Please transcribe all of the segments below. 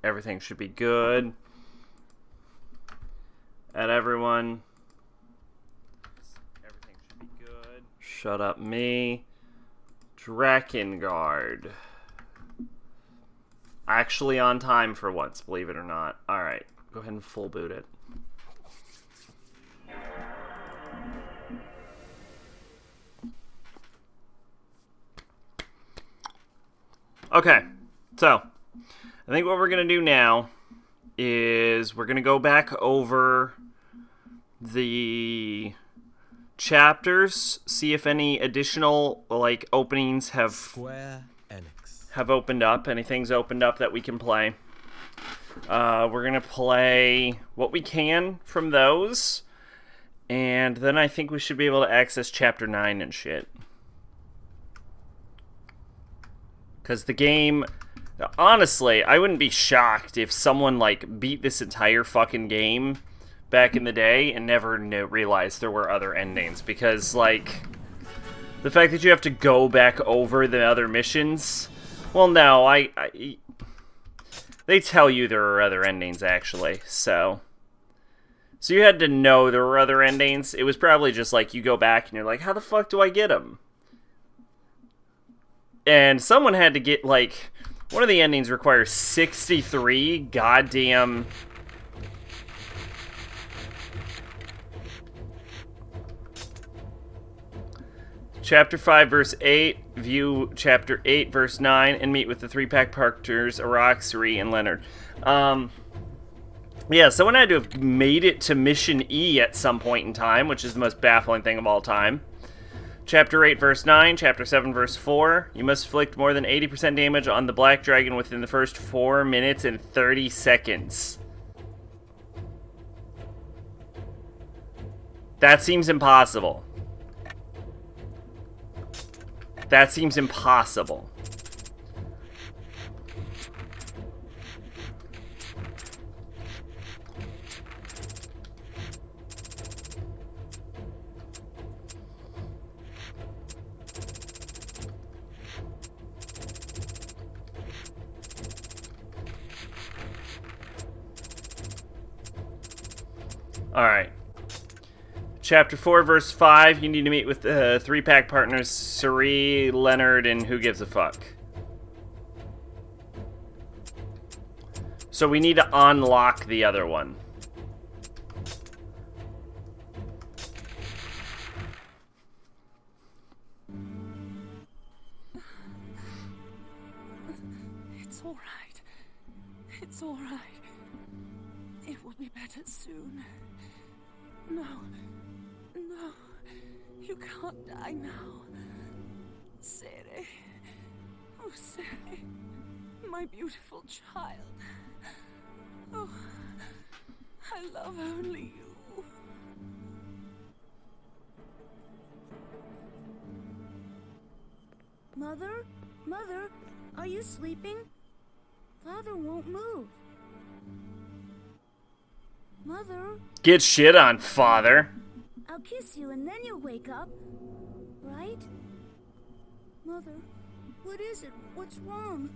Everything should be good. At everyone. Everything should be good. Shut up, me. Drakengard. Actually on time for once, believe it or not. Alright, go ahead and full boot it. Okay, so I think what we're going to do now is we're going to go back over the chapters, see if any additional openings have opened up. Anything's opened up that we can play. We're going to play what we can from those, and then I think we should be able to access chapter 9 and shit. Because the game, honestly, I wouldn't be shocked if someone, beat this entire fucking game back in the day and never realized there were other endings. Because, the fact that you have to go back over the other missions, well, no, they tell you there are other endings, actually, so you had to know there were other endings. It was probably just, you go back and you're like, how the fuck do I get them? And someone had to get, one of the endings requires 63 goddamn... Chapter 5, verse 8, view Chapter 8, verse 9, and meet with the three-pack partners, Araxri and Leonard. Yeah, someone had to have made it to Mission E at some point in time, which is the most baffling thing of all time. Chapter 8, verse 9, Chapter 7, verse 4. You must inflict more than 80% damage on the Black Dragon within the first 4 minutes and 30 seconds. That seems impossible. That seems impossible. Alright. Chapter 4, verse 5, you need to meet with the three-pack partners, Suri, Leonard, and who gives a fuck. So we need to unlock the other one. It's alright. It's alright. It will be better soon. No. No. You can't die now. Sere. Oh, Sere. My beautiful child. Oh, I love only you. Mother? Mother, are you sleeping? Father won't move. Mother? Get shit on, father. I'll kiss you and then you'll wake up. Right? Mother, what is it? What's wrong?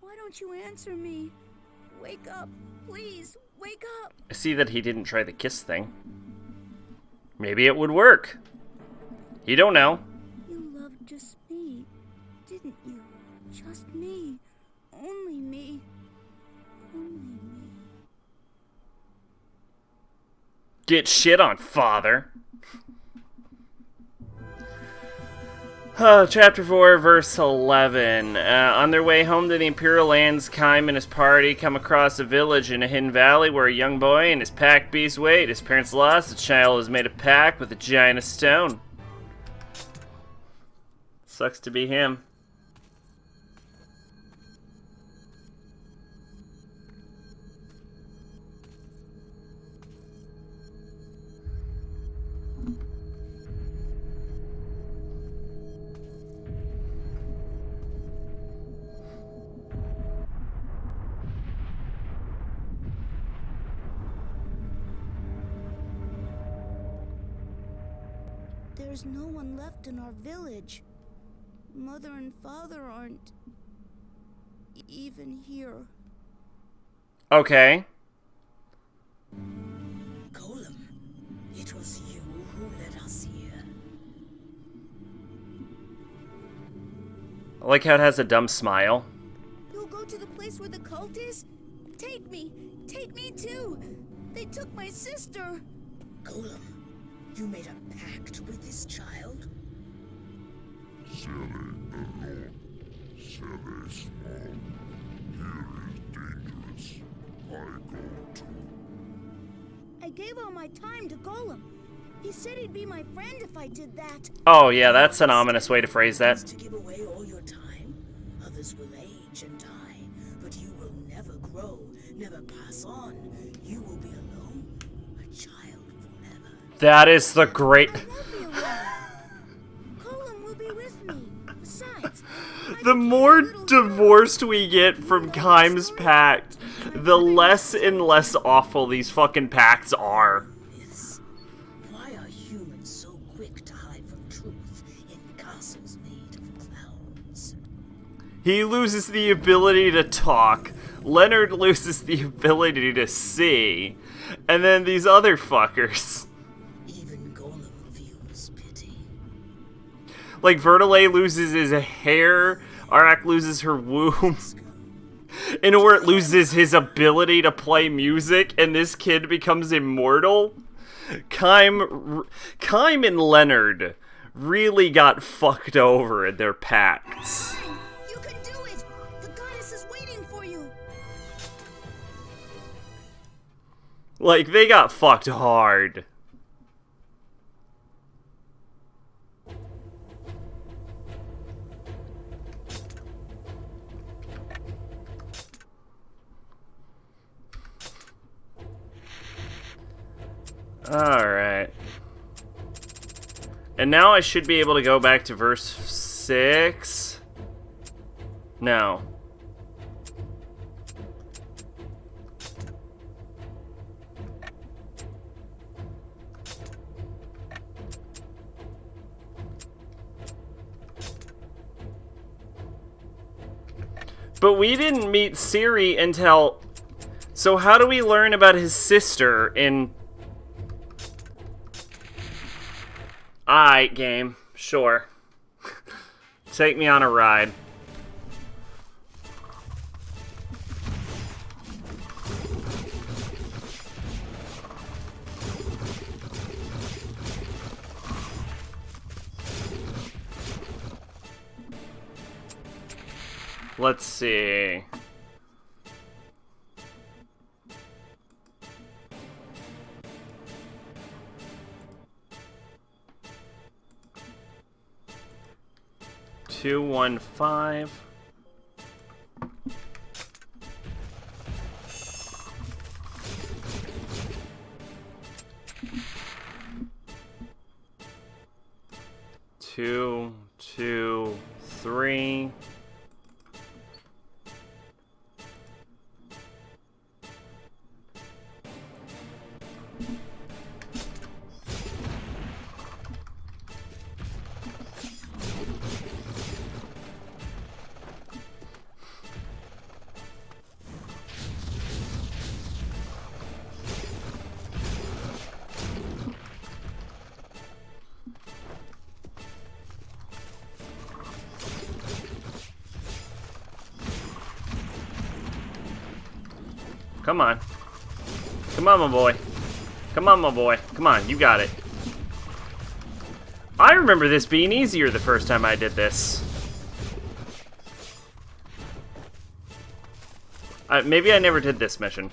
Why don't you answer me? Wake up, please, wake up. I see that he didn't try the kiss thing. Maybe it would work. You don't know. You loved just me, didn't you? Just me. Only me. Only me. Get shit on, father. Chapter 4, verse 11. On their way home to the Imperial lands, Kaim and his party come across a village in a hidden valley where a young boy and his pack beast wait. His parents lost. The child has made a pact with a giant of stone. Sucks to be him. There's no one left in our village. Mother and Father aren't even here. Okay. Golem, it was you who led us here. I like how it has a dumb smile. You'll go to the place where the cult is? Take me too. They took my sister. Golem, you made a pact with this child? Silly alone, silly small. Here is dangerous. I go too. I gave all my time to Golem. He said he'd be my friend if I did that. Oh, yeah, that's an ominous way to phrase that. To give away all your time, others will age and die, but you will never grow, never pass on. You will be alone, a child forever. That is the great... I won't be alone. Golem will be with me. Besides, The more divorced we get from Keim's pact, the less and less awful these fucking pacts are. Myths. Why are humans so quick to hide from truth in castles made of clouds? He loses the ability to talk. Leonard loses the ability to see. And then these other fuckers. Even Golem feels pity. Like, Vertile loses his hair. Arak loses her womb. Inowert loses his ability to play music. And this kid becomes immortal. Keim and Leonard really got fucked over in their pacts. you can do it. The goddess is waiting for you. Like, they got fucked hard. Alright. And now I should be able to go back to verse 6. No. But we didn't meet Ciri until... So how do we learn about his sister in... Aight, game. Sure. Take me on a ride. Let's see. Two, 1, 5. Two, 2, 3. Come on. Come on, my boy. Come on, my boy. Come on, you got it. I remember this being easier the first time I did this. Maybe I never did this mission.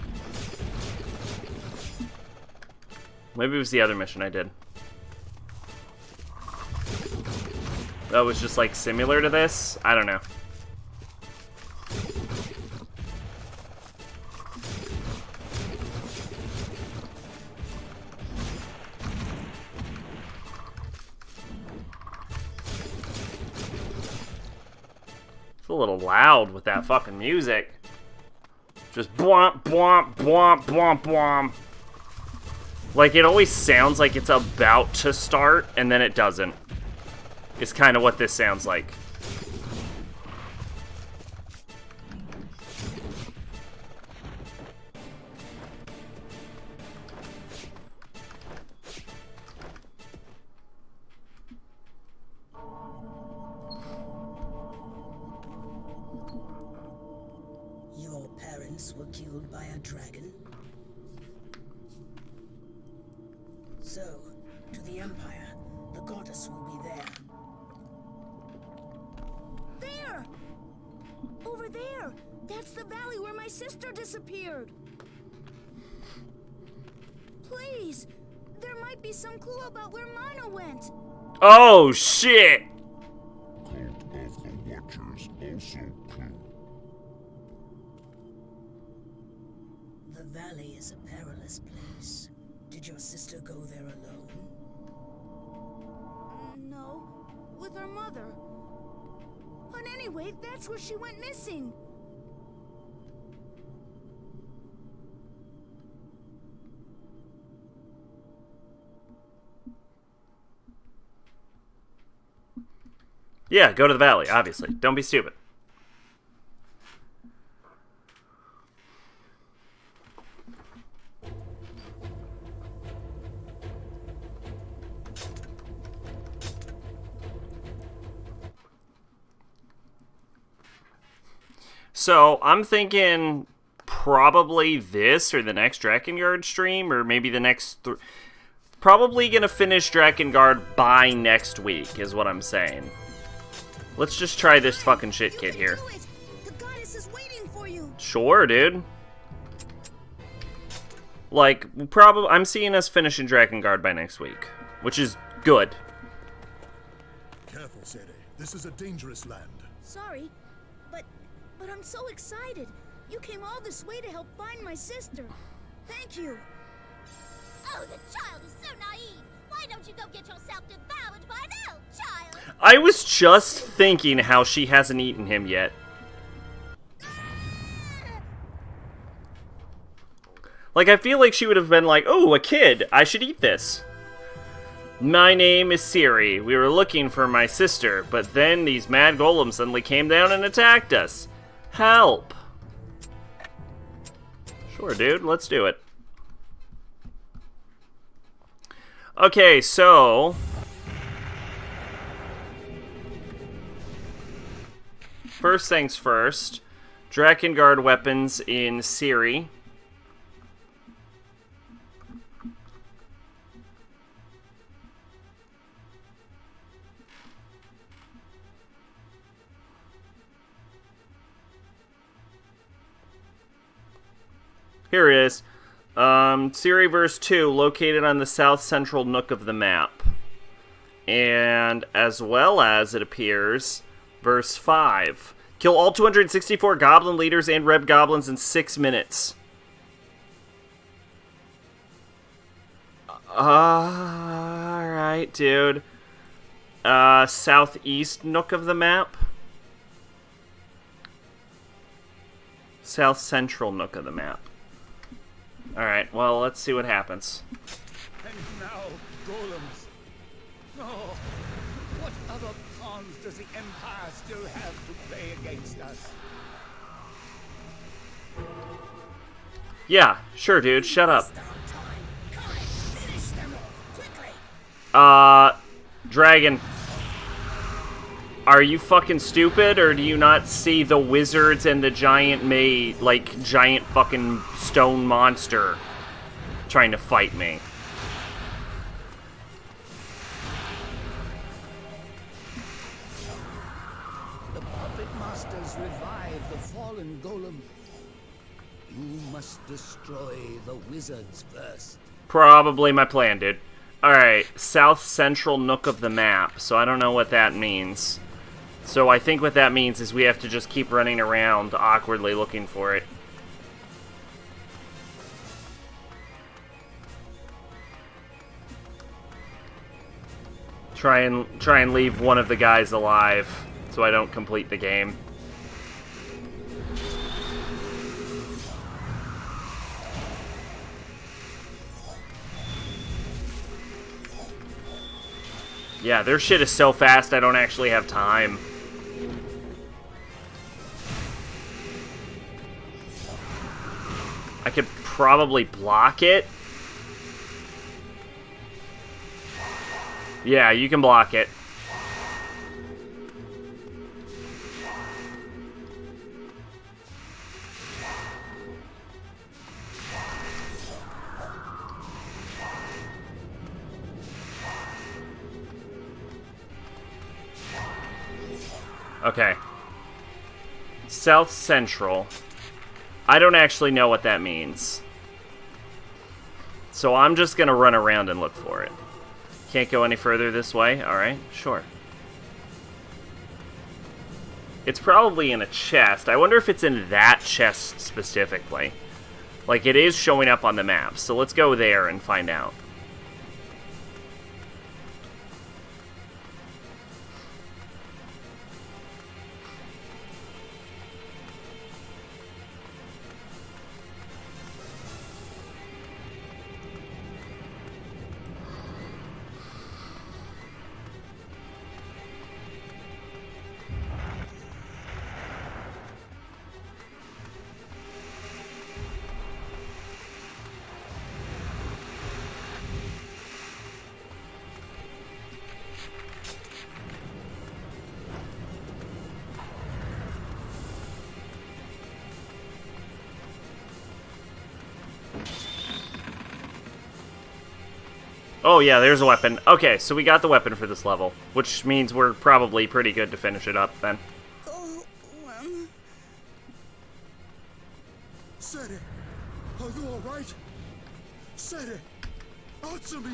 Maybe it was the other mission I did. That was just like similar to this? I don't know. It's a little loud with that fucking music. Just bwomp, bwomp, bwomp, bwomp, bwomp. Like, it always sounds like it's about to start, and then it doesn't. It's kind of what this sounds like. parents were killed by a dragon? So, to the Empire, the goddess will be there. There! Over there! That's the valley where my sister disappeared! Please! There might be some clue about where Mana went! Oh, shit! Cult of the Watchers also clue. The valley is a perilous place. Did your sister go there alone? No, with her mother. But anyway, that's where she went missing. Yeah, go to the valley, obviously. Don't be stupid. So, I'm thinking probably this or the next Drakengard stream, or maybe the next... Probably gonna finish Drakengard by next week, is what I'm saying. Let's just try this fucking shit kit here. The goddess is waiting for you. Sure, dude. Like, probably... I'm seeing us finishing Drakengard by next week, which is good. Careful, Sere. This is a dangerous land. Sorry, but I'm so excited. You came all this way to help find my sister. Thank you. Oh, the child is so naive. Why don't you go get yourself devoured by an elf, child? I was just thinking how she hasn't eaten him yet. Like, I feel like she would have been like, oh, a kid, I should eat this. My name is Siri. We were looking for my sister, but then these mad golems suddenly came down and attacked us. Help. Sure, dude, let's do it. Okay, so... First things first. Drakengard weapons in Siri. Here it is. Siri verse 2, located on the south central nook of the map. And as well as, it appears, verse 5. Kill all 264 goblin leaders and red goblins in 6 minutes. Alright, dude. Southeast nook of the map. South central nook of the map. Alright, well, let's see what happens. And now, golems. Oh, what other pawns does the Empire still have to play against us? Yeah, sure, dude. Shut up. Start time. Come, finish them all, quickly. Dragon. Are you fucking stupid, or do you not see the wizards and the giant giant fucking stone monster trying to fight me? The puppet masters revive the fallen golem. You must destroy the wizards first. Probably my plan, dude. Alright, south central nook of the map, so I don't know what that means. So I think what that means is we have to just keep running around awkwardly looking for it. Try and leave one of the guys alive so I don't complete the game. Yeah, their shit is so fast I don't actually have time. I could probably block it. Yeah, you can block it. Okay. South Central. I don't actually know what that means. So I'm just gonna run around and look for it. Can't go any further this way? Alright, sure. It's probably in a chest. I wonder if it's in that chest specifically. Like, it is showing up on the map, so let's go there and find out. Oh yeah, there's a weapon. Okay, so we got the weapon for this level, which means we're probably pretty good to finish it up then. Sere, are you alright? Sere, answer me!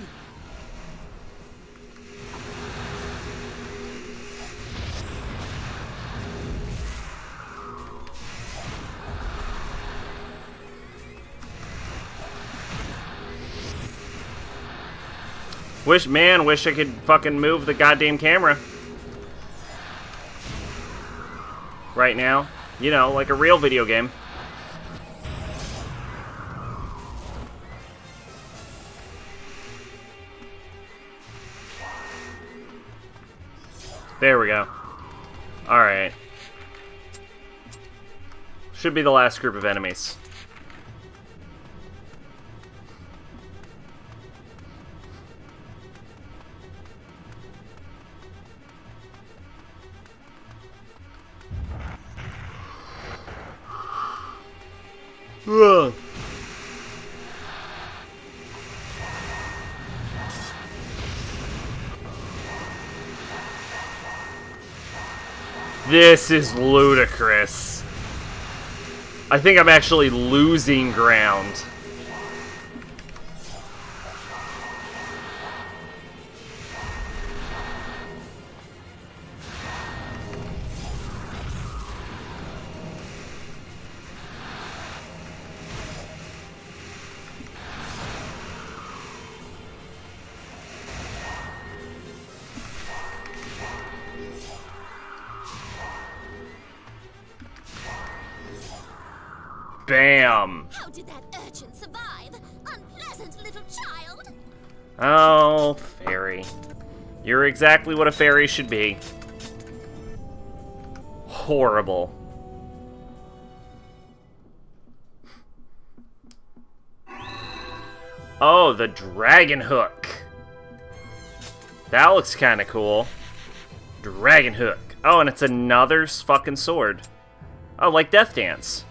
Wish I could fucking move the goddamn camera. Right now. You know, like a real video game. There we go. Alright. Should be the last group of enemies. Ugh. This is ludicrous. I think I'm actually losing ground. Bam! How did that urchin survive? Unpleasant little child! Oh, fairy. You're exactly what a fairy should be. Horrible. Oh, the dragon hook. That looks kind of cool. Dragon hook. Oh, and it's another fucking sword. Oh, like Death Dance.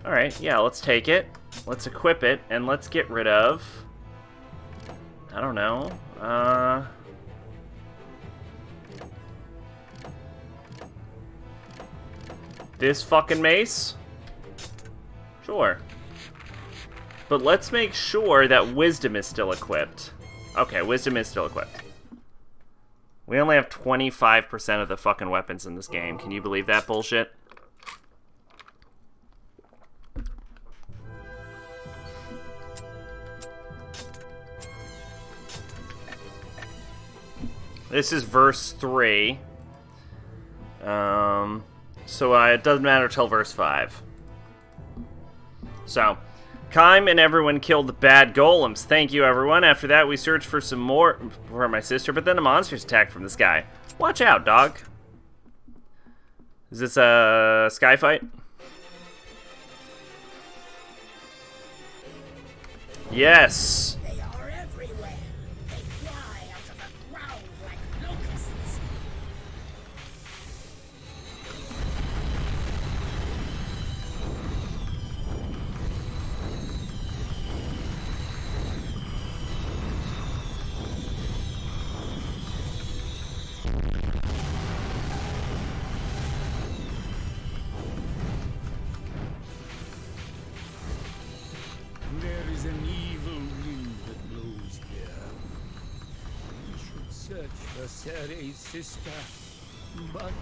Alright, yeah, let's take it. Let's equip it, and let's get rid of... I don't know. This fucking mace? Sure. But let's make sure that wisdom is still equipped. Okay, wisdom is still equipped. We only have 25% of the fucking weapons in this game. Can you believe that bullshit? This is verse 3. So it doesn't matter till verse 5. So, Kime and everyone killed the bad golems. Thank you, everyone. After that, we searched for some more for my sister, but then the monsters attacked from the sky. Watch out, dog. Is this a sky fight? Yes. They are everywhere. They fly out of the ground like locusts. the Ceres sister, but...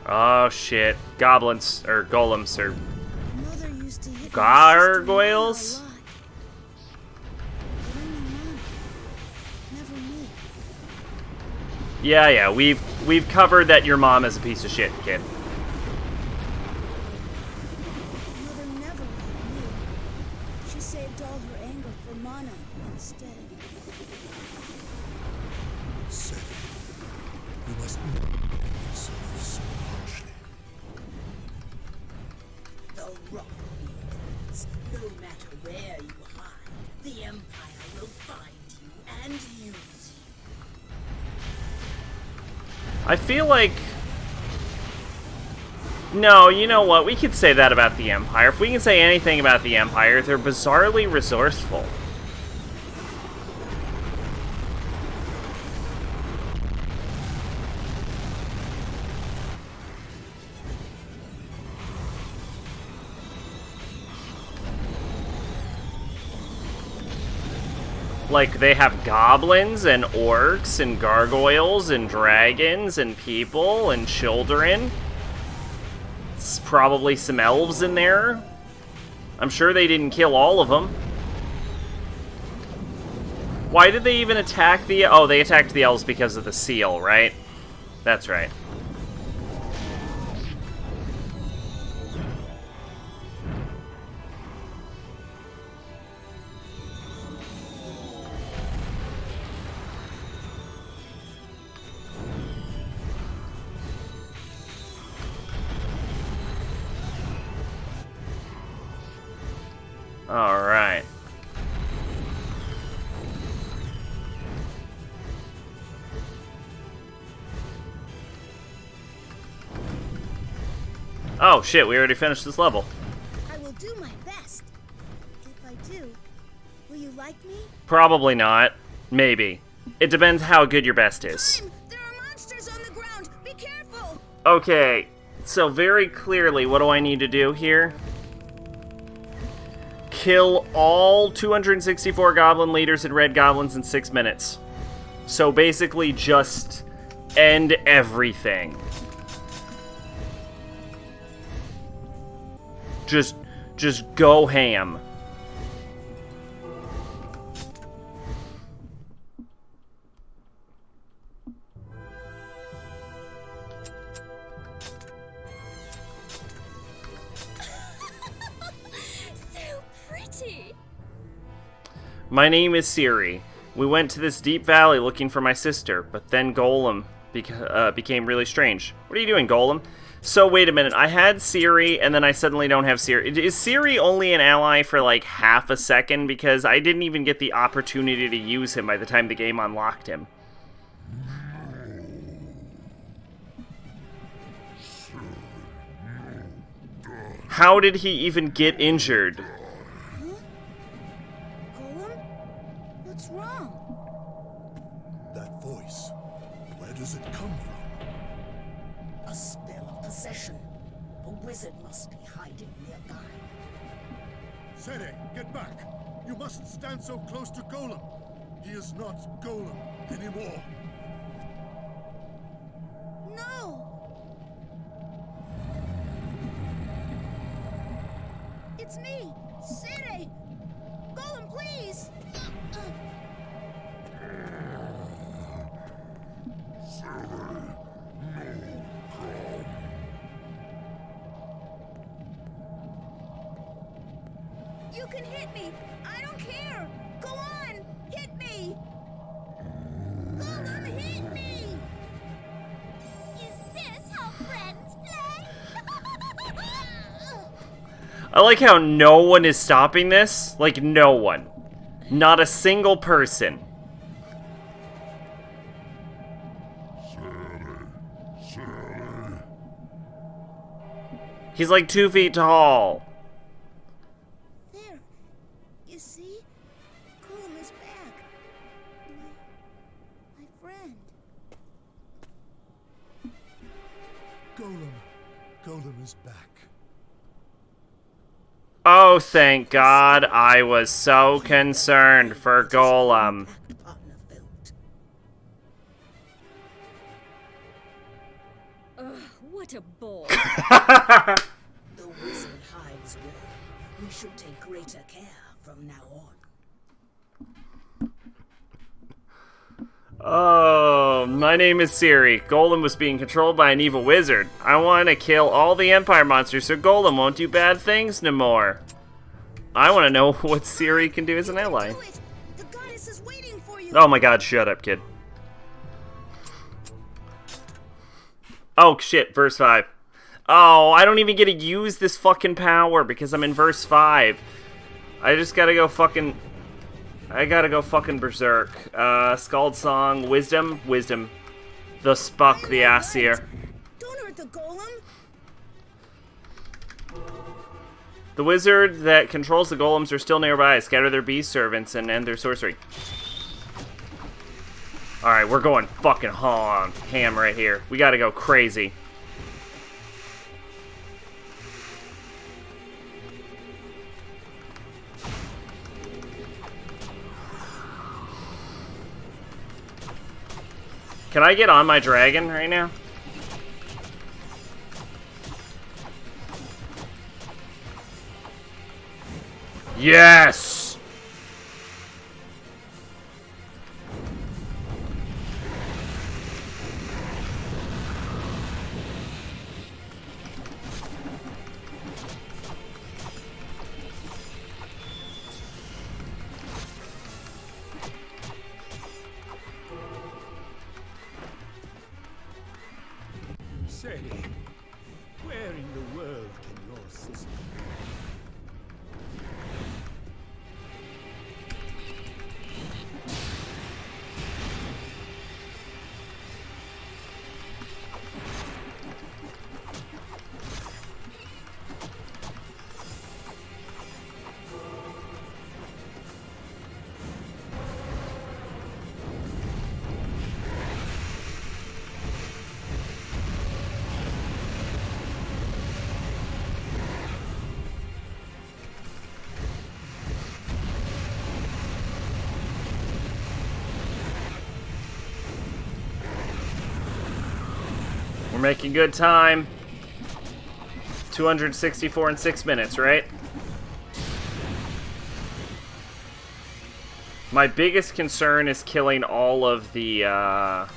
Oh shit. Goblins, or golems, or Mother used to hit gargoyles? my sister a lot. But only Mom. Never me. Yeah, we've covered that your mom is a piece of shit, kid. Mother never hit me. She saved all her anger for Mana instead. Said it. You must not make yourself so harshly. The rock wields. No matter where you hide, the Empire will find you and use you. I feel like... No, you know what? We could say that about the Empire. If we can say anything about the Empire, they're bizarrely resourceful. Like, they have goblins and orcs and gargoyles and dragons and people and children. It's probably some elves in there. I'm sure they didn't kill all of them. Why did they even attack the... Oh, they attacked the elves because of the seal, right? That's right. Alright. Oh shit, we already finished this level. I will do my best. If I do, will you like me? Probably not. Maybe. It depends how good your best is. Time! There are monsters on the ground! Be careful! Okay, so very clearly, what do I need to do here? Kill all 264 goblin leaders and red goblins in 6 minutes. So basically just end everything. Just go ham. So pretty. My name is Siri. We went to this deep valley looking for my sister, but then Golem became really strange. What are you doing, Golem? So, wait a minute. I had Siri, and then I suddenly don't have Siri. Is Siri only an ally for, like, half a second? Because I didn't even get the opportunity to use him by the time the game unlocked him. How did he even get injured? Golem? What's wrong? That voice, where does it come from? A spell of possession. A wizard must be hiding nearby. Sere, get back! You mustn't stand so close to Golem. He is not Golem anymore. No! It's me, Siri! Golem, please! You can hit me! I don't care! Go on! Hit me! Golem, hit me! Is this how friends play? I like how no one is stopping this. Like, no one. Not a single person. He's like 2 feet tall. There. You see? Golem is back. Golem is back. Oh, thank God. I was so concerned for Golem. Partner felt. Ugh, what a bore. The wizard hides well. We should take greater care from now on. Oh, my name is Siri. Golem was being controlled by an evil wizard. I want to kill all the Empire monsters so Golem won't do bad things no more. I want to know what Siri can do as an ally. Do it. The goddess is waiting for you. Oh my God, shut up, kid. Oh shit, verse 5. Oh, I don't even get to use this fucking power because I'm in verse 5. I just gotta go fucking... I gotta go fucking berserk. Scald Song, Wisdom, Wisdom. The Spuck, the Aesir. Don't hurt the golem. The wizard that controls the golems are still nearby. Scatter their beast servants and end their sorcery. Alright, we're going fucking ham right here. We gotta go crazy. Can I get on my dragon right now? Yes! Say, where in the world can your sister be? We're making good time. 264 in 6 minutes, right? My biggest concern is killing all of the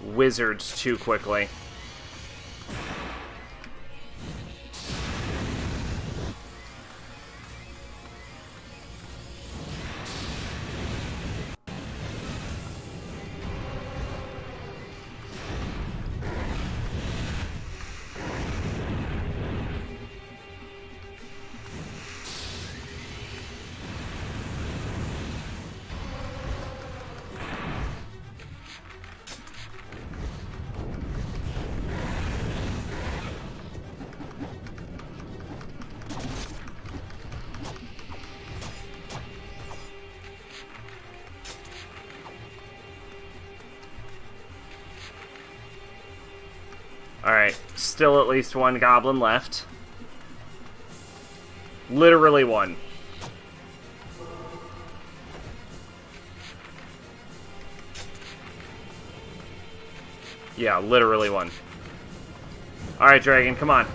wizards too quickly. Alright, still at least one goblin left. Literally one. Yeah, literally one. Alright, dragon, come on.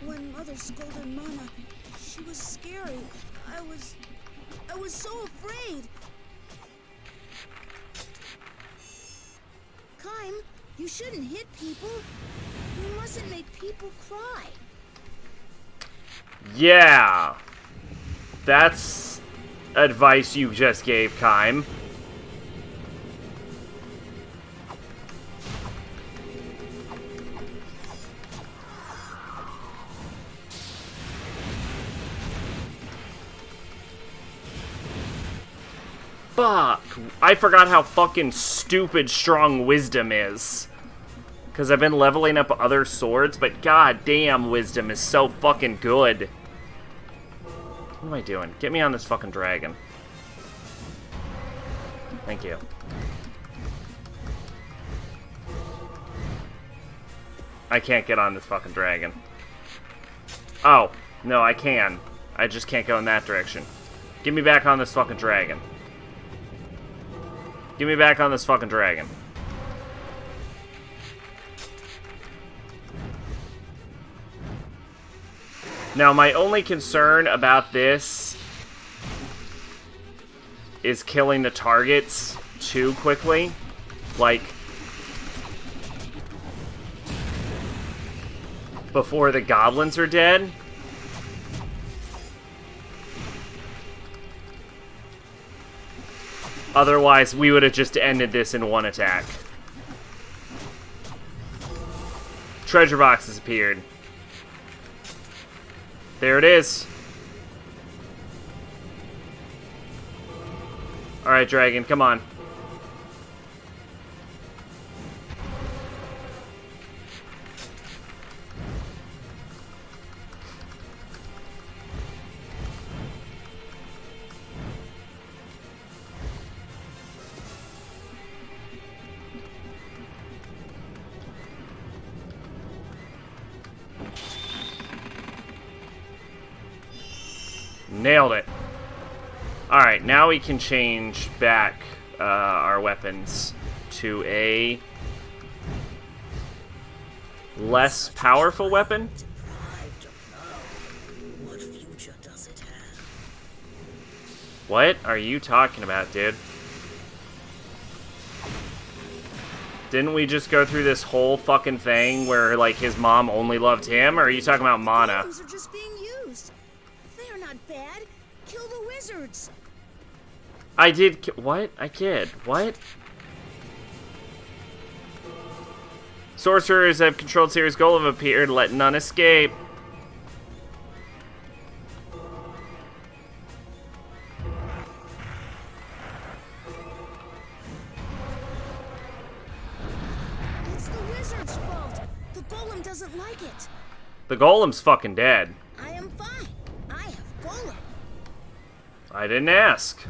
When Mother scolded Mana, she was scary. I was so afraid. Kaim, you shouldn't hit people. You mustn't make people cry. Yeah. That's advice you just gave, Kaim. Fuck. I forgot how fucking stupid strong wisdom is. Because I've been leveling up other swords, but goddamn, wisdom is so fucking good. What am I doing? Get me on this fucking dragon. Thank you. I can't get on this fucking dragon. Oh, no, I can. I just can't go in that direction. Get me back on this fucking dragon. Get me back on this fucking dragon. Now, my only concern about this is killing the targets too quickly. Like, before the goblins are dead. Otherwise, we would have just ended this in one attack. Treasure box has appeared. There it is. Alright, dragon, come on. Nailed it. Alright, now we can change back our weapons to a less powerful weapon. What future does it have? What are you talking about, dude? Didn't we just go through this whole fucking thing where, like, his mom only loved him? Or are you talking about Mana? Golems are just being used. They are not bad. Kill the wizards. I did. What? I kid. What? Sorcerers have controlled Series Golem appeared. Let none escape. It's the wizard's fault. The golem doesn't like it. The golem's fucking dead. I am fine. I have golem. I didn't ask.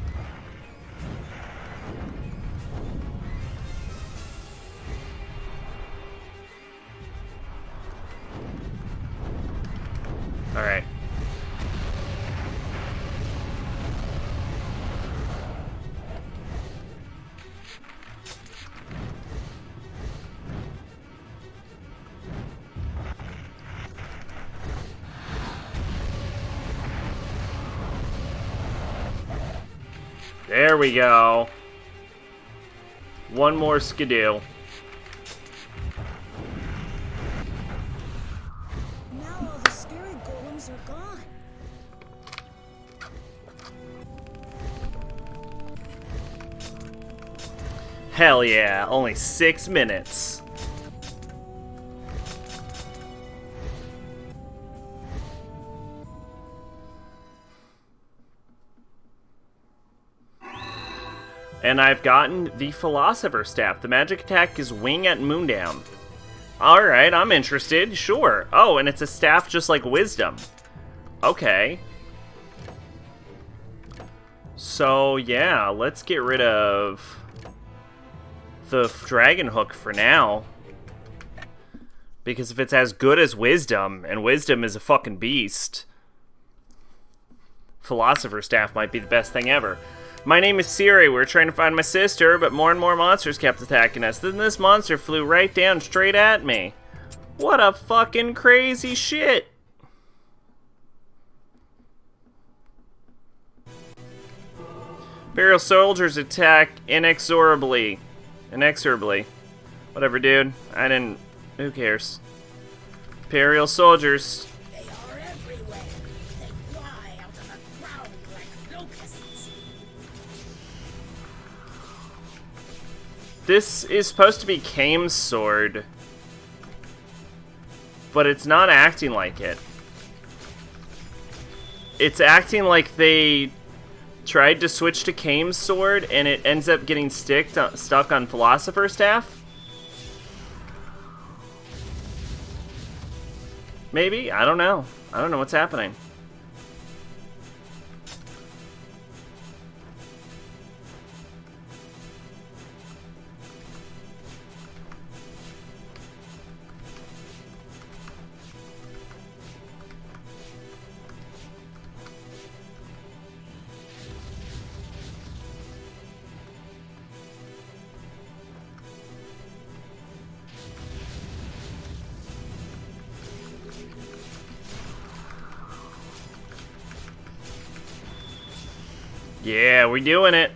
Alright. There we go. One more skidoo. Now all the scary golems are gone. Hell yeah, only 6 minutes. And I've gotten the Philosopher's Staff. The magic attack is Wing at Moondown. Alright, I'm interested. Sure. Oh, and it's a staff just like Wisdom. Okay. So, yeah, let's get rid of the Dragon Hook for now. Because if it's as good as Wisdom, and Wisdom is a fucking beast, Philosopher's Staff might be the best thing ever. My name is Siri. We're trying to find my sister, but more and more monsters kept attacking us. Then this monster flew right down straight at me. What a fucking crazy shit. Imperial soldiers attack inexorably. Whatever, dude. I didn't... Who cares? Imperial soldiers. They are everywhere. They fly out of the ground like locusts. This is supposed to be Kaim's sword, but it's not acting like it. It's acting like they tried to switch to Kaim's sword, and it ends up getting stuck on Philosopher's Staff? Maybe? I don't know. I don't know what's happening. Yeah, we're doing it.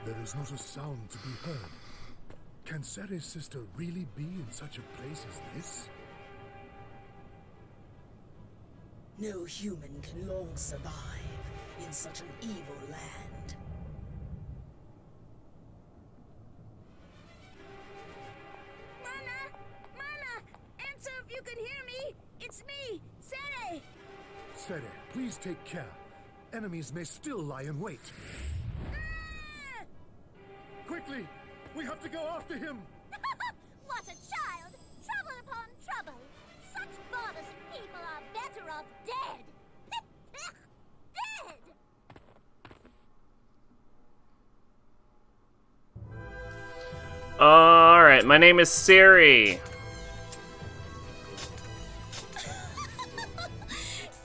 There is not a sound to be heard. Can Sere's sister really be in such a place as this? No human can long survive in such an evil land. Mana! Mana! Answer if you can hear me! It's me, Sere! Sere, please take care. Enemies may still lie in wait. Ah! Quickly! We have to go after him! What a child! Trouble upon trouble! Such bothersome people are better off dead! Dead! Alright, my name is Siri.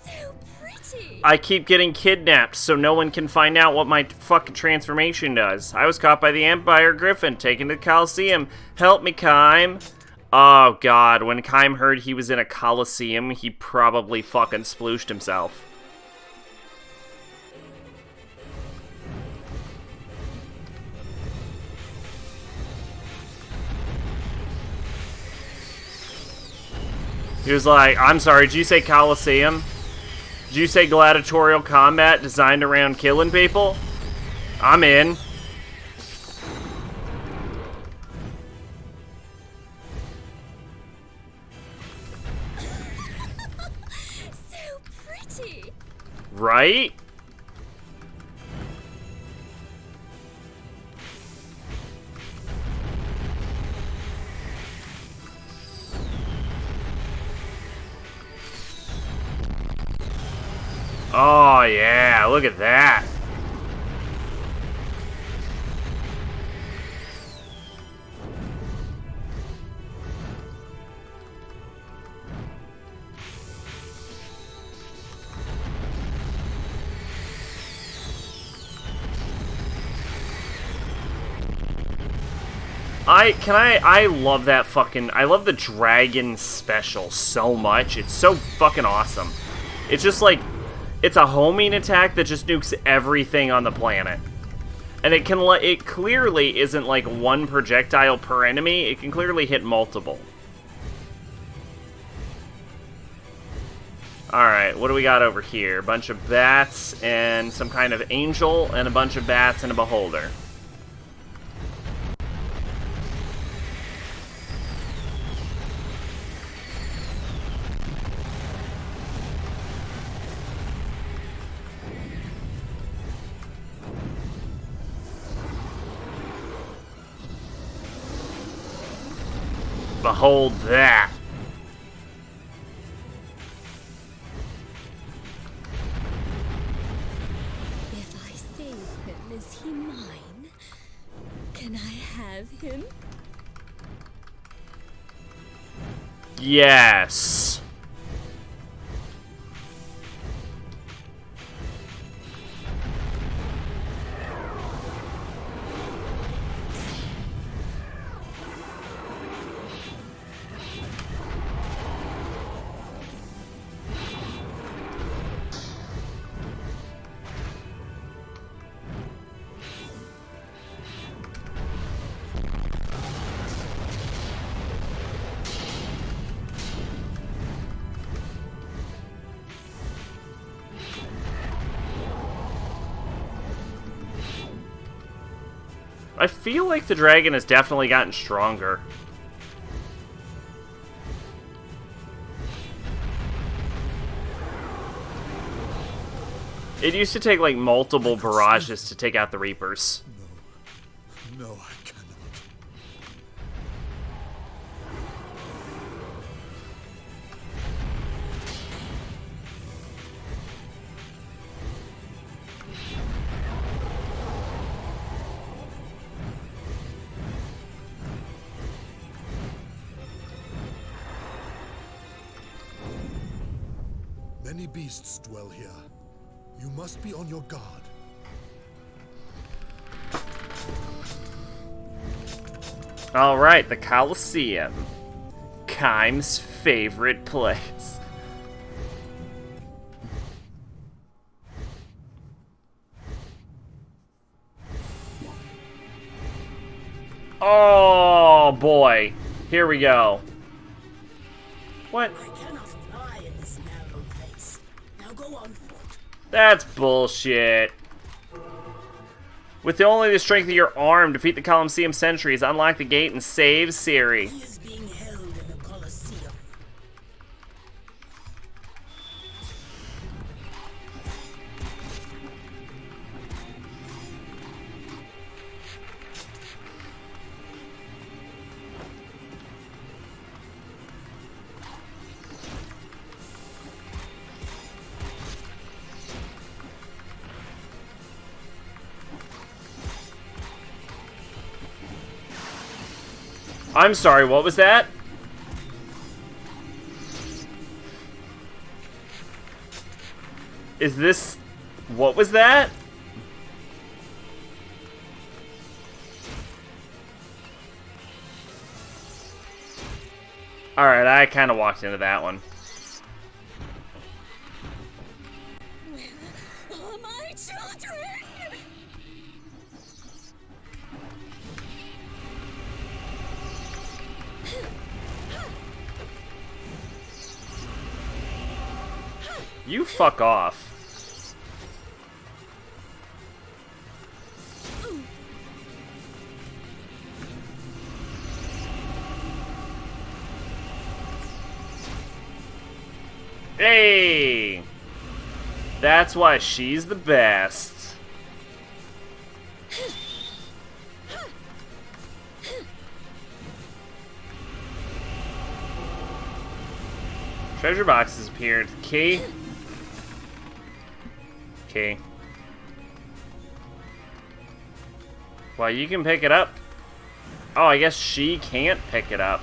So pretty. I keep getting kidnapped so no one can find out what my fucking transformation does. I was caught by the Empire Griffin, taken to the Coliseum. Help me, Kaim. Oh god, when Kaim heard he was in a Coliseum, he probably fucking splooshed himself. He was like, I'm sorry, did you say Coliseum? Did you say gladiatorial combat designed around killing people? I'm in. So pretty. Right? Oh yeah, look at that. I love that fucking, I love the dragon special so much. It's so fucking awesome. It's just like, it's a homing attack that just nukes everything on the planet. And it clearly isn't like one projectile per enemy. It can clearly hit multiple. Alright, what do we got over here? A bunch of bats and some kind of angel and a bunch of bats and a beholder. Behold that. If I save him, is he mine? Can I have him? Yes. I feel like the dragon has definitely gotten stronger. It used to take, like, multiple barrages to take out the Reapers. No, I cannot. Many beasts dwell here. You must be on your guard. Alright, the Colosseum. Kime's favorite place. Oh boy. Here we go. What? I cannot fly in this narrow place. Now go on foot. That's bullshit. With only the strength of your arm, defeat the Colosseum sentries, unlock the gate, and save Ciri. He is being held in the Colosseum. I'm sorry, what was that? Is this... What was that? Alright, I kind of walked into that one. Where are my children? You fuck off. Hey! That's why she's the best. Treasure box has appeared. Key. Key. Well, you can pick it up. Oh, I guess she can't pick it up.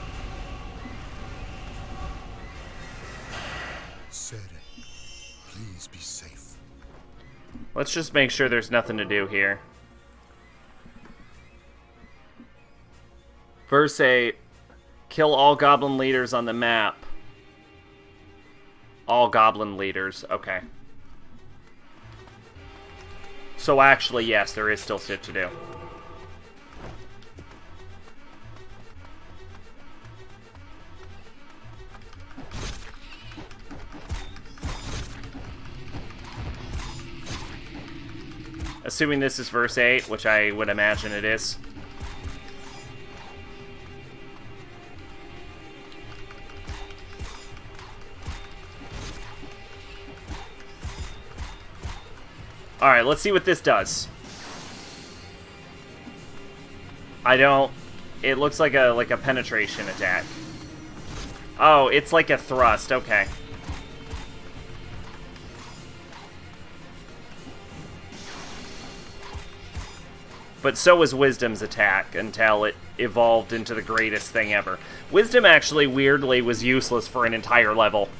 Sere, please be safe. Let's just make sure there's nothing to do here. Verse 8. Kill all goblin leaders on the map. All goblin leaders. Okay. So actually, yes, there is still shit to do. Assuming this is verse 8, which I would imagine it is. Alright, let's see what this does. I don't... It looks like a penetration attack. Oh, it's like a thrust, okay. But so was Wisdom's attack until it evolved into the greatest thing ever. Wisdom actually, weirdly, was useless for an entire level.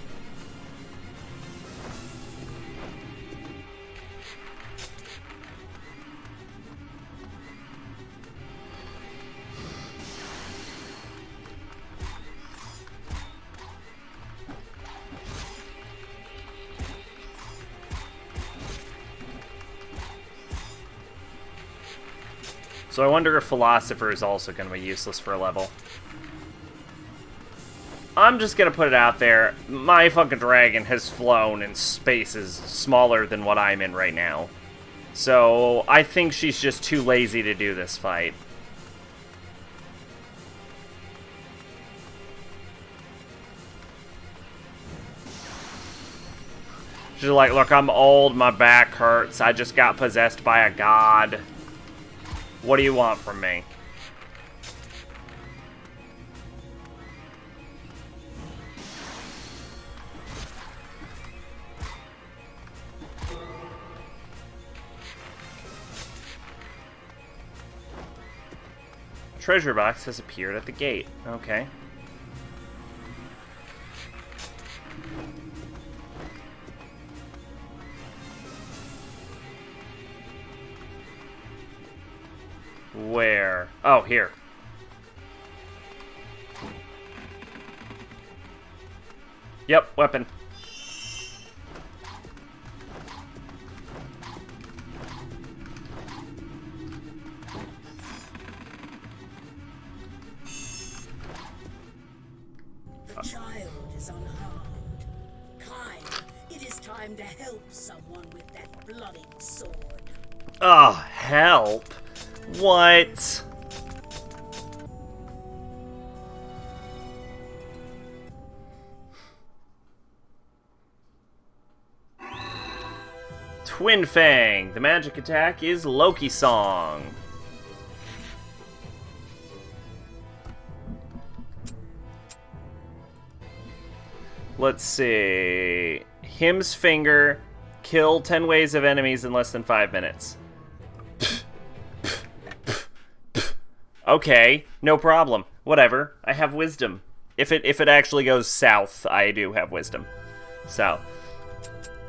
So I wonder if Philosopher is also going to be useless for a level. I'm just going to put it out there. My fucking dragon has flown in spaces smaller than what I'm in right now. So I think she's just too lazy to do this fight. She's like, look, I'm old, my back hurts, I just got possessed by a god. What do you want from me? Treasure box has appeared at the gate. Okay. Where? Oh, here. Yep, weapon. The child is unharmed. Kind, it is time to help someone with that bloody sword. Oh, help. What? Twin Fang. The magic attack is Loki Song. Let's see. Him's Finger. Kill 10 waves of enemies in less than 5 minutes. Okay, no problem. Whatever. I have wisdom. If it actually goes south, I do have wisdom. So,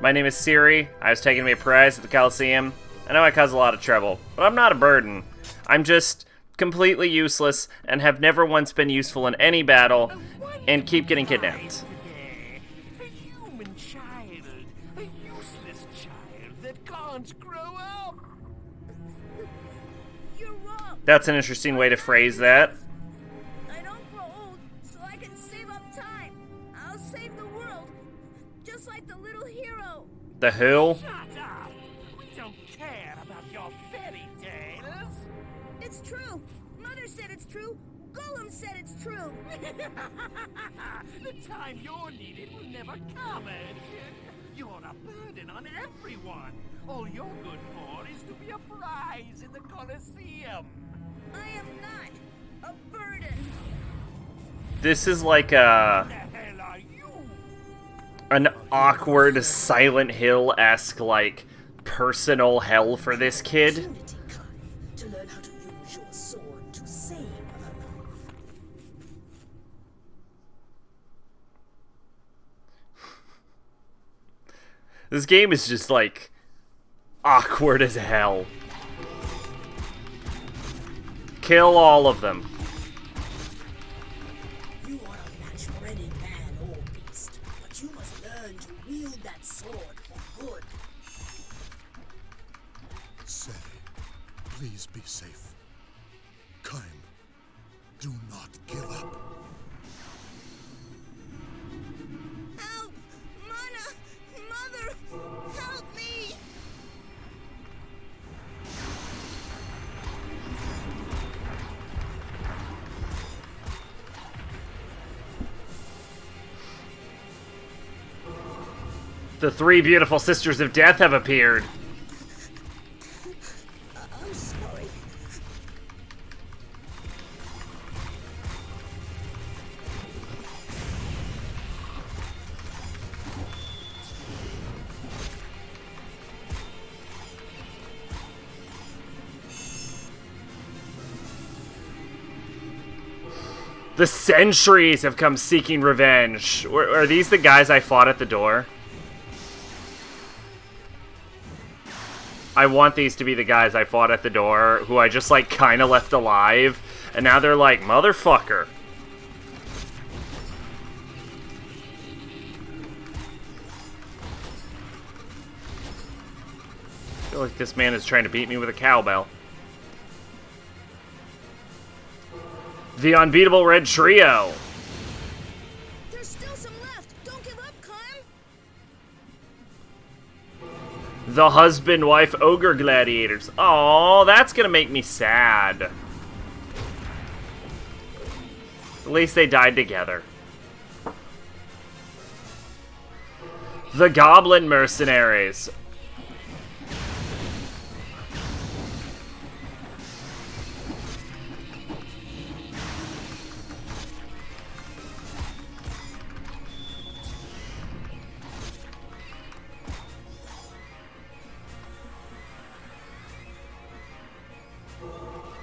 my name is Siri. I was taking me a prize at the Coliseum. I know I cause a lot of trouble, but I'm not a burden. I'm just completely useless and have never once been useful in any battle and keep getting kidnapped. A human child. A useless child that can't grow up. You're wrong. That's an interesting way to phrase that. I don't grow old, so I can save up time. I'll save the world, just like the little hero. The who? Shut up. We don't care about your fairy tales. It's true. Mother said it's true. Golem said it's true. The time you're needed will never come, Urchin. You're a burden on everyone. All you're good for is to be a prize in the Coliseum. I am not a burden. This is like Who the hell are you? an awkward Silent Hill-esque, like, personal hell for this kid. Opportunity, kind, to learn how to use your sword to save a life. This game is just, like, awkward as hell. Kill all of them. You are a match for any man or beast, but you must learn to wield that sword for good. Seri, please be safe. Kaim, do not give up. Help! Mana! Mother! Help me! The three beautiful sisters of death have appeared. I'm sorry. The sentries have come seeking revenge. Are these the guys I fought at the door? I want these to be the guys I fought at the door, who I just, like, kind of left alive. And now they're like, motherfucker. I feel like this man is trying to beat me with a cowbell. The Unbeatable Red Trio. There's still some left. Don't give up, Kaim. The Husband-Wife Ogre Gladiators. Oh, that's gonna make me sad. At least they died together. The Goblin Mercenaries.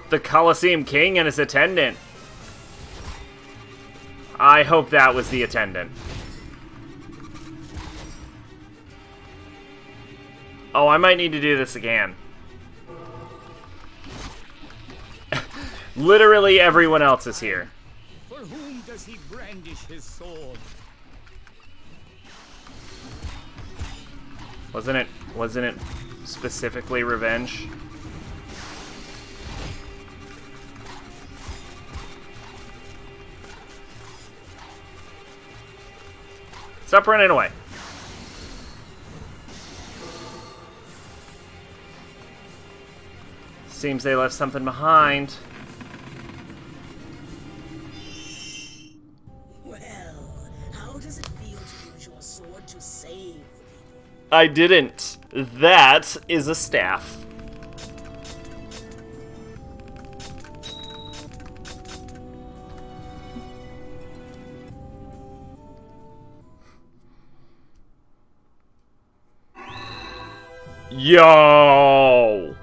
The Colosseum King and his attendant. I hope that was the attendant. Oh, I might need to do this again. Literally everyone else is here. For whom does he brandish his sword? Wasn't it specifically revenge? Stop running away. Seems they left something behind. Well, how does it feel to use your sword to save people? I didn't. That is a staff. Yo!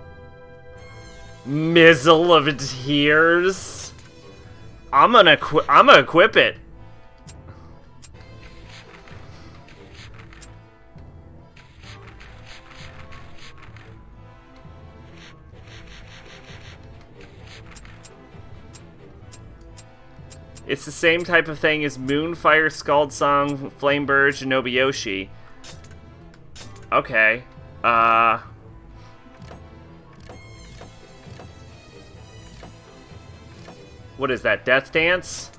Mizzle of Tears. I'm gonna equip it. It's the same type of thing as Moonfire, Scald Song, Flame Burge, and Nobuyoshi. Okay. What is that, Death Dance?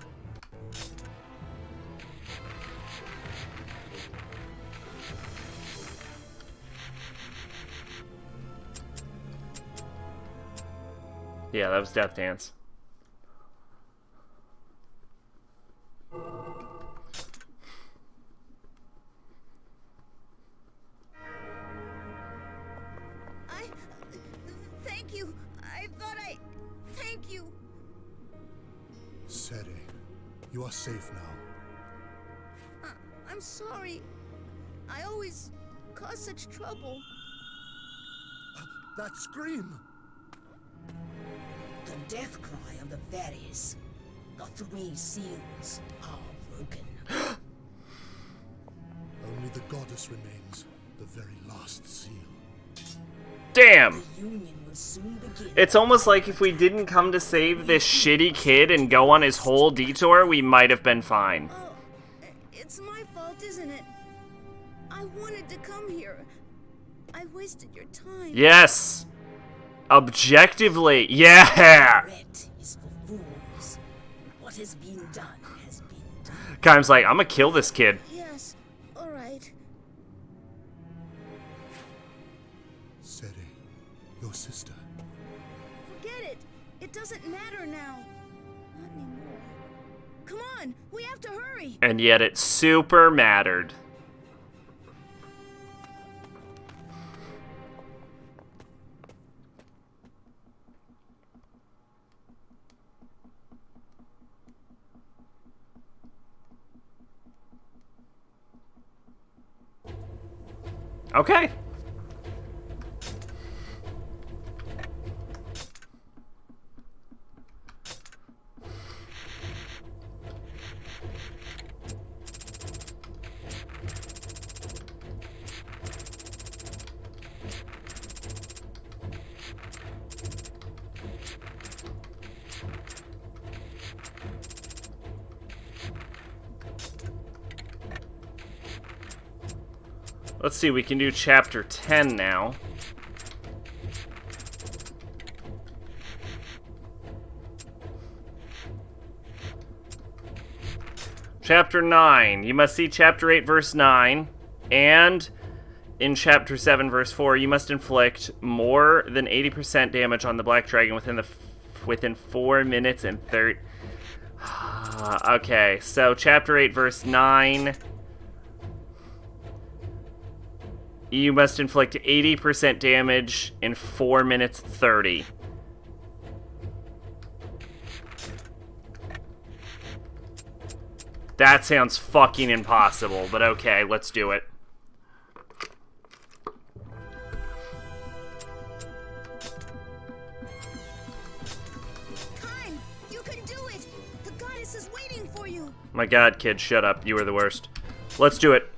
Yeah, that was Death Dance. Thank you. I thought thank you. Sere, you are safe now. I'm sorry. I always cause such trouble. That scream! The death cry of the fairies. The 3 seals are broken. Only the goddess remains, the very last seal. Damn! The union will soon begin. It's almost like if we didn't come to save this shitty kid and go on his whole detour, we might have been fine. Oh, it's my fault, isn't it? I wanted to come here. I wasted your time. Yes! Objectively, yeah! Regret is for fools. What has been done has been done. Kaim's like, I'm gonna kill this kid. Yes, alright. Sere, your sister. Forget it. It doesn't matter now. Not anymore. Come on, we have to hurry. And yet it super mattered. Okay. Let's see, we can do chapter 10 now. Chapter 9. You must see chapter 8, verse 9. And in chapter 7, verse 4, you must inflict more than 80% damage on the Black Dragon within 4 minutes and 30... Okay, so chapter 8, verse 9... You must inflict 80% damage in 4 minutes 30. That sounds fucking impossible, but okay, let's do it. Kine, you can do it! The goddess is waiting for you! My god, kid, shut up. You are the worst. Let's do it.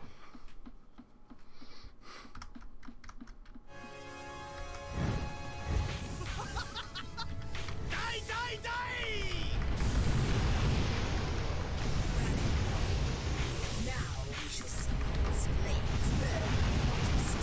Die, die, die! Now we shall see these flames burn hottest.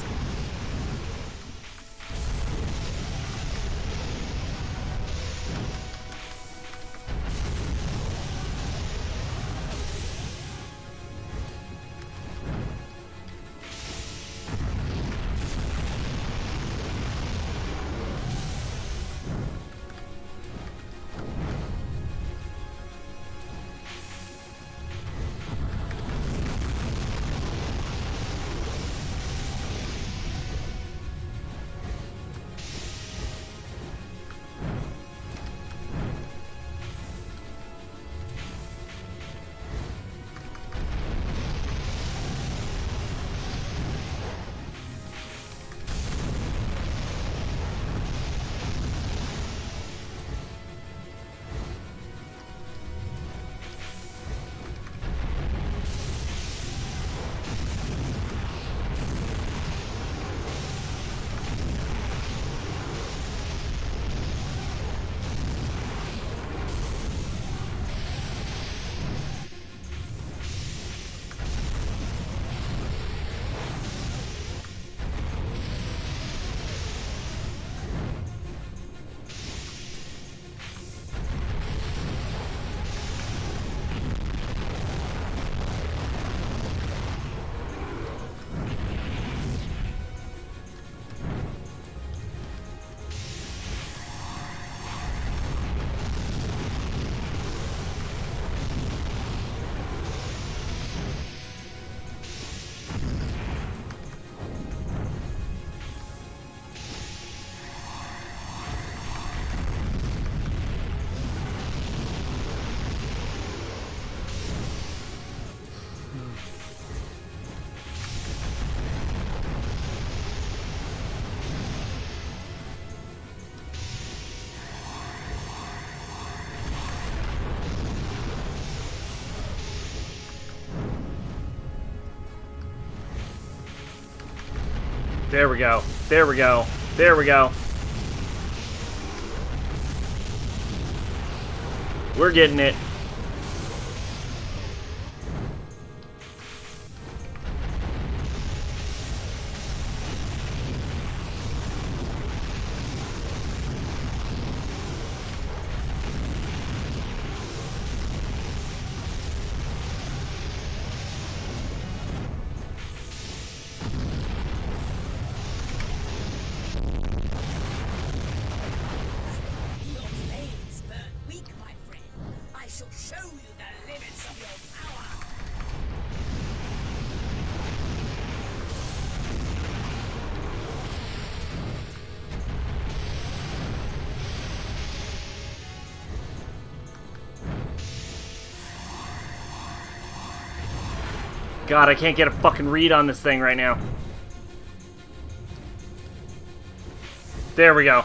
There we go. There we go. There we go. We're getting it. Your flames burn weak, my friend. I shall show you the limits of your power. God, I can't get a fucking read on this thing right now. There we go.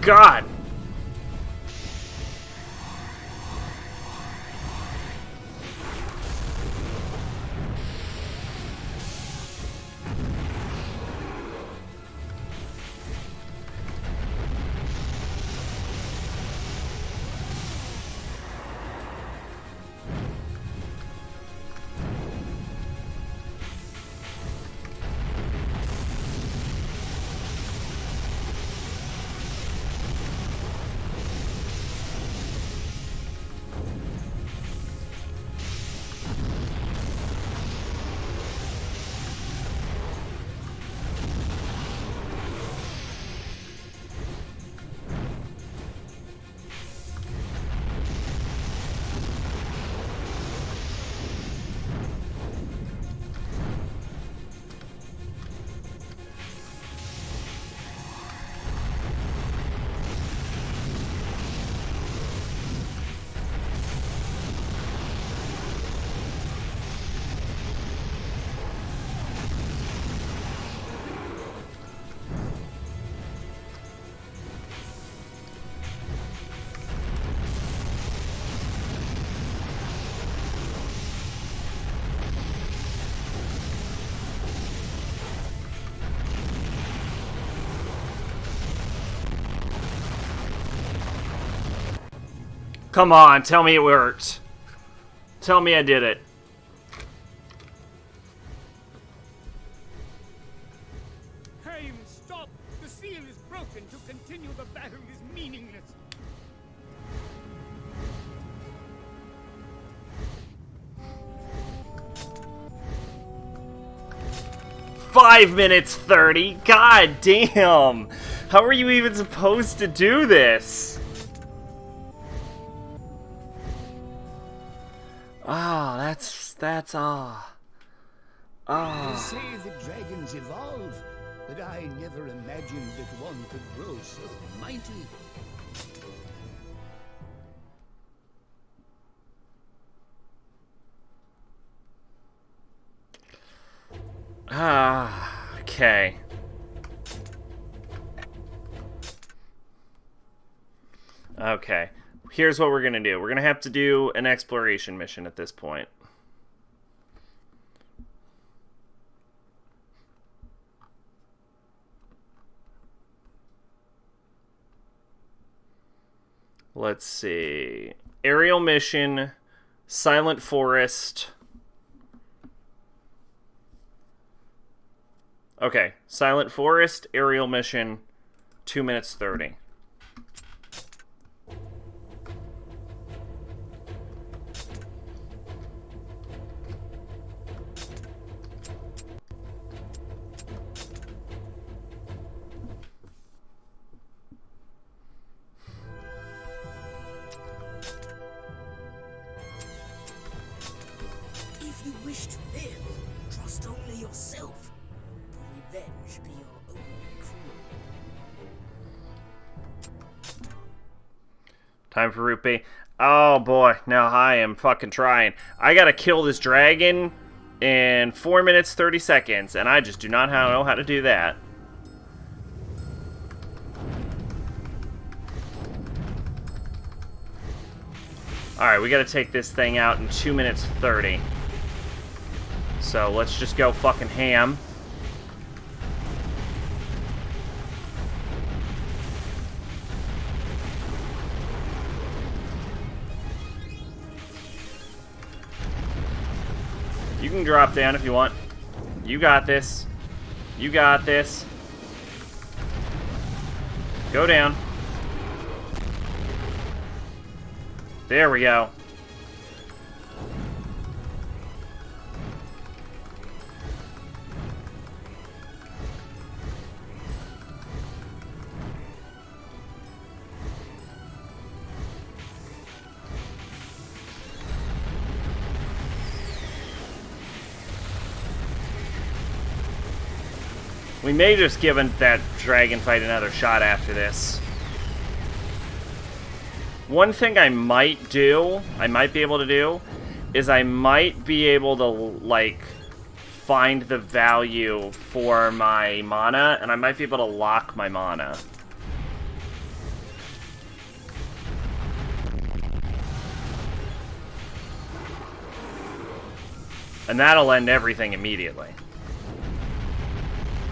God! Come on, tell me it worked. Tell me I did it. Haim, stop! The seal is broken. To continue the battle is meaningless. 5 minutes 30. God damn. How are you even supposed to do this? Ah, that's ah. They say that dragons evolve, but I never imagined that one could grow so mighty. Ah, okay. Okay. Here's what we're gonna do. We're gonna have to do an exploration mission at this point. Let's see. Aerial mission, Silent Forest. Okay, Silent Forest, aerial mission, 2 minutes 30. If you wish to live, trust only yourself. For revenge be your only crew. Time for Rupee. Oh boy, now I am fucking trying. I gotta kill this dragon in 4 minutes 30 seconds, and I just do not know how to do that. Alright, we gotta take this thing out in 2 minutes 30. So let's just go fucking ham. You can drop down if you want. You got this. You got this. Go down. There we go. We may just give that dragon fight another shot after this. One thing I might be able to do, is I might be able to, like, find the value for my mana, and I might be able to lock my mana. And that'll end everything immediately.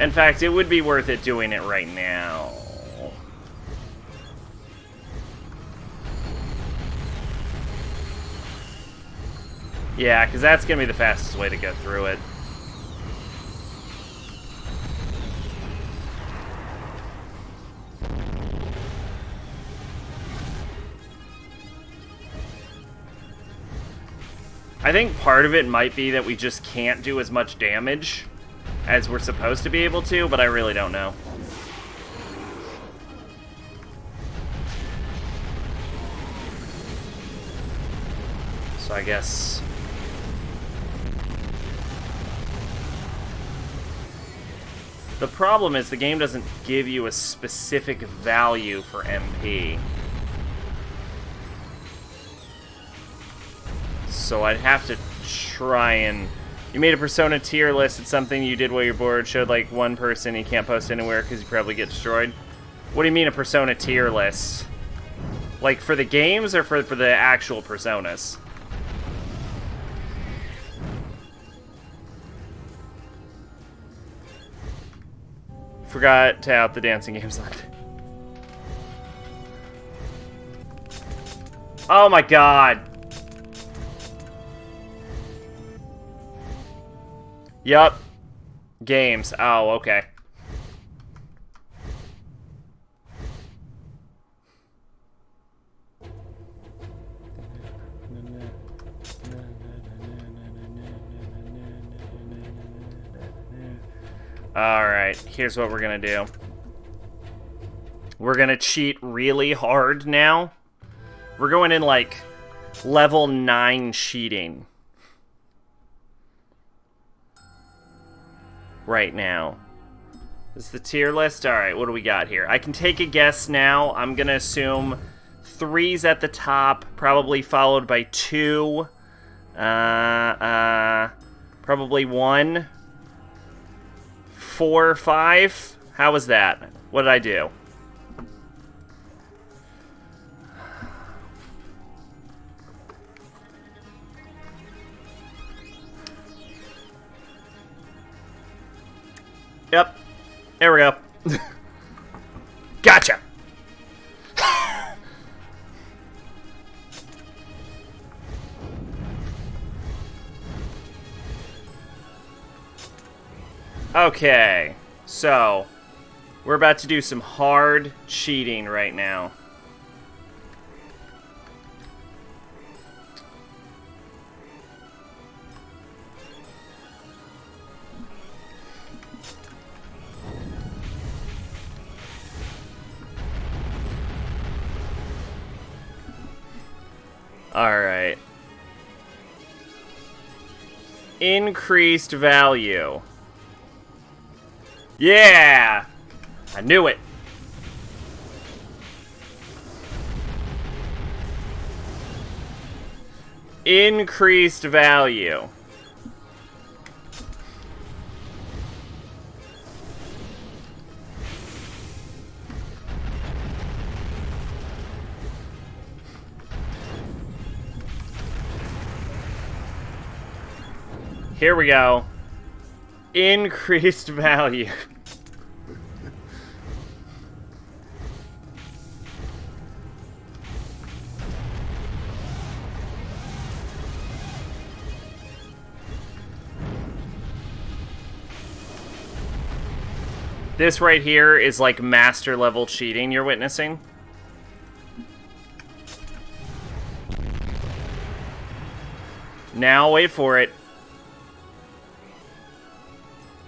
In fact, it would be worth it doing it right now. Yeah, because that's going to be the fastest way to get through it. I think part of it might be that we just can't do as much damage as we're supposed to be able to, but I really don't know. So I guess... The problem is the game doesn't give you a specific value for MP. So I'd have to try and... You made a Persona tier list. It's something you did while you're bored. Showed like one person you can't post anywhere because you probably get destroyed. What do you mean a Persona tier list? Like for the games or for the actual Personas? Forgot to out the dancing games locked. Oh my god. Yup. Games. Oh, okay. Alright, here's what we're gonna do. We're gonna cheat really hard now. We're going in, like, level 9 cheating. Right now. This is the tier list? Alright, what do we got here? I can take a guess now. I'm gonna assume 3's at the top, probably followed by 2. Probably 1. 4, 5. How was that? What did I do? Yep. There we go. Gotcha. Okay. So, we're about to do some hard cheating right now. Alright. Increased value. Yeah! I knew it. Increased value. Here we go. Increased value. This right here is like master level cheating you're witnessing. Now wait for it.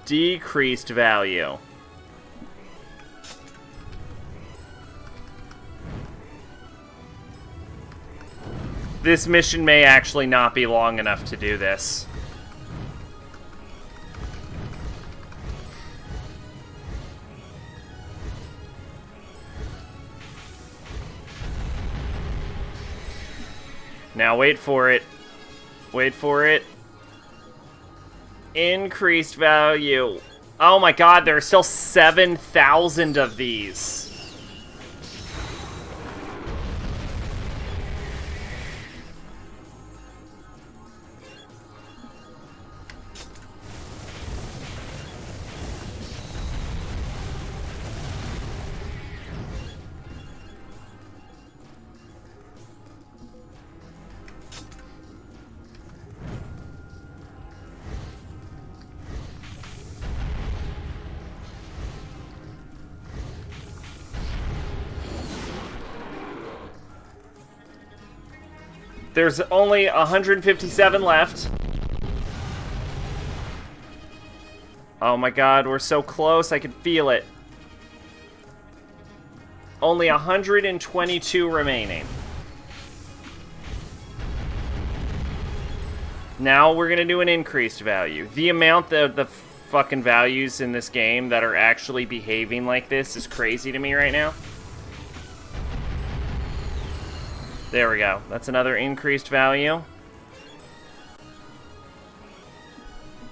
Decreased value. This mission may actually not be long enough to do this. Now wait for it. Wait for it. Increased value. Oh my god, there are still 7,000 of these. There's only 157 left. Oh my god, we're so close, I can feel it. Only 122 remaining. Now we're gonna do an increased value. The amount of the fucking values in this game that are actually behaving like this is crazy to me right now. There we go. That's another increased value.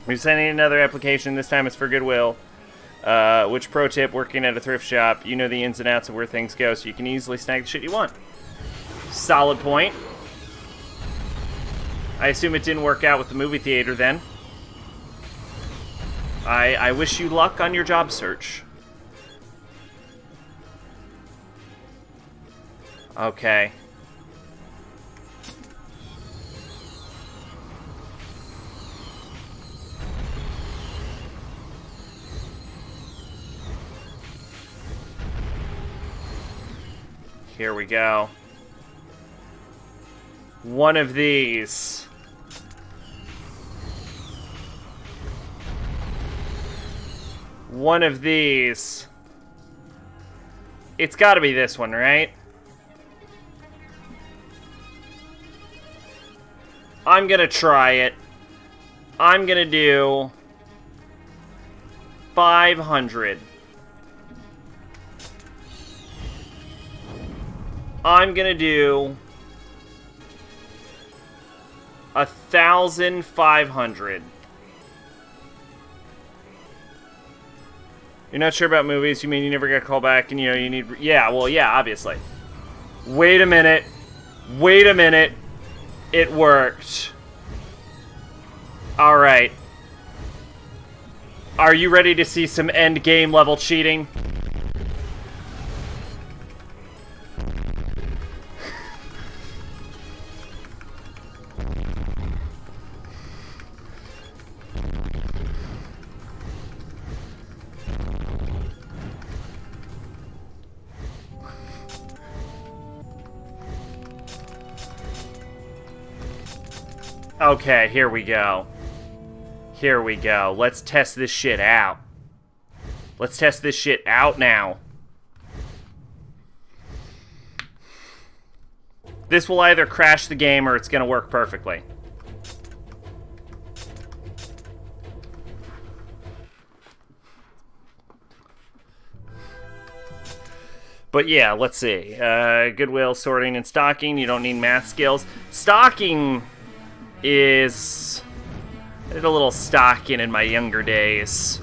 We're sending another application. This time it's for Goodwill. Which pro tip, working at a thrift shop, you know the ins and outs of where things go, so you can easily snag the shit you want. Solid point. I assume it didn't work out with the movie theater then. I wish you luck on your job search. Okay. Here we go. One of these. One of these. It's gotta be this one, right? I'm gonna try it. I'm gonna do 500. I'm gonna do 1,500. You're not sure about movies? You mean you never got called back and you know you need... Yeah, well, yeah, obviously. Wait a minute. Wait a minute. It worked. Alright. Are you ready to see some end game level cheating? Okay, here we go. Here we go. Let's test this shit out. Let's test this shit out now. This will either crash the game or it's gonna work perfectly. But yeah, let's see. Goodwill, sorting, and stocking. You don't need math skills. Stocking is... I did a little stocking in my younger days.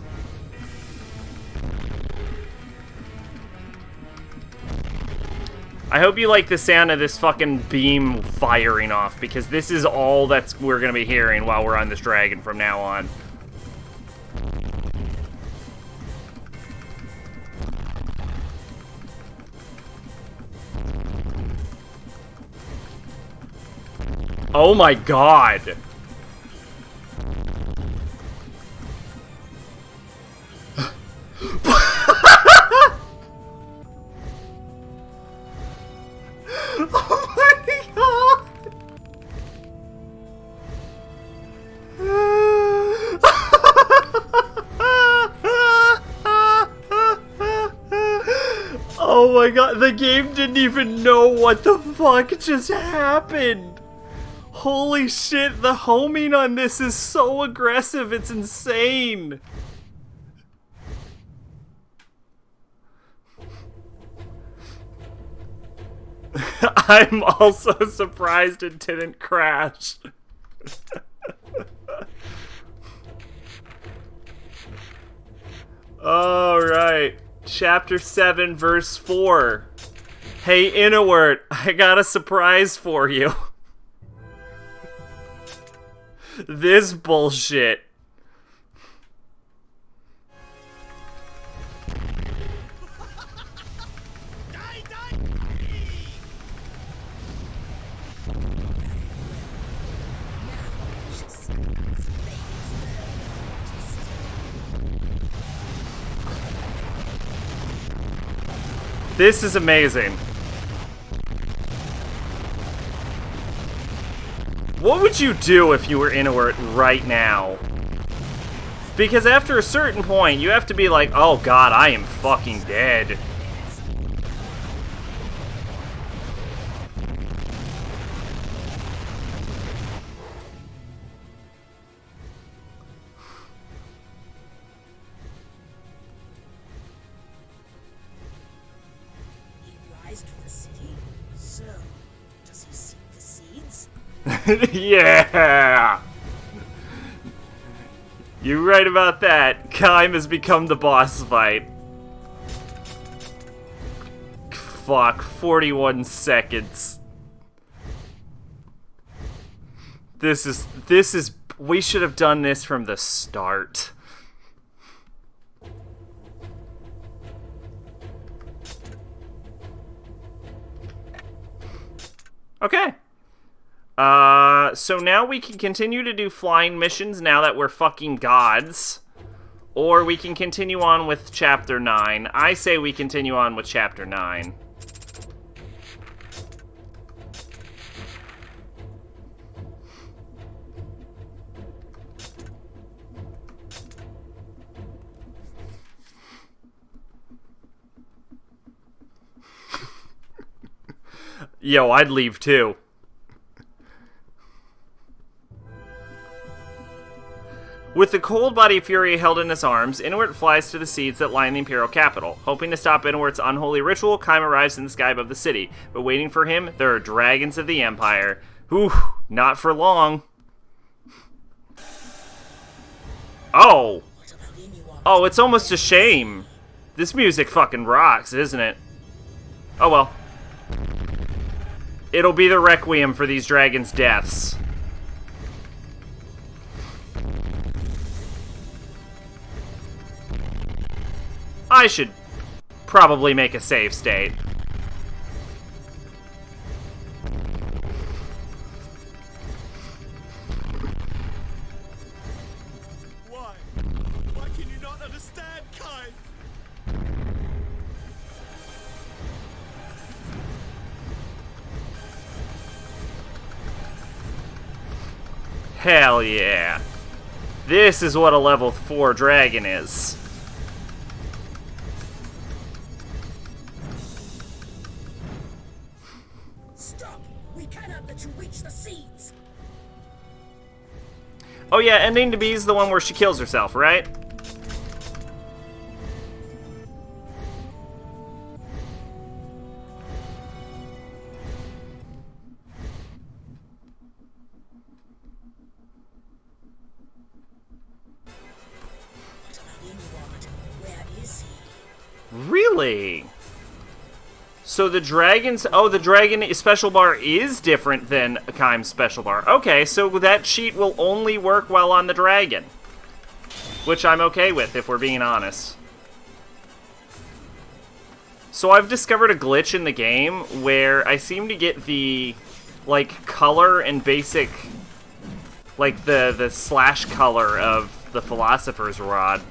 I hope you like the sound of this fucking beam firing off, because this is all that we're gonna be hearing while we're on this dragon from now on. Oh my god! Oh my god! Oh my god, the game didn't even know what the fuck just happened! Holy shit, the homing on this is so aggressive, it's insane! I'm also surprised it didn't crash. Alright. Chapter 7, verse 4. Hey, Inowert, I got a surprise for you. This bullshit. This is amazing. What would you do if you were Inowert right now? Because after a certain point, you have to be like, oh god, I am fucking dead. Yeah! You're right about that. Kime has become the boss fight. Fuck, 41 seconds. This is, we should have done this from the start. Okay. So now we can continue to do flying missions now that we're fucking gods. Or we can continue on with Chapter 9. I say we continue on with Chapter 9. Yo, I'd leave too. With the cold body Fury held in his arms, Inuit flies to the seeds that line the Imperial capital. Hoping to stop Inuit's unholy ritual, Kaim arrives in the sky above the city. But waiting for him, there are dragons of the Empire. Whew, not for long. Oh! Oh, it's almost a shame. This music fucking rocks, isn't it? Oh well. It'll be the requiem for these dragons' deaths. I should probably make a save state. Why? Why can you not understand, Kai? Hell yeah. This is what a level 4 dragon is. Stop! We cannot let you reach the seeds! Oh yeah, ending to be is the one where she kills herself, right? What about Inuart? Where is he? Really? So the dragon's... Oh, the dragon special bar is different than Kaim's special bar. Okay, so that cheat will only work while on the dragon. Which I'm okay with, if we're being honest. So I've discovered a glitch in the game where I seem to get the, like, color and basic... Like, the slash color of the Philosopher's Rod.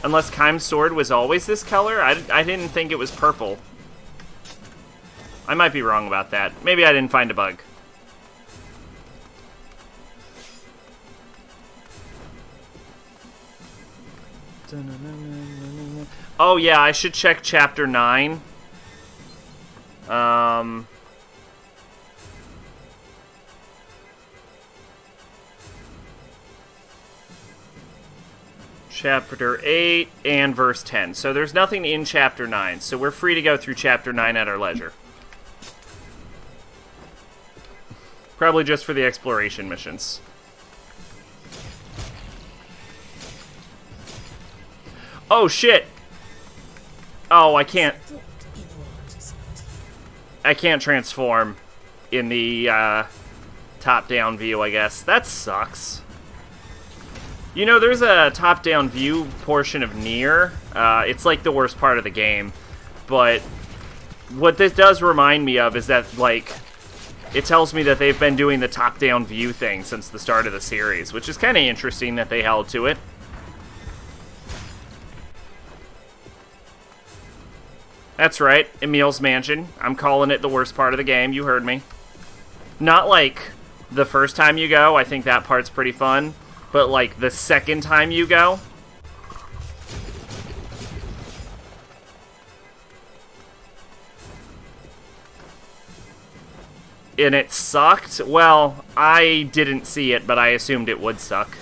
Unless Kaim's sword was always this color? I didn't think it was purple. I might be wrong about that. Maybe I didn't find a bug. Oh yeah, I should check Chapter 9. Chapter 8 and verse 10. So there's nothing in Chapter 9, so we're free to go through Chapter 9 at our leisure. Probably just for the exploration missions. Oh, shit! Oh, I can't transform in the top-down view, I guess. That sucks. You know, there's a top-down view portion of Nier. It's like the worst part of the game. But what this does remind me of is that, like, it tells me that they've been doing the top-down view thing since the start of the series, which is kind of interesting that they held to it. That's right, Emil's Mansion. I'm calling it the worst part of the game, you heard me. Not like the first time you go, I think that part's pretty fun. But, like, the second time you go... and it sucked? Well, I didn't see it, but I assumed it would suck.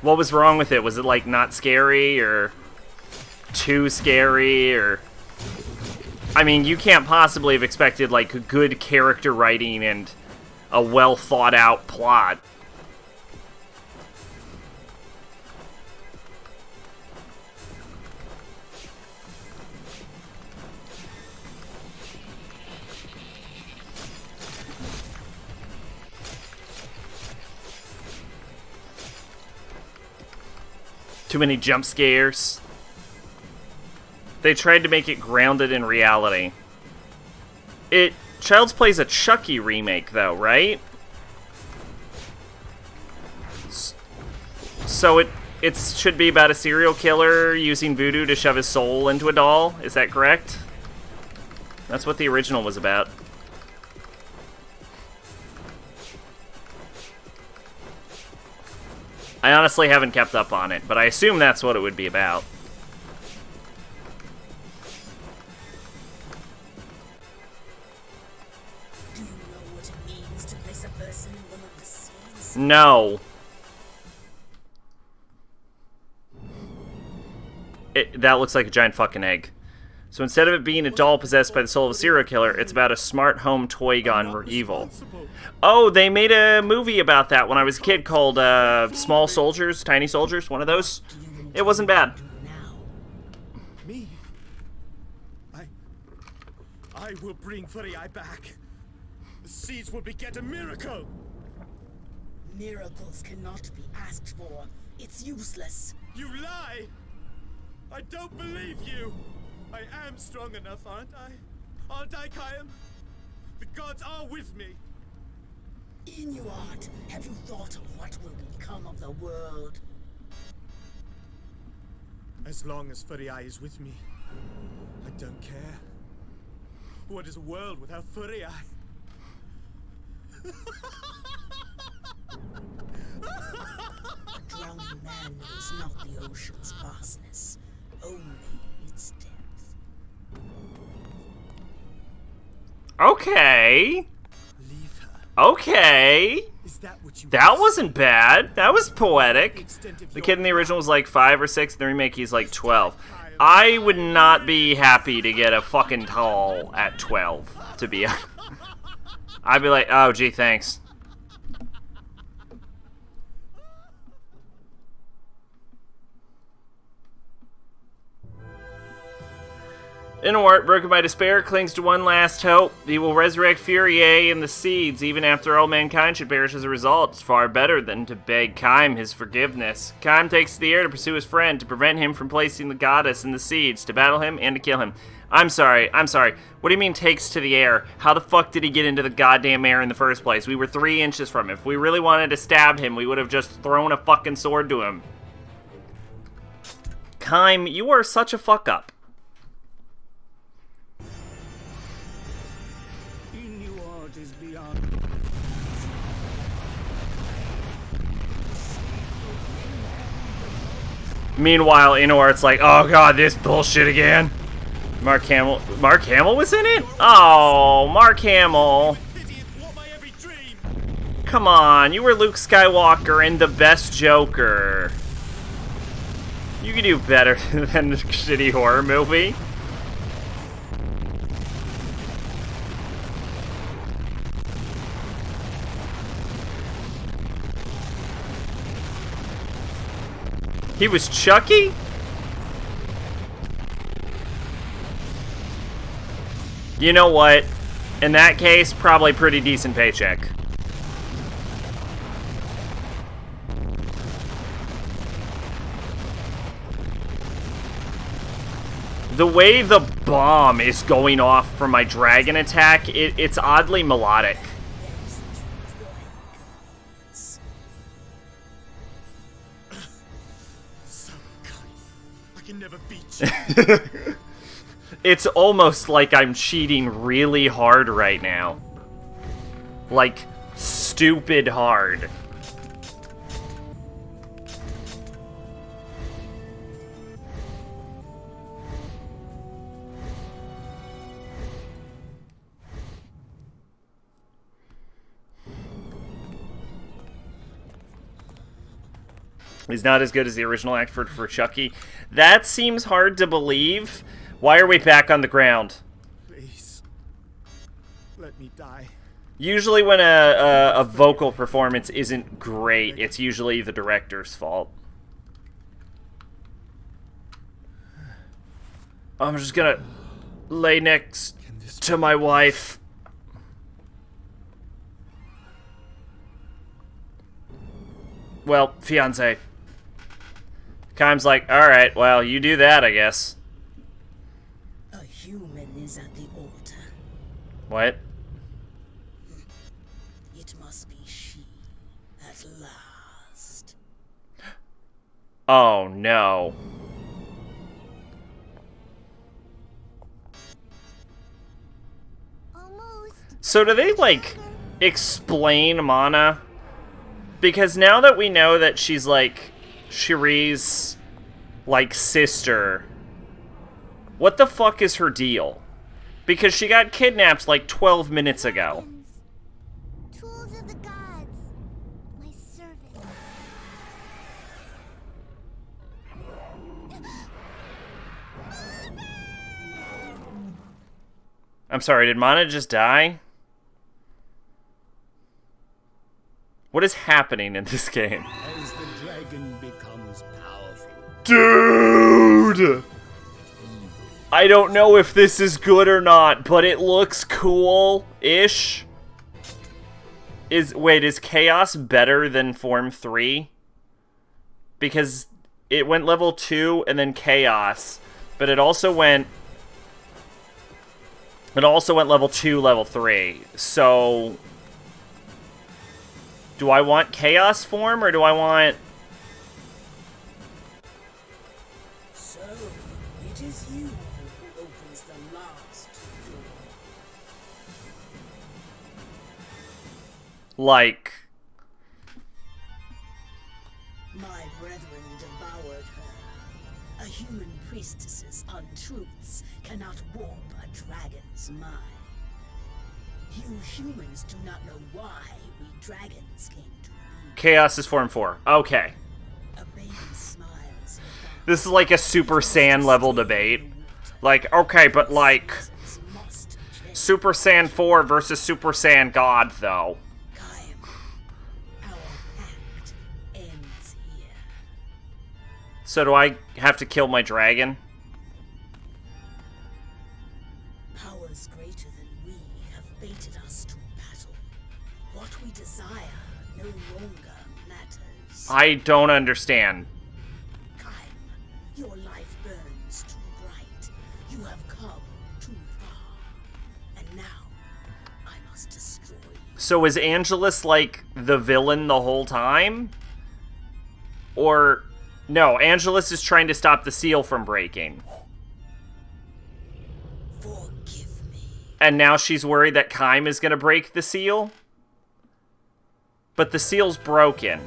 What was wrong with it? Was it, like, not scary, or too scary, or... I mean, you can't possibly have expected, like, good character writing and a well-thought-out plot. Too many jump scares. They tried to make it grounded in reality. Child's Play's a Chucky remake, though, right? So it should be about a serial killer using voodoo to shove his soul into a doll. Is that correct? That's what the original was about. I honestly haven't kept up on it, but I assume that's what it would be about. No. That looks like a giant fucking egg. So instead of it being a doll possessed by the soul of a serial killer, it's about a smart home toy gone evil. Oh, they made a movie about that when I was a kid called Small Soldiers, Tiny Soldiers, one of those. It wasn't bad. Me? I will bring Furry Eye back. The seeds will beget a miracle. Miracles cannot be asked for. It's useless. You lie! I don't believe you! I am strong enough, aren't I? Aren't I, Kayam? The gods are with me! Inuart, have you thought of what will become of the world? As long as Furry Eye is with me, I don't care. What is a world without Furry Eye? A drowning man knows not the ocean's vastness, only its depth. Okay. Leave her. Okay. Is that what you That want? wasn't bad. That was poetic. The kid in the original was like 5 or 6. In the remake, he's like 12. I would not be happy to get a fucking doll at 12, to be honest. I'd be like, oh, gee, thanks. Inuart, broken by despair, clings to one last hope. He will resurrect Furie and the seeds, even after all mankind should perish as a result. It's far better than to beg Kaim his forgiveness. Kaim takes to the air to pursue his friend, to prevent him from placing the goddess in the seeds, to battle him and to kill him. I'm sorry. What do you mean takes to the air? How the fuck did he get into the goddamn air in the first place? We were 3 inches from him. If we really wanted to stab him, we would have just thrown a fucking sword to him. Kaim, you are such a fuck up. Inuart is beyond. Meanwhile, Inuart's like, oh god, this bullshit again. Mark Hamill was in it? Oh, Mark Hamill. Come on, you were Luke Skywalker and the best Joker. You can do better than a shitty horror movie. He was Chucky? You know what? In that case, probably pretty decent paycheck. The way the bomb is going off from my dragon attack, it's oddly melodic. So kind. I can never beat you. It's almost like I'm cheating really hard right now. Like, stupid hard. He's not as good as the original actor for Chucky. That seems hard to believe. Why are we back on the ground? Please. Let me die. Usually when a vocal performance isn't great, it's usually the director's fault. I'm just gonna lay next to my wife. Well, fiancé. Kaim's like, alright, well, you do that, I guess. A human is at the altar. What? It must be she, at last. Oh, no. Almost. So do they, like, explain Mana? Because now that we know that she's, like, Cherie's, like, sister, what the fuck is her deal? Because she got kidnapped, like, 12 minutes ago. Tools of the gods. My I'm sorry, did Mana just die? What is happening in this game? As the dragon becomes powerful, Dude! I don't know if this is good or not, but it looks cool-ish. Wait, is Chaos better than Form 3? Because it went level 2 and then Chaos, but it also went level 2, level 3. So do I want Chaos form or do I want... So, it is you who opens the last door. Like... My brethren devoured her. A human priestess's untruths cannot warp a dragon's mind. You humans do not know why we dragons came to be. Chaos is Form 4. Okay. A baby smiles. This is like a Super Saiyan level debate. Like, okay, but like... Super Saiyan 4 versus Super Saiyan God, though. Our pact ends here. So do I have to kill my dragon? Powers greater than we have fated us to battle. What we desire no longer matters. I don't understand. Kaim, your life burns too bright. You have come too far. And now, I must destroy you. So is Angelus like the villain the whole time? Or... No, Angelus is trying to stop the seal from breaking. Forgive me. And now she's worried that Kaim is going to break the seal? But the seal's broken.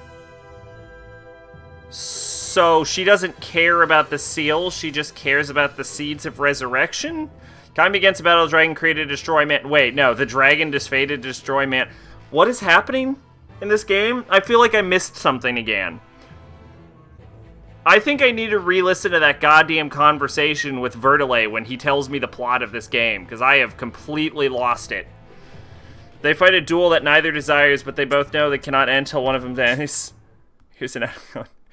So she doesn't care about the seal, she just cares about the seeds of resurrection? Kaim begins to battle the dragon created to destroy man. Wait, no, the dragon is fated to destroy man. What is happening in this game? I feel like I missed something again. I think I need to re-listen to that goddamn conversation with Vertile when he tells me the plot of this game, because I have completely lost it. They fight a duel that neither desires, but they both know they cannot end till one of them dies. Here's an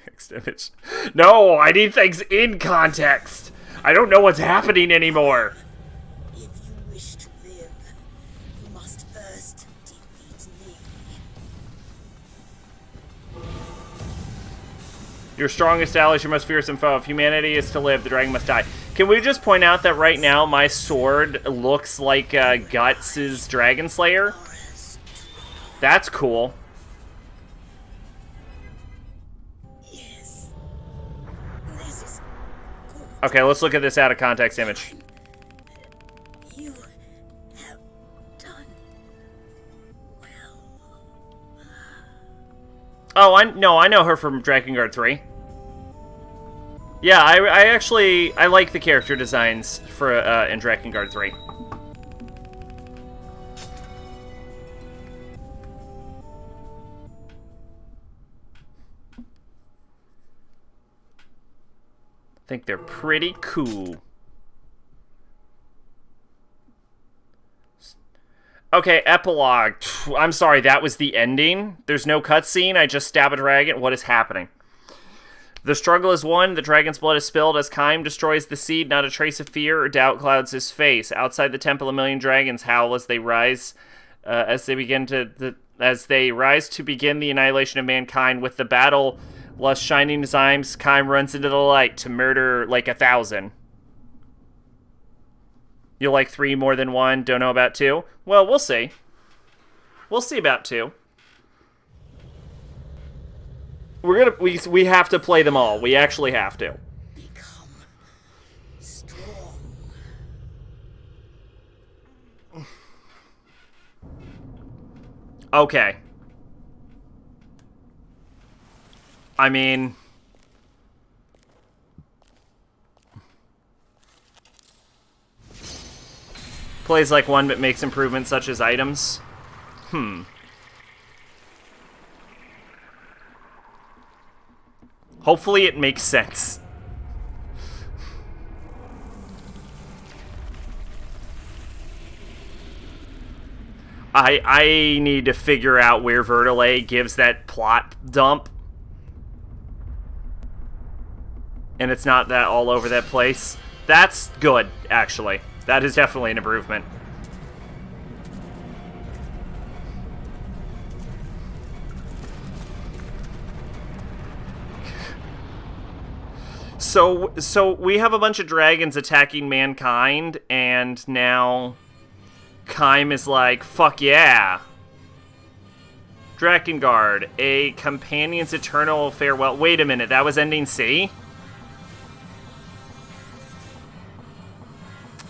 next image. No, I need things in context. I don't know what's happening anymore. If you wish to live, you must first defeat me. Your strongest ally is your most fearsome foe. If humanity is to live, the dragon must die. Can we just point out that right now my sword looks like Guts' Dragon Slayer? That's cool. Yes. This is good. Okay, let's look at this out of context image. You have done well. Oh, I know her from Drakengard 3. Yeah, I like the character designs for in Drakengard 3. I think they're pretty cool. Okay, epilogue. I'm sorry, that was the ending? There's no cutscene? I just stab a dragon? What is happening? The struggle is won, the dragon's blood is spilled as Kaim destroys the seed, not a trace of fear or doubt clouds his face. Outside the temple, a million dragons howl as they rise as they rise to begin the annihilation of mankind. With the battle lust shining his eyes, Kaim runs into the light to murder like 1,000. You like 3 more than 1, don't know about 2? Well, we'll see. We'll see about 2. We have to play them all. We actually have to. Become strong. Okay. I mean... Plays like one, but makes improvements such as items. Hopefully it makes sense. I need to figure out where Vertile gives that plot dump. And it's not that all over that place. That's good, actually. That is definitely an improvement. So we have a bunch of dragons attacking mankind, and now Kaim is like, fuck yeah. Drakengard, a companion's eternal farewell. Wait a minute, that was ending C?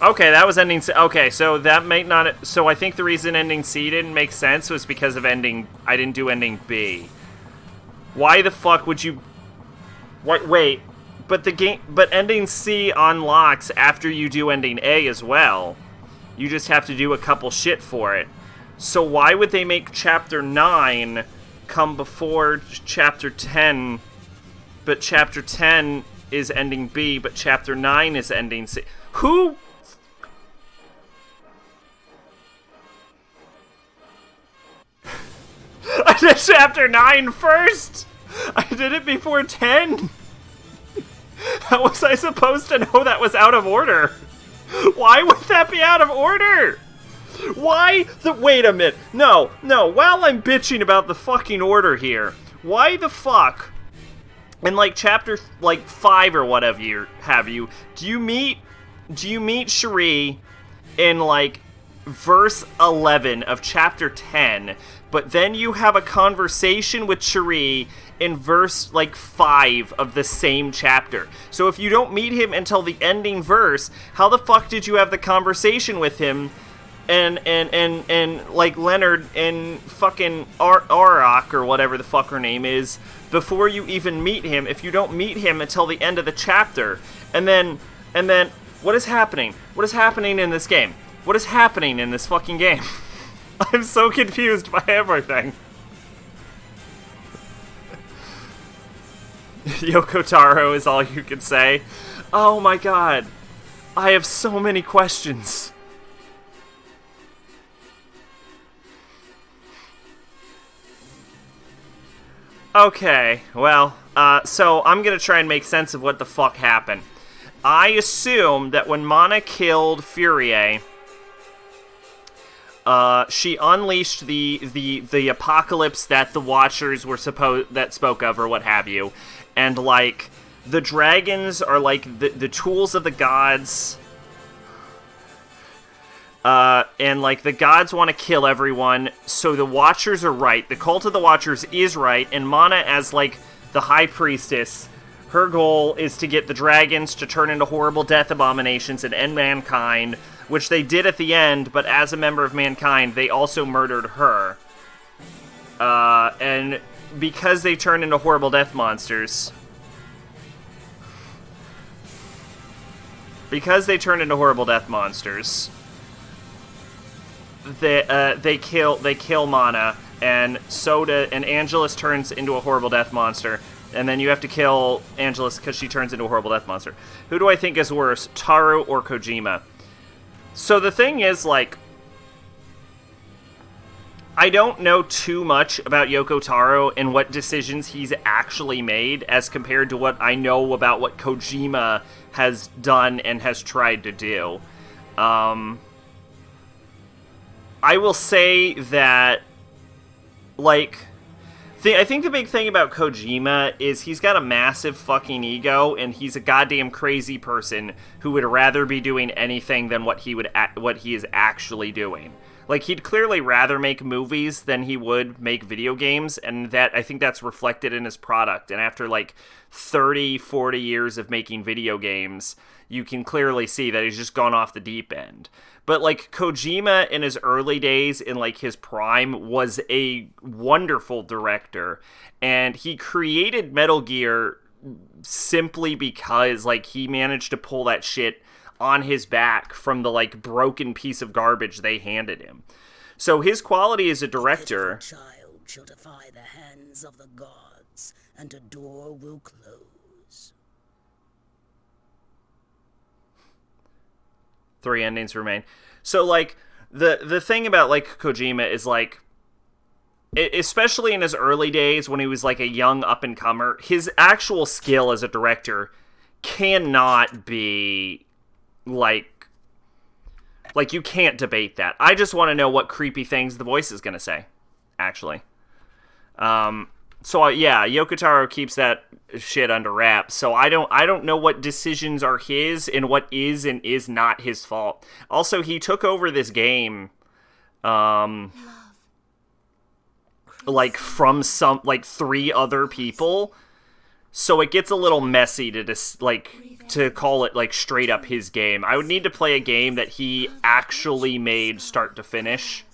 Okay, that was ending C. Okay, so that might not... So I think the reason ending C didn't make sense was because of ending... I didn't do ending B. Why the fuck would you... Wait, but the game... But ending C unlocks after you do ending A as well. You just have to do a couple shit for it. So why would they make Chapter 9 come before Chapter 10, but Chapter 10 is ending B, but Chapter 9 is ending C? Who... I did Chapter 9 first! I did it before 10! How was I supposed to know that was out of order? Why would that be out of order? Why the... Wait a minute. No. While I'm bitching about the fucking order here, why the fuck... In, like, chapter, 5 or whatever do you meet Cherie in, like, verse 11 of chapter 10, but then you have a conversation with Cherie in verse, 5 of the same chapter. So if you don't meet him until the ending verse, how the fuck did you have the conversation with him and like, Leonard and fucking Auroch, or whatever the fuck her name is, before you even meet him, if you don't meet him until the end of the chapter? And then, what is happening? What is happening in this game? What is happening in this fucking game? I'm so confused by everything. Yoko Taro is all you can say. Oh my god. I have so many questions. Okay, well, so I'm gonna try and make sense of what the fuck happened. I assume that when Mana killed Furie, she unleashed the apocalypse that the Watchers were that spoke of, or what have you, and, like, the dragons are, like, the tools of the gods, and, like, the gods want to kill everyone, so the Watchers are right. The cult of the Watchers is right, and Mana, as, like, the High Priestess, her goal is to get the dragons to turn into horrible death abominations and end mankind, which they did at the end, but as a member of mankind, they also murdered her. And because they turned into horrible death monsters... they kill Mana, and Soda and Angelus turns into a horrible death monster, and then you have to kill Angelus because she turns into a horrible death monster. Who do I think is worse, Taro or Kojima? So the thing is, like, I don't know too much about Yoko Taro and what decisions he's actually made as compared to what I know about what Kojima has done and has tried to do. I will say that, like, I think the big thing about Kojima is he's got a massive fucking ego, and he's a goddamn crazy person who would rather be doing anything than what he is actually doing. Like, he'd clearly rather make movies than he would make video games, and that, I think that's reflected in his product. And after, like, 30, 40 years of making video games, you can clearly see that he's just gone off the deep end. But, like, Kojima in his early days, in, like, his prime, was a wonderful director. And he created Metal Gear simply because, like, he managed to pull that shit on his back from the, like, broken piece of garbage they handed him. So his quality as a director... The child shall defy the hands of the gods, and a door will close. 3 endings remain. So, like, the thing about like Kojima is like, especially in his early days when he was like a young up and comer, his actual skill as a director cannot be like you can't debate that. I just want to know what creepy things the voice is going to say, actually. So yeah, Yoko Taro keeps that shit under wraps. So I don't know what decisions are his and what is and is not his fault. Also, he took over this game like from some like 3 other people. So it gets a little messy to call it like straight up his game. I would need to play a game that he actually made start to finish.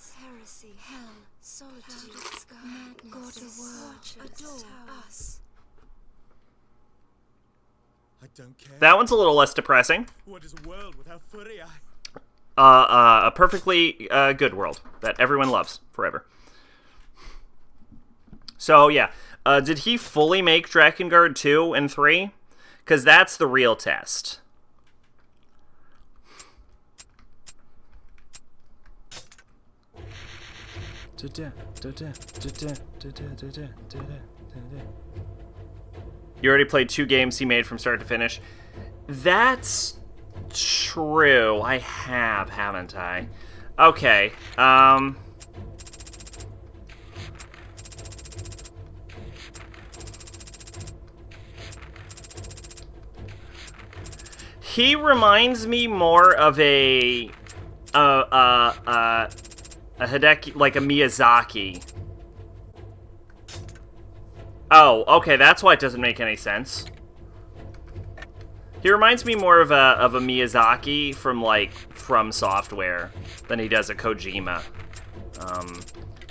That one's a little less depressing. What is a world without Furia? A perfectly good world that everyone loves forever. So yeah, did he fully make Drakengard 2 and 3? Because that's the real test. You already played 2 games he made from start to finish. That's true. I have, haven't I? Okay. He reminds me more of a Hideki, like a Miyazaki. Oh, okay, that's why it doesn't make any sense. He reminds me more of a Miyazaki from Software than he does a Kojima.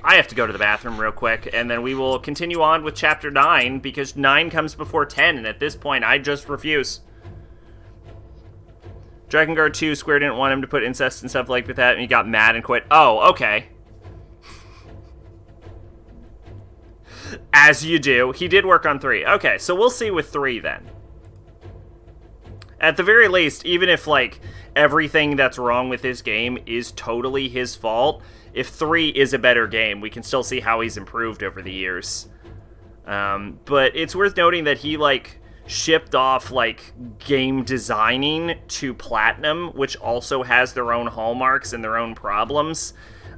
I have to go to the bathroom real quick, and then we will continue on with Chapter 9, because 9 comes before 10, and at this point, I just refuse. Drakengard 2, Square didn't want him to put incest and stuff like that, and he got mad and quit. Oh, okay. As you do. He did work on 3. Okay, so we'll see with 3 then. At the very least, even if, like, everything that's wrong with this game is totally his fault, if 3 is a better game, we can still see how he's improved over the years. But it's worth noting that he, like, shipped off, like, game designing to Platinum, which also has their own hallmarks and their own problems.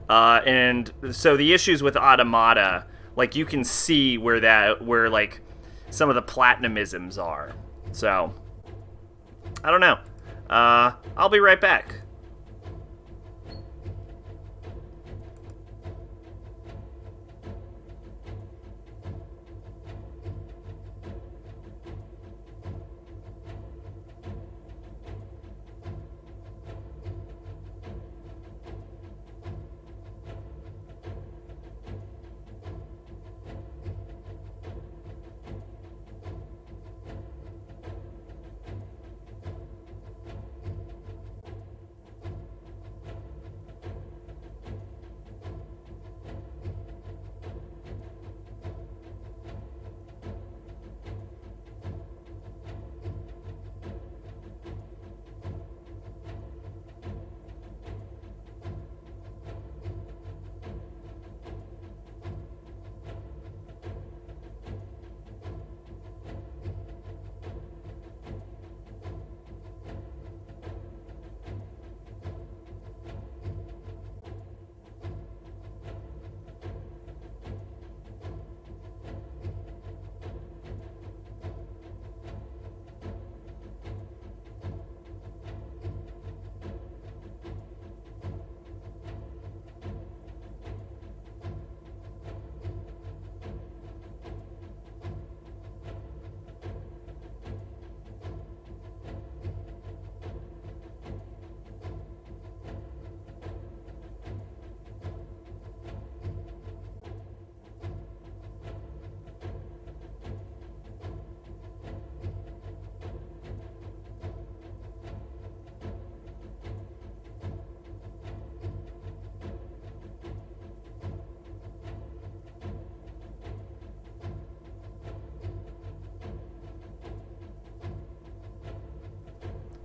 And so the issues with Automata, like, you can see where like, some of the Platinumisms are. So, I don't know. I'll be right back.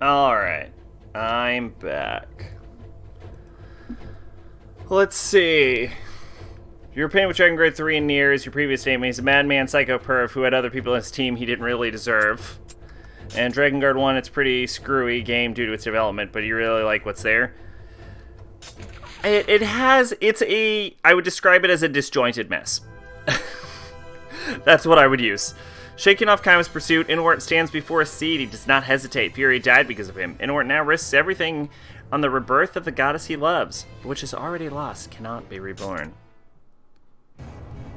Alright, I'm back. Let's see. Your opinion with Drakengard 3 and Nier is your previous statement. He's a madman psycho perv who had other people on his team he didn't really deserve. And Drakengard 1, it's a pretty screwy game due to its development, but you really like what's there. I would describe it as a disjointed mess. That's what I would use. Shaking off Kaima's pursuit, Inwart stands before a seed. He does not hesitate. Fury died because of him. Inwart now risks everything on the rebirth of the goddess he loves, which is already lost, cannot be reborn.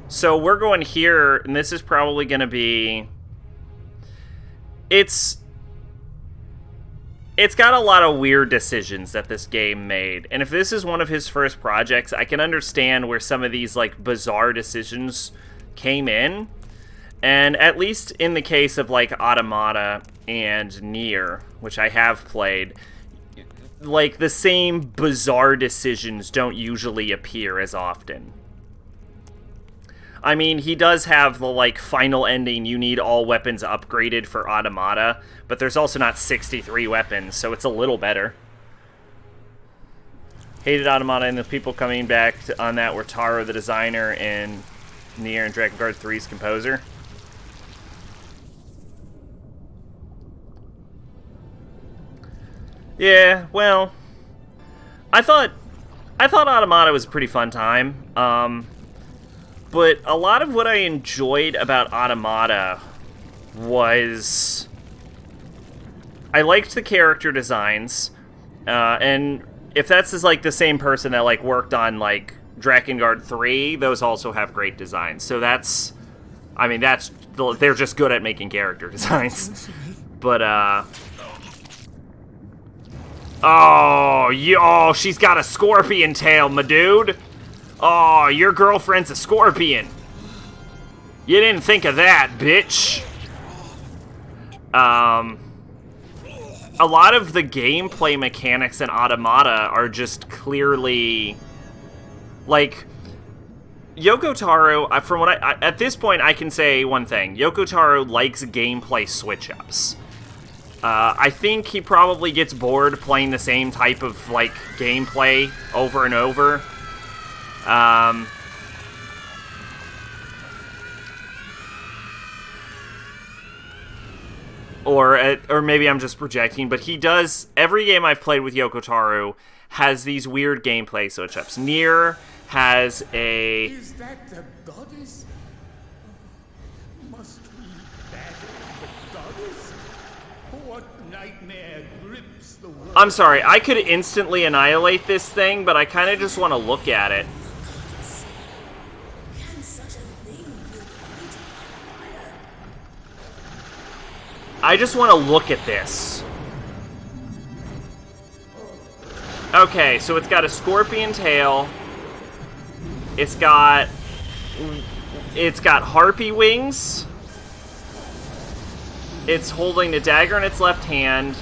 So we're going here, and this is probably going to be... It's got a lot of weird decisions that this game made. And if this is one of his first projects, I can understand where some of these, like, bizarre decisions came in. And at least in the case of, like, Automata and Nier, which I have played, like, the same bizarre decisions don't usually appear as often. I mean, he does have the, like, final ending, you need all weapons upgraded for Automata, but there's also not 63 weapons, so it's a little better. Hated Automata, and the people coming back on that were Taro, the designer, and Nier and Drakengard 3's composer. Yeah, well, I thought Automata was a pretty fun time. But a lot of what I enjoyed about Automata was I liked the character designs, and if that's like the same person that like worked on like Drakengard 3, those also have great designs. So they're just good at making character designs. But oh, she's got a scorpion tail, my dude. Oh, your girlfriend's a scorpion. You didn't think of that, bitch. A lot of the gameplay mechanics in Automata are just clearly, like, Yoko Taro, from what at this point, I can say one thing. Yoko Taro likes gameplay switch-ups. I think he probably gets bored playing the same type of, like, gameplay over and over. Or maybe I'm just projecting, but he does, every game I've played with Yoko Taro has these weird gameplay switch-ups. Nier has a... Is that the goddess? Must we battle the goddess? What nightmare grips the world? I'm sorry, I could instantly annihilate this thing, but I kind of just want to look at it. Can such a thing be created by fire? I just want to look at this. Okay, so it's got a scorpion tail. It's got harpy wings. It's holding a dagger in its left hand,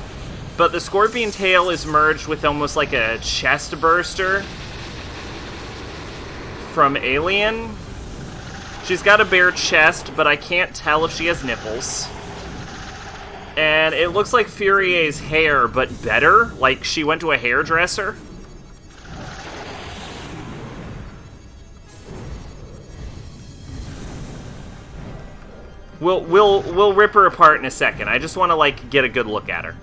but the scorpion tail is merged with almost like a chest burster from Alien. She's got a bare chest, but I can't tell if she has nipples. And it looks like Furier's hair, but better. Like she went to a hairdresser. We'll rip her apart in a second. I just want to like get a good look at her.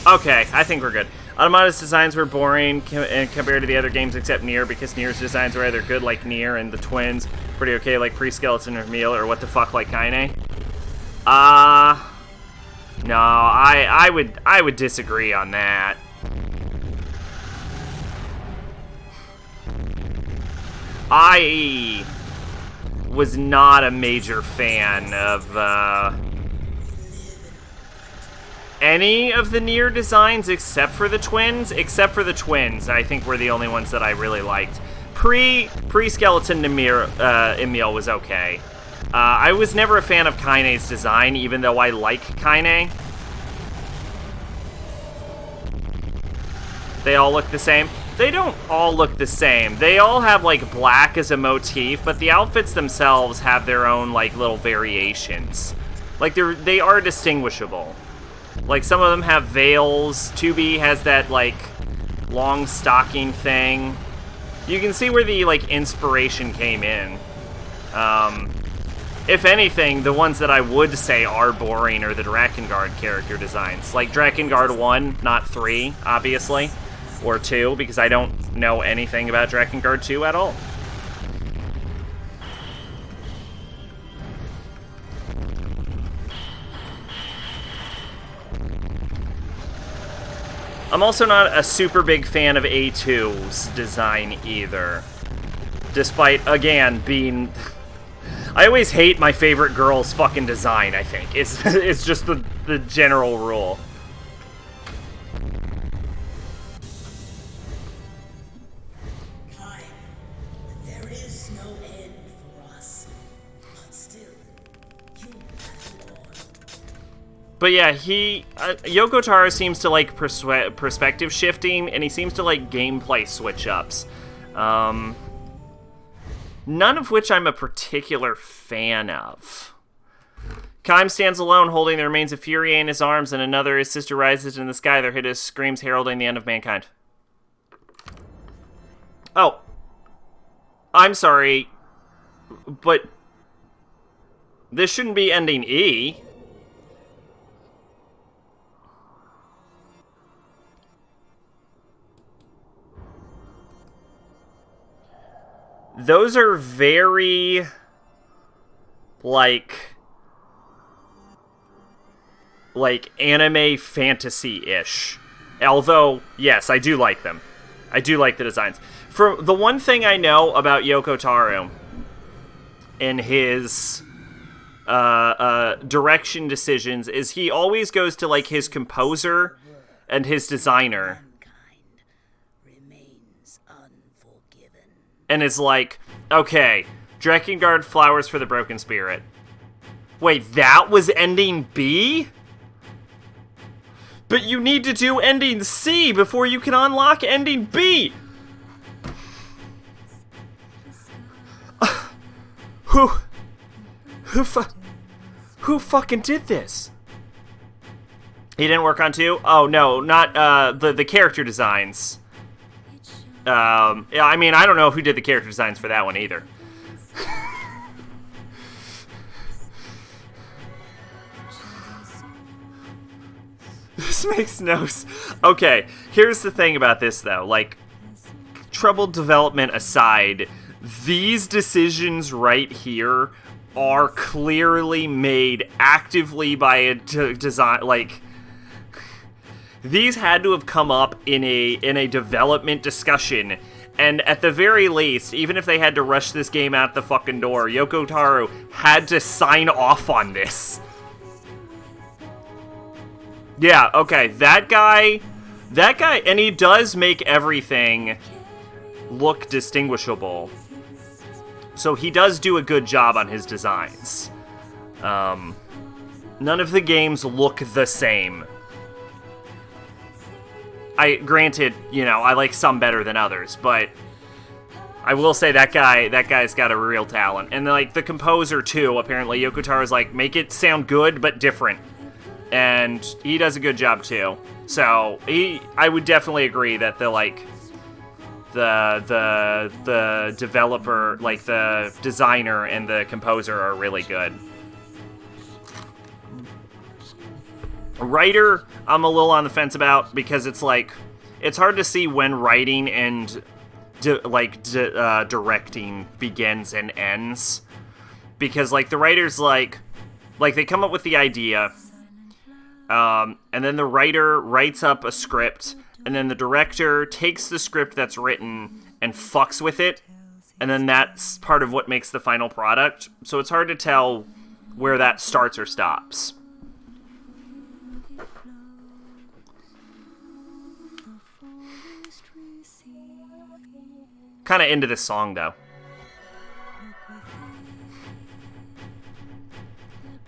Okay, I think we're good. Automata's designs were boring compared to the other games except Nier, because Nier's designs were either good like Nier and the twins, pretty okay like Pre-Skeleton or Meal, or what the fuck like Kaine. No, I would disagree on that. I was not a major fan of any of the Nier designs except for the twins. I think were the only ones that I really liked. Pre-Skeleton Emil was okay. I was never a fan of Kaine's design, even though I like Kaine. They all look the same. They don't all look the same. They all have, like, black as a motif, but the outfits themselves have their own, like, little variations. Like, they are distinguishable. Like, some of them have veils. 2B has that, like, long stocking thing. You can see where the, like, inspiration came in. If anything, the ones that I would say are boring are the Drakengard character designs. Like, Drakengard 1, not 3, obviously. Or 2, because I don't know anything about Drakengard 2 at all. I'm also not a super big fan of A2's design either. Despite, again, being... I always hate my favorite girl's fucking design, I think. It's just the general rule. But yeah, Yoko Taro seems to like perspective shifting, and he seems to like gameplay switch-ups. None of which I'm a particular fan of. Kaim stands alone, holding the remains of Fury in his arms, and another, his sister, rises in the sky. Their hit screams heralding the end of mankind. Oh. I'm sorry, but this shouldn't be ending E. Those are very, like anime fantasy-ish. Although, yes, I do like them. I do like the designs. For the one thing I know about Yoko Taro and his direction decisions is he always goes to, like, his composer and his designer. And is like, okay, Drakengard Flowers for the Broken Spirit. Wait, that was ending B? But you need to do ending C before you can unlock ending B! Who fucking did this? He didn't work on 2? Oh, no, not, the character designs. Yeah, I mean, I don't know who did the character designs for that one either. This makes no sense. Okay, here's the thing about this, though. Like, troubled development aside, these decisions right here are clearly made actively by a design, like... These had to have come up in a development discussion, and at the very least, even if they had to rush this game out the fucking door, Yoko Taro had to sign off on this. Yeah, okay, that guy, and he does make everything look distinguishable. So he does do a good job on his designs. None of the games look the same. Granted, you know, I like some better than others, but I will say that guy's got a real talent. And, like, the composer, too, apparently, Yoko Taro's like, make it sound good, but different. And he does a good job, too. So, I would definitely agree that the developer, like, the designer and the composer are really good. Writer, I'm a little on the fence about, because it's like, it's hard to see when writing and directing begins and ends, because like the writer's like they come up with the idea, and then the writer writes up a script, and then the director takes the script that's written and fucks with it, and then that's part of what makes the final product. So it's hard to tell where that starts or stops. Kind of into this song, though.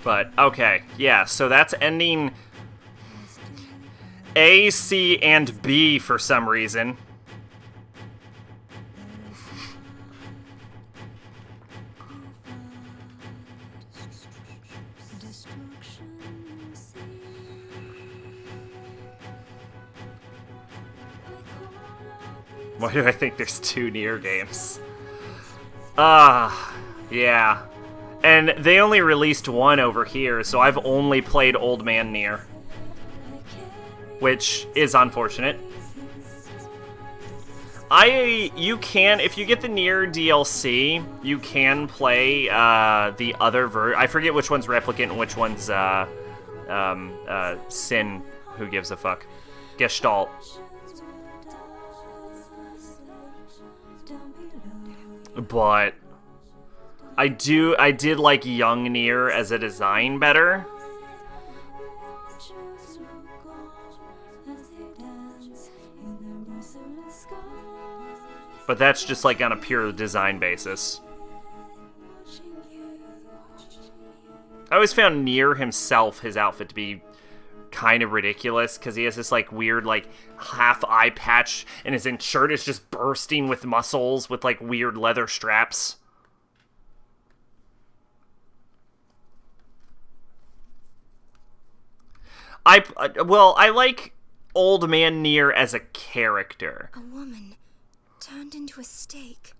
But, okay, yeah, so that's ending A, C, and B for some reason. Why do I think there's 2 Nier games? Yeah. And they only released 1 over here, so I've only played Old Man Nier. Which is unfortunate. You can, if you get the Nier DLC, you can play the other version. I forget which one's Replicant and which one's Sin. Who gives a fuck? Gestalt. But I did like Young Nier as a design better. But that's just like on a pure design basis. I always found Nier himself, his outfit, to be kind of ridiculous, because he has this like weird like half eye patch, and his shirt is just bursting with muscles with like weird leather straps. I like Old Man Nier as a character. A woman turned into a stake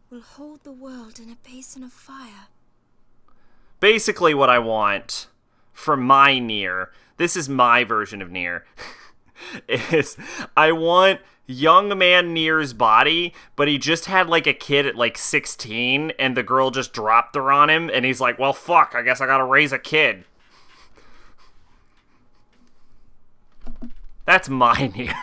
will hold the world in a basin of fire. Basically what I want for my Nier, this is my version of Nier, is I want young man Nier's body, but he just had like a kid at like 16, and the girl just dropped her on him, and he's like, well, fuck, I guess I gotta raise a kid. That's my Nier.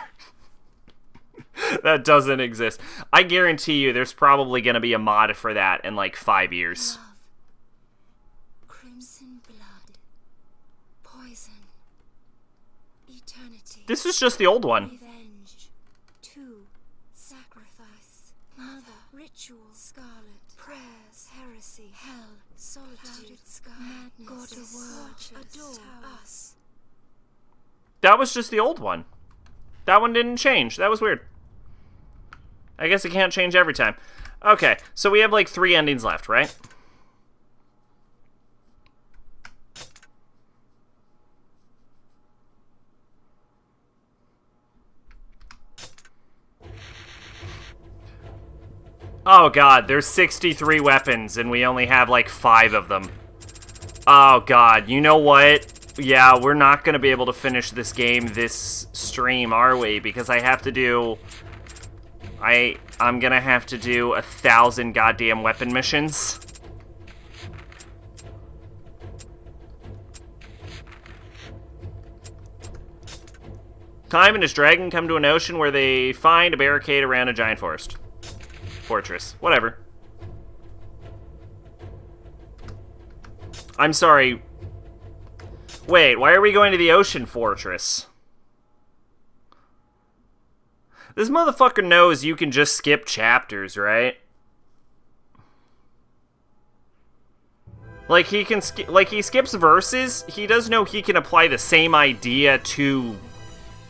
That doesn't exist. I guarantee you there's probably going to be a mod for that in like 5 years. Love. Crimson blood. Poison. Eternity. This is just the old one. Revenge. 2. Sacrifice. Mother. Ritual. Scarlet. Prayers. Heresy. Hell. Solitude. Sky. Madness. God of worship. Adore us. That was just the old one. That one didn't change. That was weird. I guess it can't change every time. Okay, so we have like 3 endings left, right? Oh god, there's 63 weapons and we only have like 5 of them. Oh god, you know what? Yeah, we're not going to be able to finish this game this stream, are we? Because I have to do... I'm going to have to do 1,000 goddamn weapon missions. Time and his dragon come to an ocean where they find a barricade around a giant fortress. Whatever. I'm sorry. Wait, why are we going to the ocean fortress? This motherfucker knows you can just skip chapters, right? Like, he can he skips verses. He does know he can apply the same idea to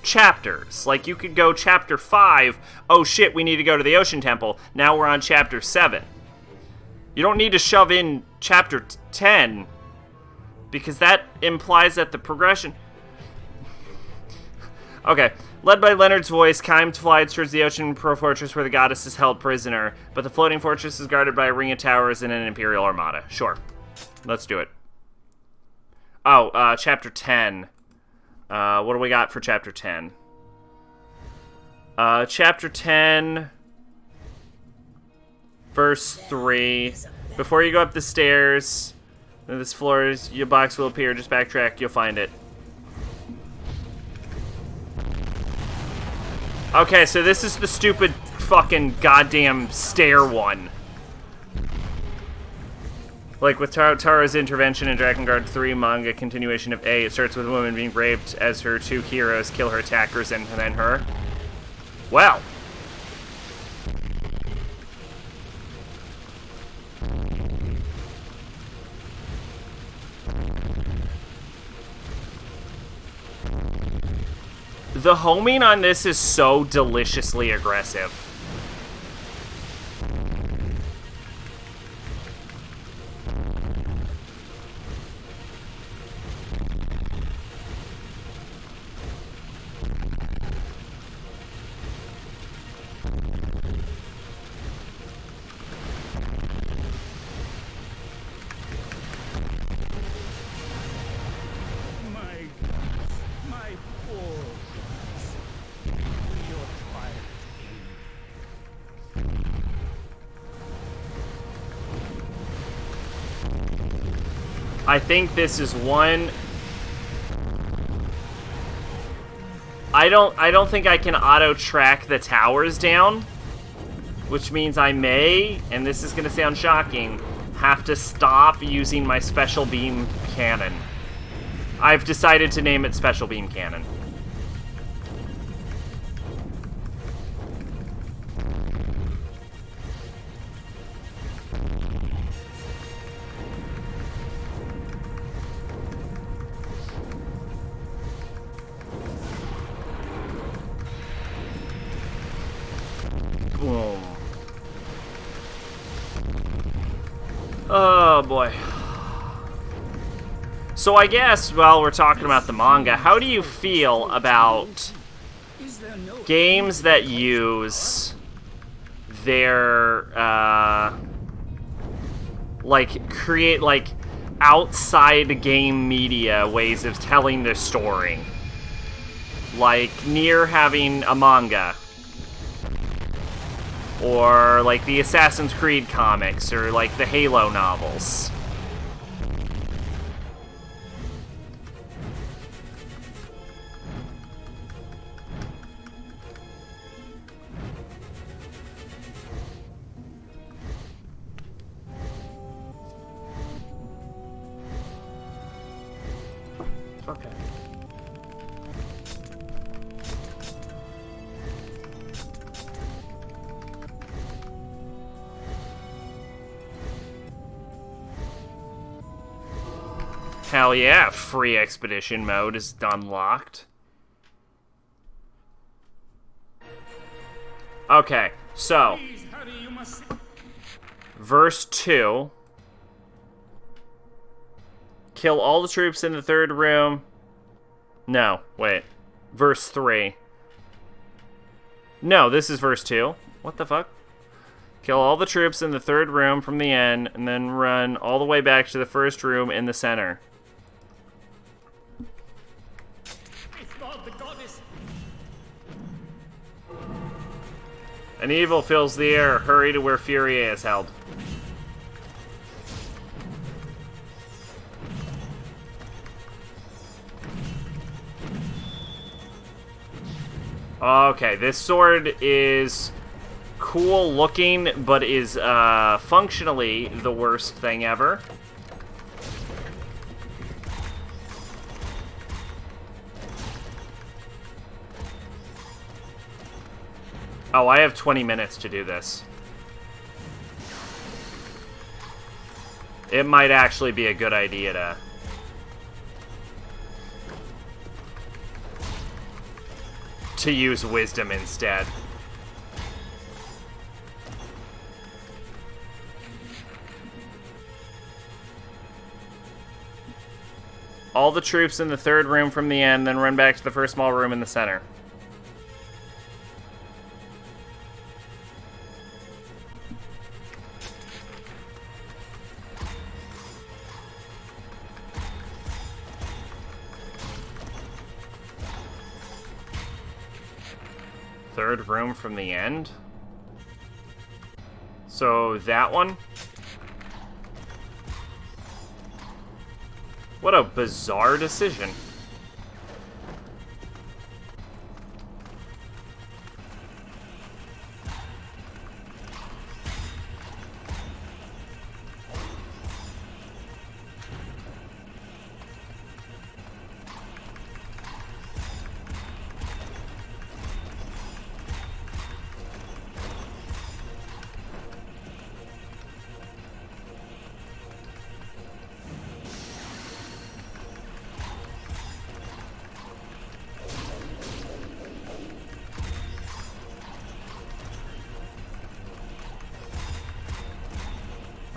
chapters. Like, you could go chapter 5, oh shit, we need to go to the ocean temple. Now we're on chapter 7. You don't need to shove in chapter 10, because that implies that the progression... Okay. Led by Leonard's voice, Kaim flies towards the ocean fortress where the goddess is held prisoner, but the floating fortress is guarded by a ring of towers and an Imperial armada. Sure. Let's do it. Oh, chapter 10. What do we got for chapter 10? Chapter 10, verse 3. Before you go up the stairs, this floor, your box will appear. Just backtrack, you'll find it. Okay, so this is the stupid fucking goddamn stair one. Like with Taro's intervention in Drakengard 3 manga continuation of A, it starts with a woman being raped as her 2 heroes kill her attackers and then her. Well. The homing on this is so deliciously aggressive. I think this is one... I don't think I can auto-track the towers down, which means I may, and this is going to sound shocking, have to stop using my special beam cannon. I've decided to name it Special Beam Cannon. Boom. Oh boy. So I guess while we're talking about the manga, how do you feel about games that use their create outside game media ways of telling their story? Like Nier having a manga, or like the Assassin's Creed comics, or like the Halo novels. Okay. Hell yeah, free expedition mode is unlocked. Okay, so verse 2. Kill all the troops in the third room. No, wait. Verse 3. No, this is verse 2. What the fuck? Kill all the troops in the third room from the end, and then run all the way back to the first room in the center. It's not the goddess. An evil fills the air. Hurry to where Fury is held. Okay, this sword is cool looking, but is functionally the worst thing ever. Oh, I have 20 minutes to do this. It might actually be a good idea to use wisdom instead. All the troops in the third room from the end, then run back to the first small room in the center. Third room from the end? So, that one? What a bizarre decision.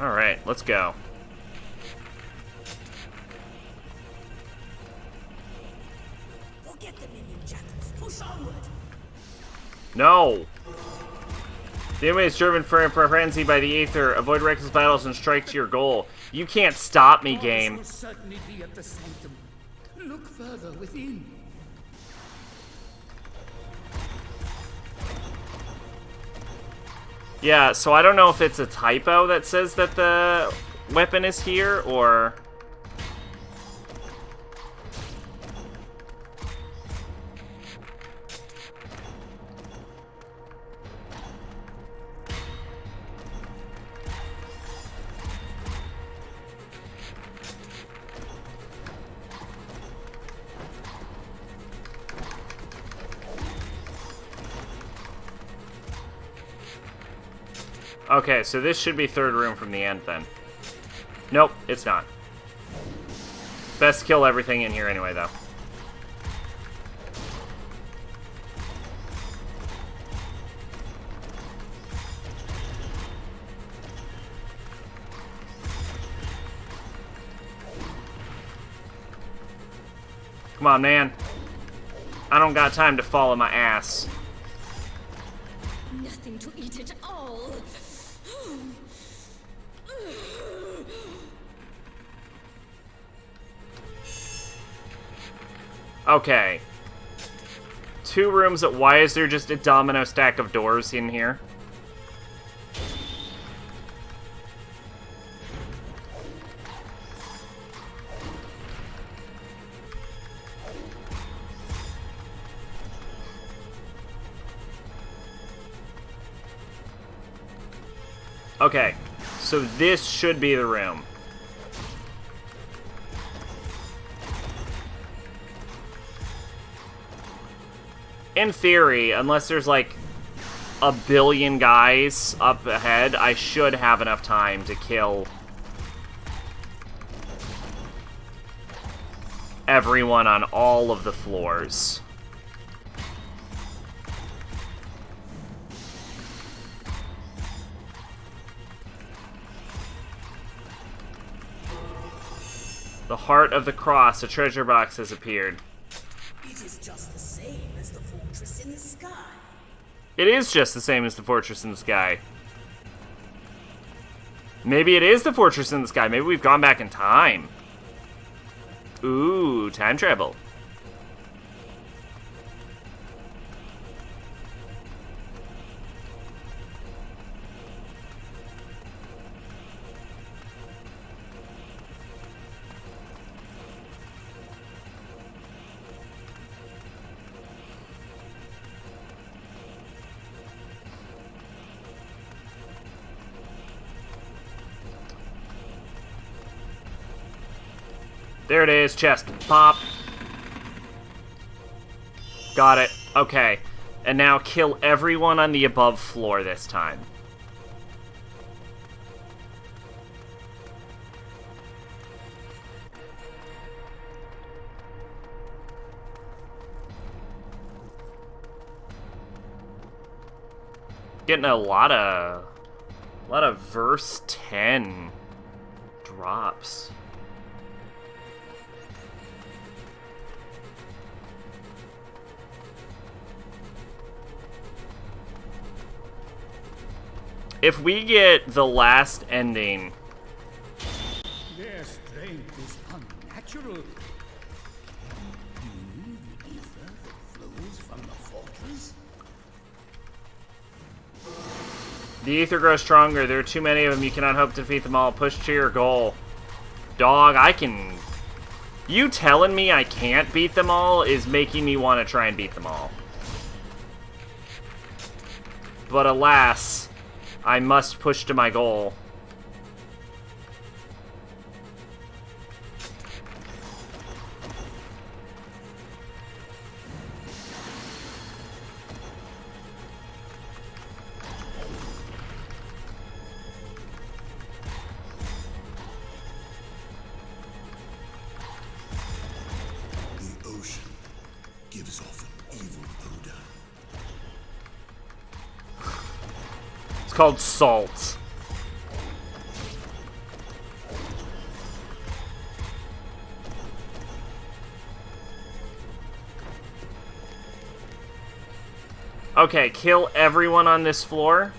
Alright, let's go. Forget the minion jackals. Push onward. No! The enemy is driven for frenzy by the Aether. Avoid reckless battles and strike to your goal. You can't stop me, game. Will certainly be at the sanctum. Look further within. Yeah, so I don't know if it's a typo that says that the weapon is here, or... Okay, so this should be third room from the end then. Nope, it's not. Best kill everything in here anyway, though. Come on, man. I don't got time to follow my ass. Nothing to eat at all. Okay. 2 rooms. Why is there just a domino stack of doors in here? Okay, so this should be the room. In theory, unless there's like a billion guys up ahead, I should have enough time to kill everyone on all of the floors. The heart of the cross, a treasure box has appeared. It is just the same as the fortress in the sky. It is just the same as the fortress in the sky. Maybe it is the fortress in the sky. Maybe we've gone back in time. Ooh, time travel. There it is, chest. Pop. Got it. Okay. And now kill everyone on the above floor this time. Getting a lot of verse 10 drops. If we get the last ending... Their strength is unnatural. Can you the ether that flows from the fortress? The ether grows stronger. There are too many of them. You cannot hope to defeat them all. Push to your goal. Dog, I can... You telling me I can't beat them all is making me want to try and beat them all. But alas... I must push to my goal. The ocean gives off an evil odor. It's called salt. Okay, kill everyone on this floor.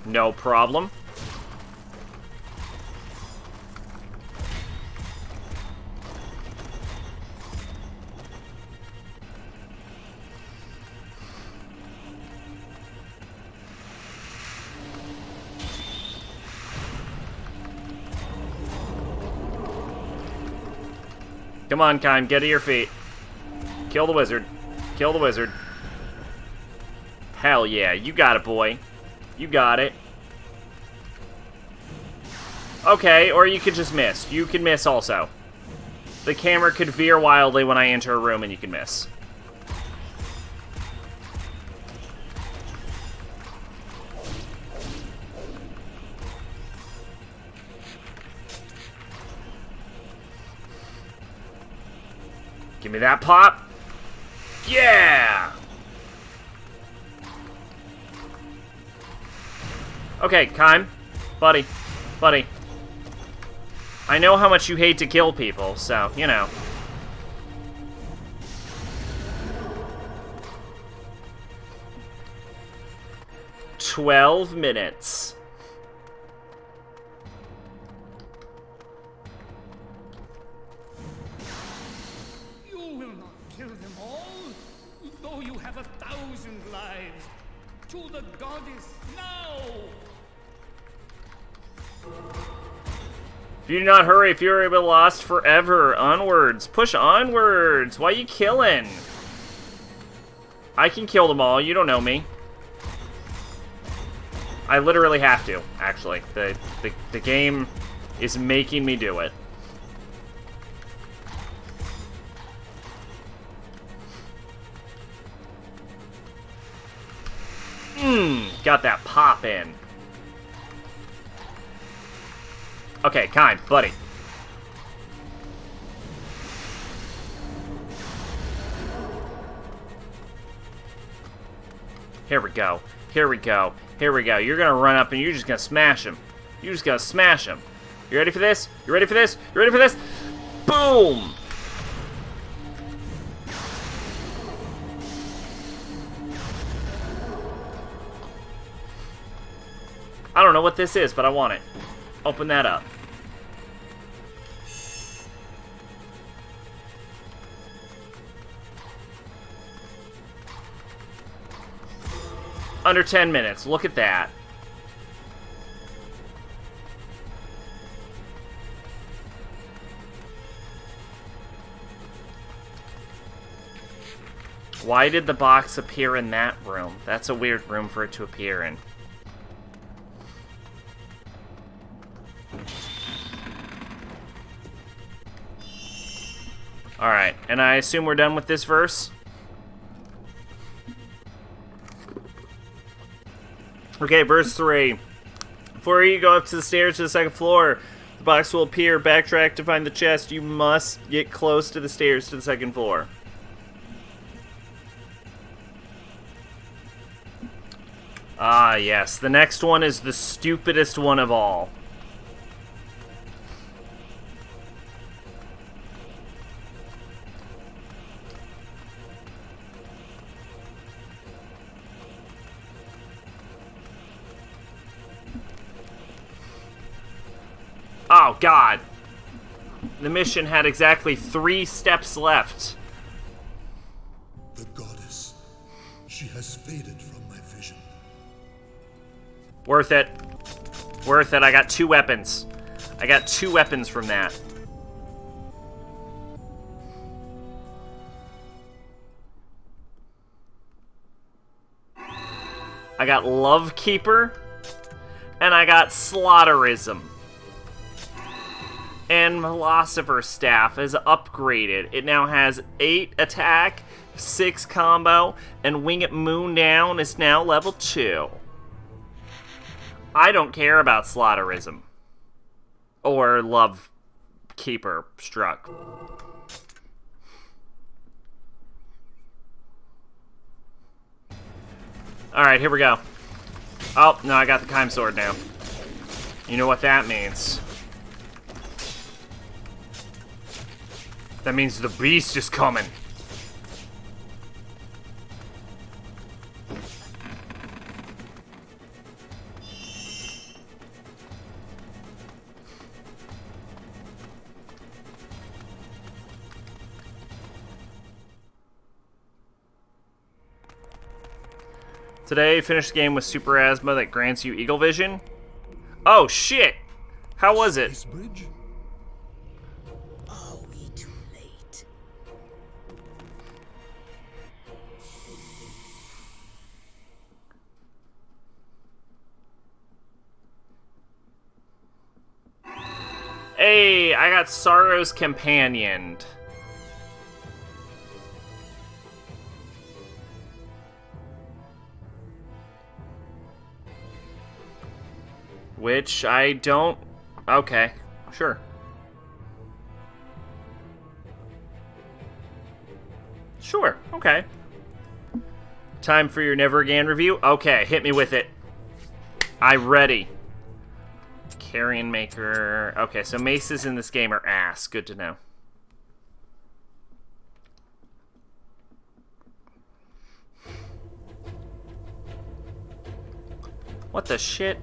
No problem. Come on, Kime, get to your feet. Kill the wizard. Kill the wizard. Hell yeah, you got it, boy. You got it. Okay, or you could just miss. You can miss also. The camera could veer wildly when I enter a room and you can miss. Give me that pop. Yeah! Okay, Kime. Buddy. Buddy. I know how much you hate to kill people, so, you know. "12 minutes. You will not kill them all, though you have 1,000 lives. To the goddess, now! If you do not hurry, Fury will be lost forever. Onwards. Push onwards. Why are you killing? I can kill them all. You don't know me. I literally have to, actually. The game is making me do it. Got that pop in. Okay, kind, buddy. Here we go. Here we go. Here we go. You're gonna run up and you're just gonna smash him. You're just gonna smash him. You ready for this? You ready for this? You ready for this? Boom! I don't know what this is, but I want it. Open that up. Under 10 minutes. Look at that. Why did the box appear in that room? That's a weird room for it to appear in. Alright, and I assume we're done with this verse? Okay, verse 3. Before you go up to the stairs to the second floor, the box will appear. Backtrack to find the chest. You must get close to the stairs to the second floor. Ah, yes. The next one is the stupidest one of all. Oh, God. The mission had exactly 3 steps left. The goddess. She has faded from my vision. Worth it. Worth it. I got 2 weapons. I got 2 weapons from that. I got Love Keeper. And I got Slaughterism. And Philosopher's Staff is upgraded. It now has 8 attack, 6 combo, and Wing It Moon Down is now level 2. I don't care about Slaughterism. Or Love Keeper Struck. Alright, here we go. Oh, no, I got the Kime Sword now. You know what that means. That means the beast is coming. Today, finish the game with Super Asthma that grants you Eagle Vision. Oh, shit! How was it? This bridge? Are we too late? Hey, I got Sorrow's Companioned. Which I don't... Okay, sure. Sure, okay. Time for your Never Again review? Okay, hit me with it. I'm ready. Carrion Maker... Okay, so maces in this game are ass. Good to know. What the shit?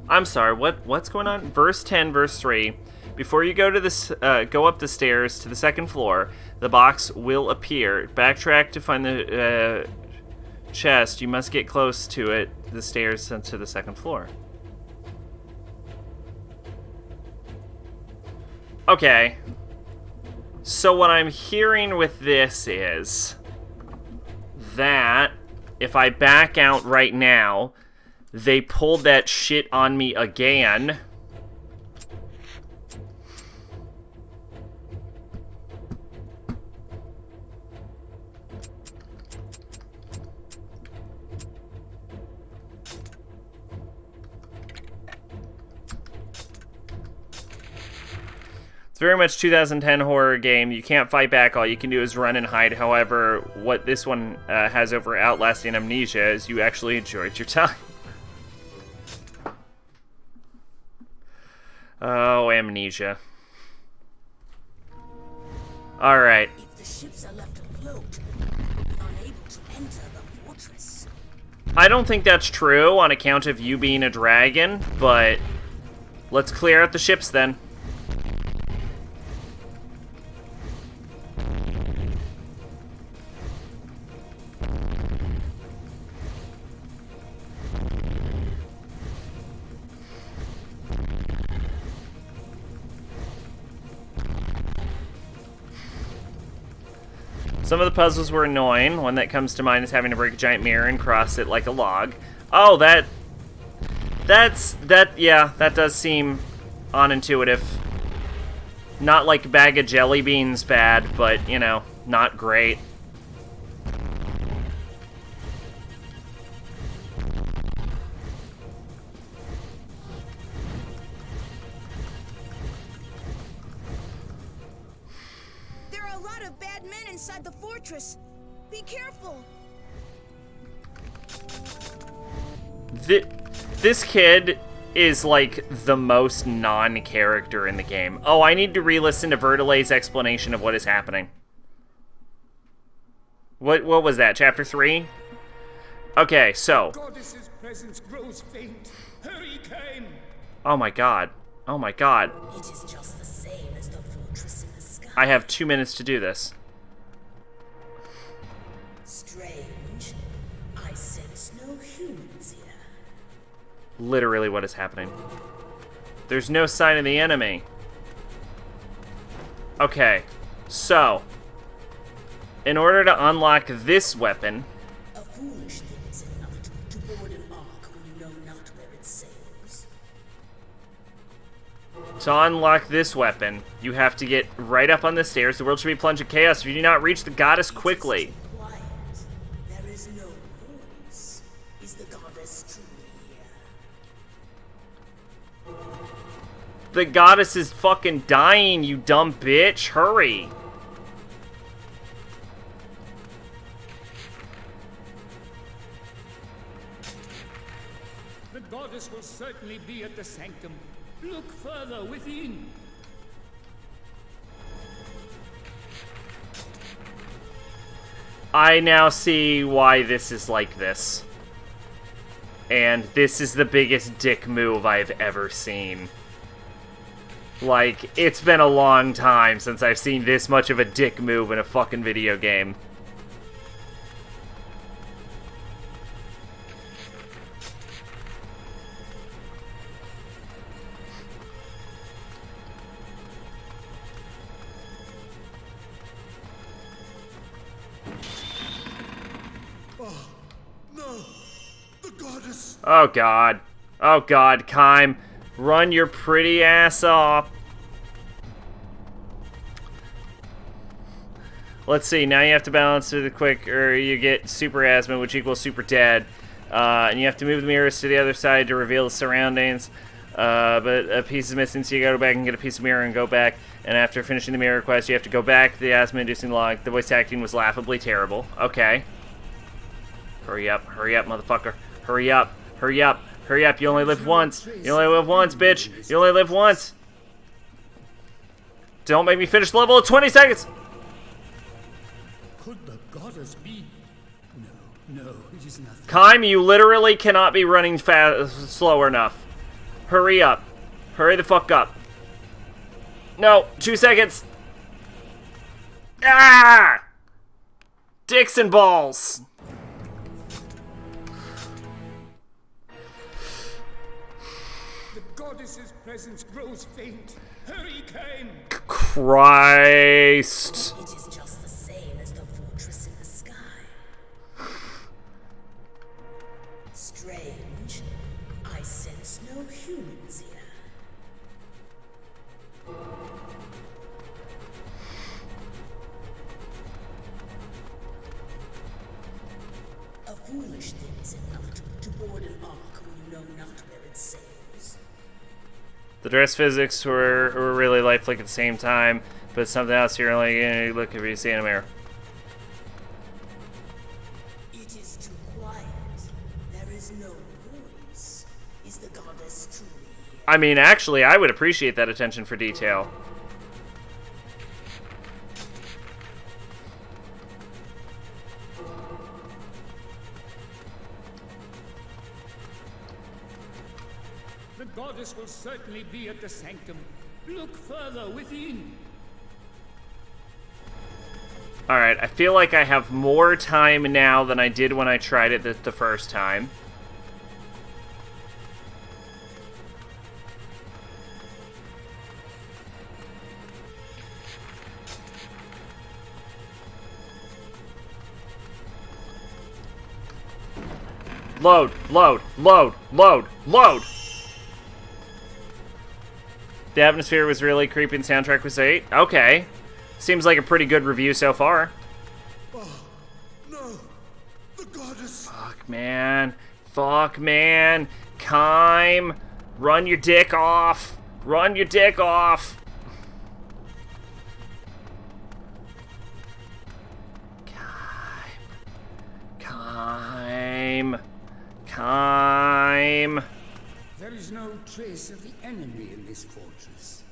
I'm sorry, what's going on? Verse 10, verse 3. Before you go to this, go up the stairs to the second floor, the box will appear. Backtrack to find the chest. You must get close to it, the stairs to the second floor. Okay. So what I'm hearing with this is that if I back out right now, they pulled that shit on me again. It's very much 2010 horror game. You can't fight back. All you can do is run and hide. However, what this one has over Outlasting Amnesia is you actually enjoyed your time. Oh, Amnesia. Alright. If the ships are left afloat, we'll be unable to enter the fortress. I don't think that's true on account of you being a dragon, but let's clear out the ships then. Some of the puzzles were annoying. One that comes to mind is having to break a giant mirror and cross it like a log. Oh, that does seem unintuitive. Not like bag of jelly beans bad, but, you know, not great. Inside the fortress. Be careful. This kid is like the most non-character in the game. Oh, I need to re-listen to Vertile's explanation of what is happening. What was that? Chapter 3? Okay, so. Goddess's presence grows faint. Hurry, Cain. Oh my god. Oh my god. It is just the same as the fortress in the sky. I have 2 minutes to do this. Strange. I sense no humans here. Literally what is happening. There's no sign of the enemy. Okay, so in order to unlock this weapon... A foolish thing, is it not, to board an ark when you know not where it sails? To unlock this weapon, you have to get right up on the stairs. The world should be plunged in chaos if you do not reach the goddess quickly. There is no voice. Is the goddess truly here? The goddess is fucking dying, you dumb bitch. Hurry. The goddess will certainly be at the sanctum. Look further within. I now see why this is like this. And this is the biggest dick move I've ever seen. Like, it's been a long time since I've seen this much of a dick move in a fucking video game. No! The goddess! Oh god. Oh god, Kime. Run your pretty ass off. Let's see, now you have to balance to the quick, or you get super asthma, which equals super dead. And you have to move the mirrors to the other side to reveal the surroundings. But a piece is missing, so you gotta go back and get a piece of mirror and go back. And after finishing the mirror quest, you have to go back to the asthma-inducing log. The voice acting was laughably terrible. Okay. Hurry up, motherfucker. Hurry up, hurry up, hurry up. You only live once. You only live once, bitch. You only live once. Don't make me finish the level in 20 seconds. Could the goddess be? No, it is nothing. Kaim, you literally cannot be running slow enough. Hurry up. Hurry the fuck up. No, 2 seconds. Ah! Dicks and balls. The goddess's presence grows faint. Hurry, Kain! Christ. It is just the same as the fortress in the sky. Strange. I sense no humans here. A foolish thing, is it not, to board an ark when you know not where it sails? The dress physics were really lifelike at the same time, but something else you're only gonna look if you see in a mirror. It is too quiet. There is no voice. Is the goddess truly here? I mean, actually, I would appreciate that attention for detail. The goddess will certainly be at the sanctum. Look further within. Alright, I feel like I have more time now than I did when I tried it the first time. Load, load, load, load, load! The atmosphere was really creepy and soundtrack was 8. Okay. Seems like a pretty good review so far. Oh, no. The goddess. Fuck, man. Fuck, man. Kaim. Run your dick off. Run your dick off. Kaim. Kaim. There is no trace of the enemy in this fortress.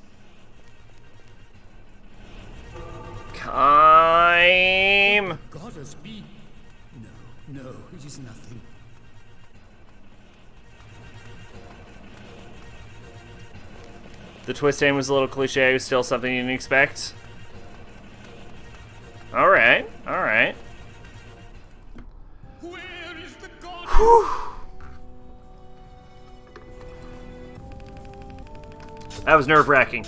Kaim. Goddess be? No, it is nothing. The twist aim was a little cliche. It was still something you didn't expect. Alright, alright. Where is the goddess? Whew. That was nerve-wracking.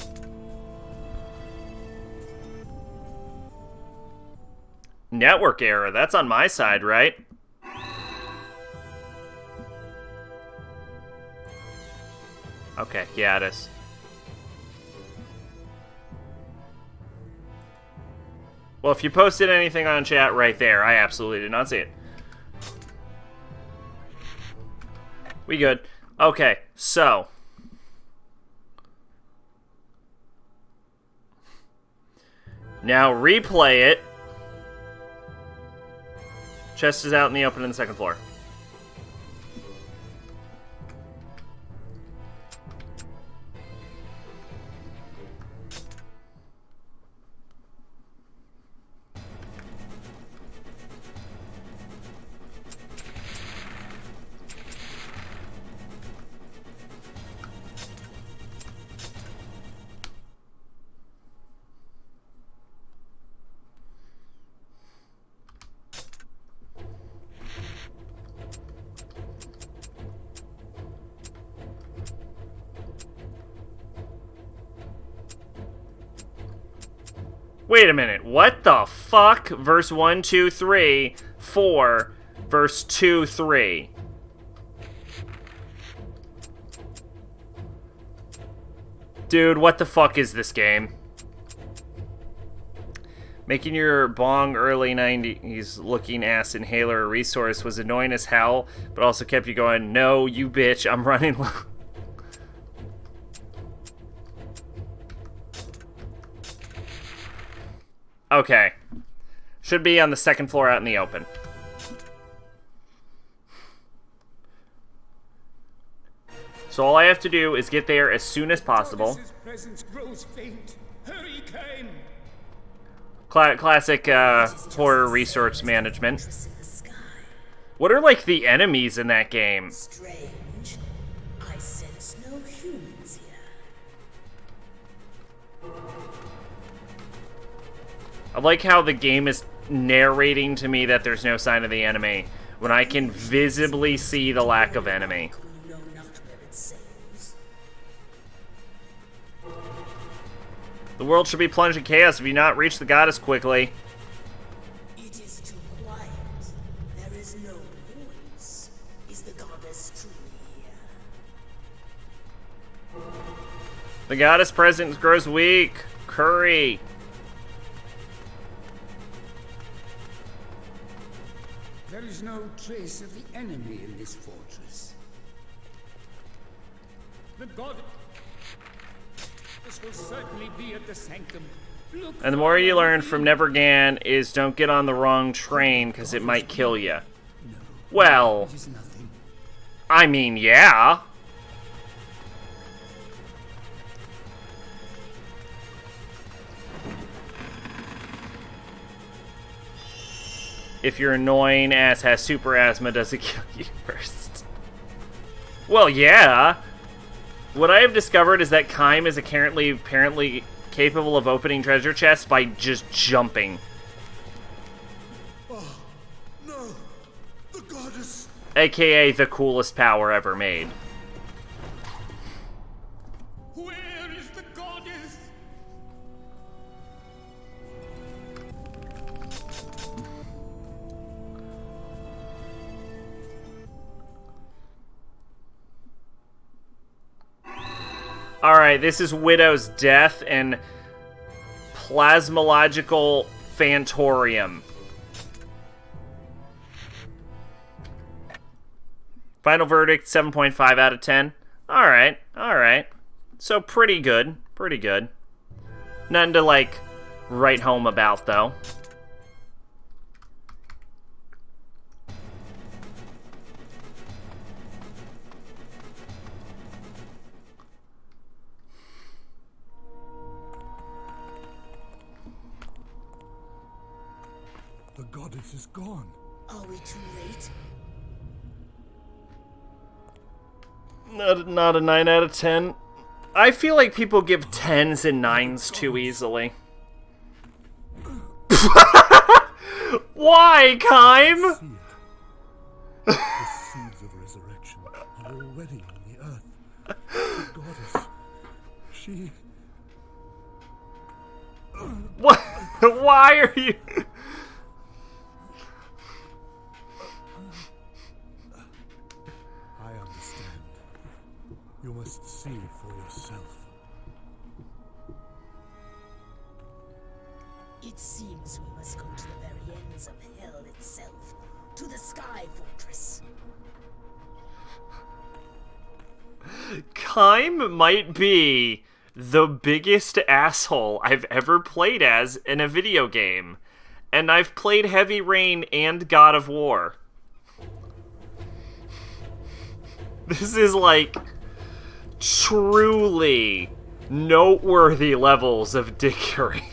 Network error. That's on my side, right? Okay, yeah, it is. Well, if you posted anything on chat right there, I absolutely did not see it. We good. Okay, so... now replay it. Chest is out in the open on the second floor. Wait a minute, what the fuck? Verse 1, 2, 3, 4, verse 2, 3. Dude, what the fuck is this game? Making your bong early 90s looking ass inhaler a resource was annoying as hell, but also kept you going, no, you bitch, I'm running low. Okay. Should be on the second floor out in the open. So all I have to do is get there as soon as possible. Presence grows faint. Hurry, Kaim. Classic horror resource management. What are like the enemies in that game? Strange. I sense no humans here. I like how the game is narrating to me that there's no sign of the enemy, when I can visibly see the lack of enemy. You know not where it sails. The world should be plunged in chaos if you not reach the goddess quickly. It is too quiet. There is no voice. Is the goddess truly here? The goddess presence grows weak. Curry. There is no trace of the enemy in this fortress. The god... This will certainly be at the sanctum. Look, And the more you learn from Nevergan is don't get on the wrong train because it might kill you. Well, it is nothing. I mean, yeah. If your annoying ass has super asthma, does it kill you first? Well, yeah. What I have discovered is that Kaim is apparently capable of opening treasure chests by just jumping. Oh, no! The goddess! AKA the coolest power ever made. Where is the goddess? Alright, this is Widow's Death and Plasmological Phantorium. Final verdict, 7.5 out of 10. Alright, alright. So pretty good, pretty good. Nothing to, like, write home about, though. The goddess is gone. Are we too late? Not a 9 out of 10. I feel like people give 10s and 9s too easily. Why, Kaim? The seeds of resurrection are already in the earth. The goddess, she... What? Why are you... I understand. You must see for yourself. It seems we must go to the very ends of hell itself. To the Sky Fortress. Kaim might be the biggest asshole I've ever played as in a video game. And I've played Heavy Rain and God of War. This is like truly noteworthy levels of dickery.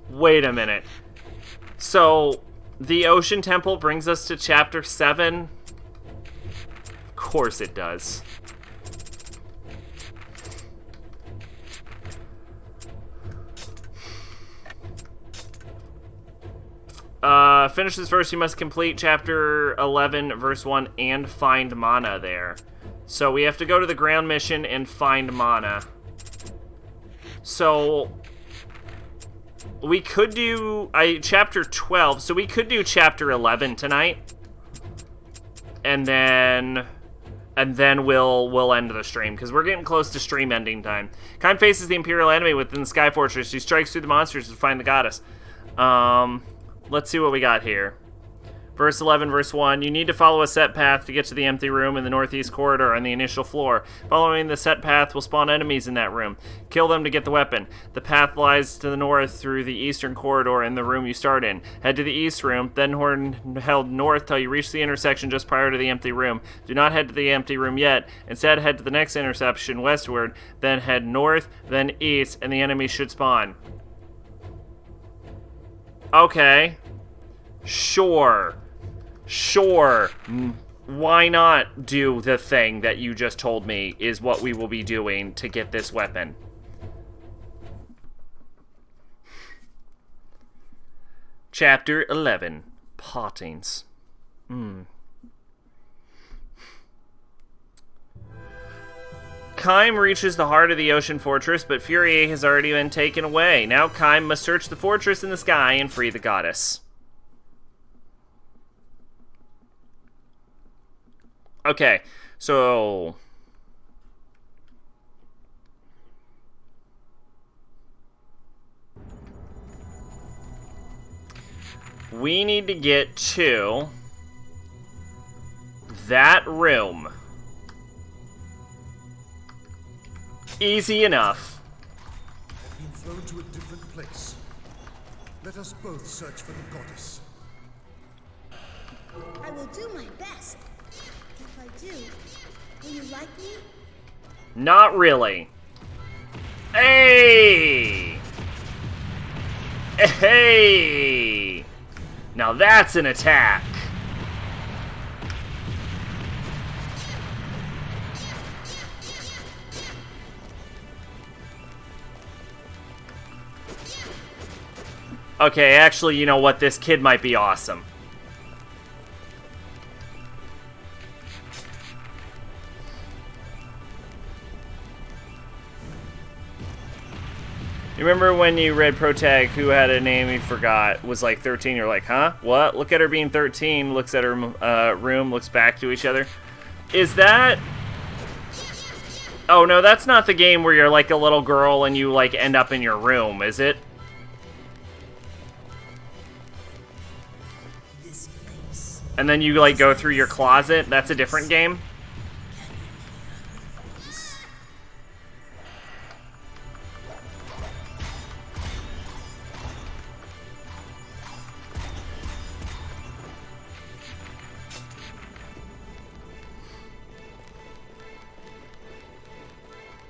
Wait a minute. So, the Ocean Temple brings us to Chapter 7? Of course it does. Finish this verse, you must complete chapter 11, verse 1, and find mana there. So we have to go to the ground mission and find mana. So we could do chapter 12, so we could do chapter 11 tonight. And then we'll end the stream, because we're getting close to stream ending time. Kaim faces the Imperial enemy within the Sky Fortress. He strikes through the monsters to find the goddess. Let's see what we got here. Verse 11, verse 1. You need to follow a set path to get to the empty room in the northeast corridor on the initial floor. Following the set path will spawn enemies in that room. Kill them to get the weapon. The path lies to the north through the eastern corridor in the room you start in. Head to the east room, then head north till you reach the intersection just prior to the empty room. Do not head to the empty room yet. Instead, head to the next intersection westward, then head north, then east, and the enemies should spawn. Okay. Sure. Why not do the thing that you just told me is what we will be doing to get this weapon? Chapter 11. Partings. Kaim reaches the heart of the ocean fortress, but Furie has already been taken away. Now Kaim must search the fortress in the sky and free the goddess. Okay, so we need to get to that room. Easy enough. I've been thrown to a different place. Let us both search for the goddess. I will do my best. If I do, will you like me? Not really. Hey! Hey! Now that's an attack. Okay, actually, you know what? This kid might be awesome. You remember when you read Protag, who had a name you forgot, was like 13, you're like, huh? What? Look at her being 13, looks at her room, looks back to each other. Is that... Oh, no, that's not the game where you're like a little girl and you like end up in your room, is it? And then you like go through your closet? That's a different game?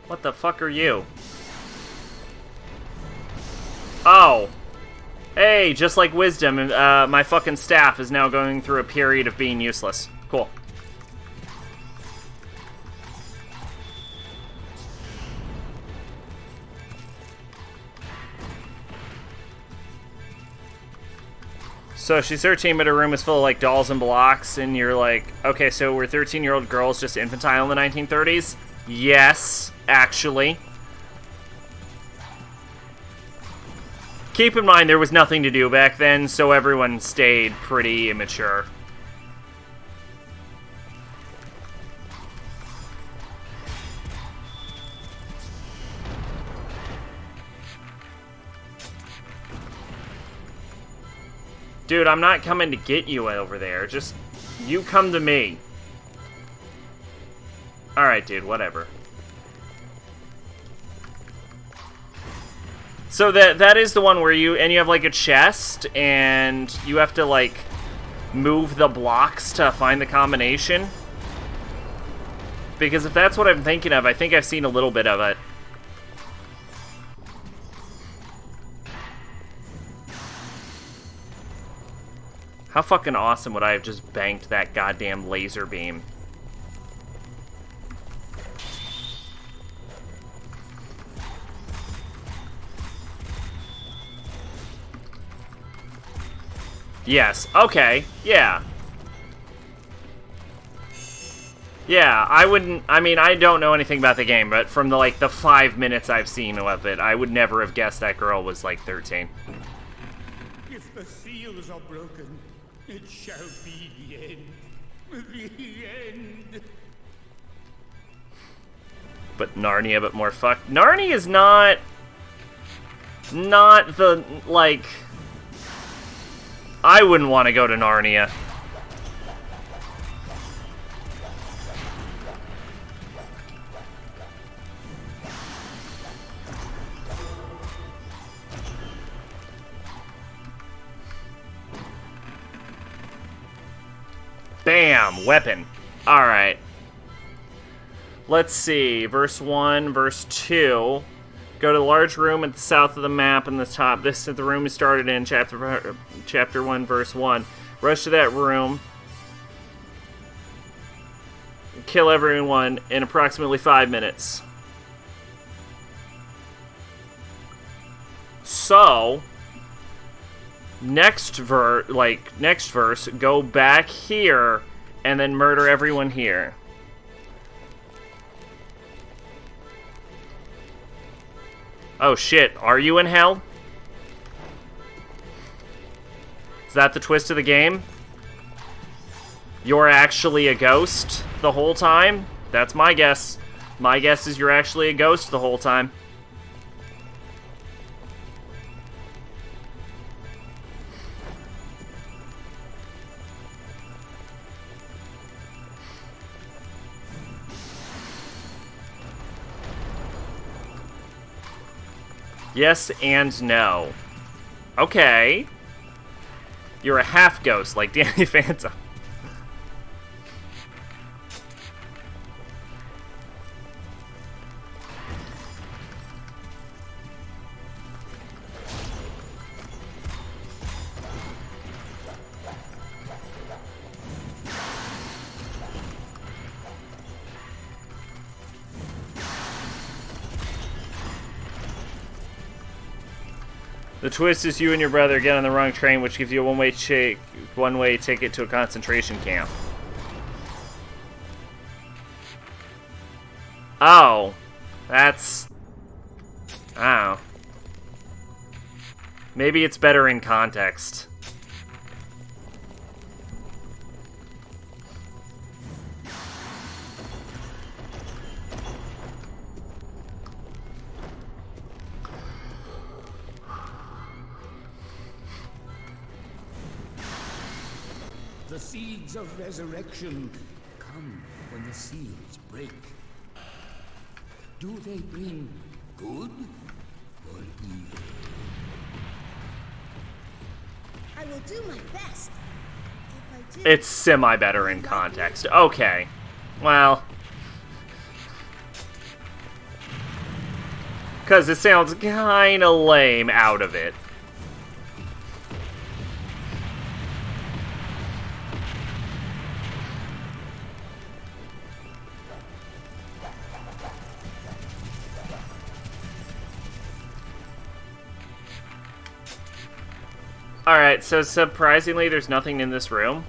What the fuck are you? Oh. Hey, just like Wisdom, my fucking staff is now going through a period of being useless. Cool. So she's 13, but her room is full of like dolls and blocks, and you're like, okay, so were 13-year-old girls just infantile in the 1930s? Yes, actually. Keep in mind, there was nothing to do back then, so everyone stayed pretty immature. Dude, I'm not coming to get you over there. Just, you come to me. Alright, dude, whatever. So that is the one where you have like a chest and you have to like move the blocks to find the combination. Because if that's what I'm thinking of, I think I've seen a little bit of it. How fucking awesome would I have just banked that goddamn laser beam? Yes. Okay. Yeah. Yeah, I wouldn't... I mean, I don't know anything about the game, but from the 5 minutes I've seen of it, I would never have guessed that girl was, 13. If the seals are broken, it shall be the end. The end. But Narnia, but more fucked. Narnia is not the, I wouldn't want to go to Narnia. Bam! Weapon. Alright. Let's see. Verse 1, verse 2. Go to the large room at the south of the map in the top. This is the room we started in, chapter 1, verse 1. Rush to that room. Kill everyone in approximately 5 minutes. So... next verse, go back here and then murder everyone here. Oh shit, are you in hell? Is that the twist of the game? You're actually a ghost the whole time? That's my guess. My guess is you're actually a ghost the whole time. Yes and no. Okay. You're a half ghost like Danny Phantom. The twist is you and your brother get on the wrong train, which gives you a one-way ticket to a concentration camp. Oh. That's... oh. Maybe it's better in context. The seeds of resurrection come when the seals break. Do they bring good or evil? I will do my best. If I do, It's semi-better in context. Okay. Well... because it sounds kinda lame out of it. Alright, so surprisingly, there's nothing in this room.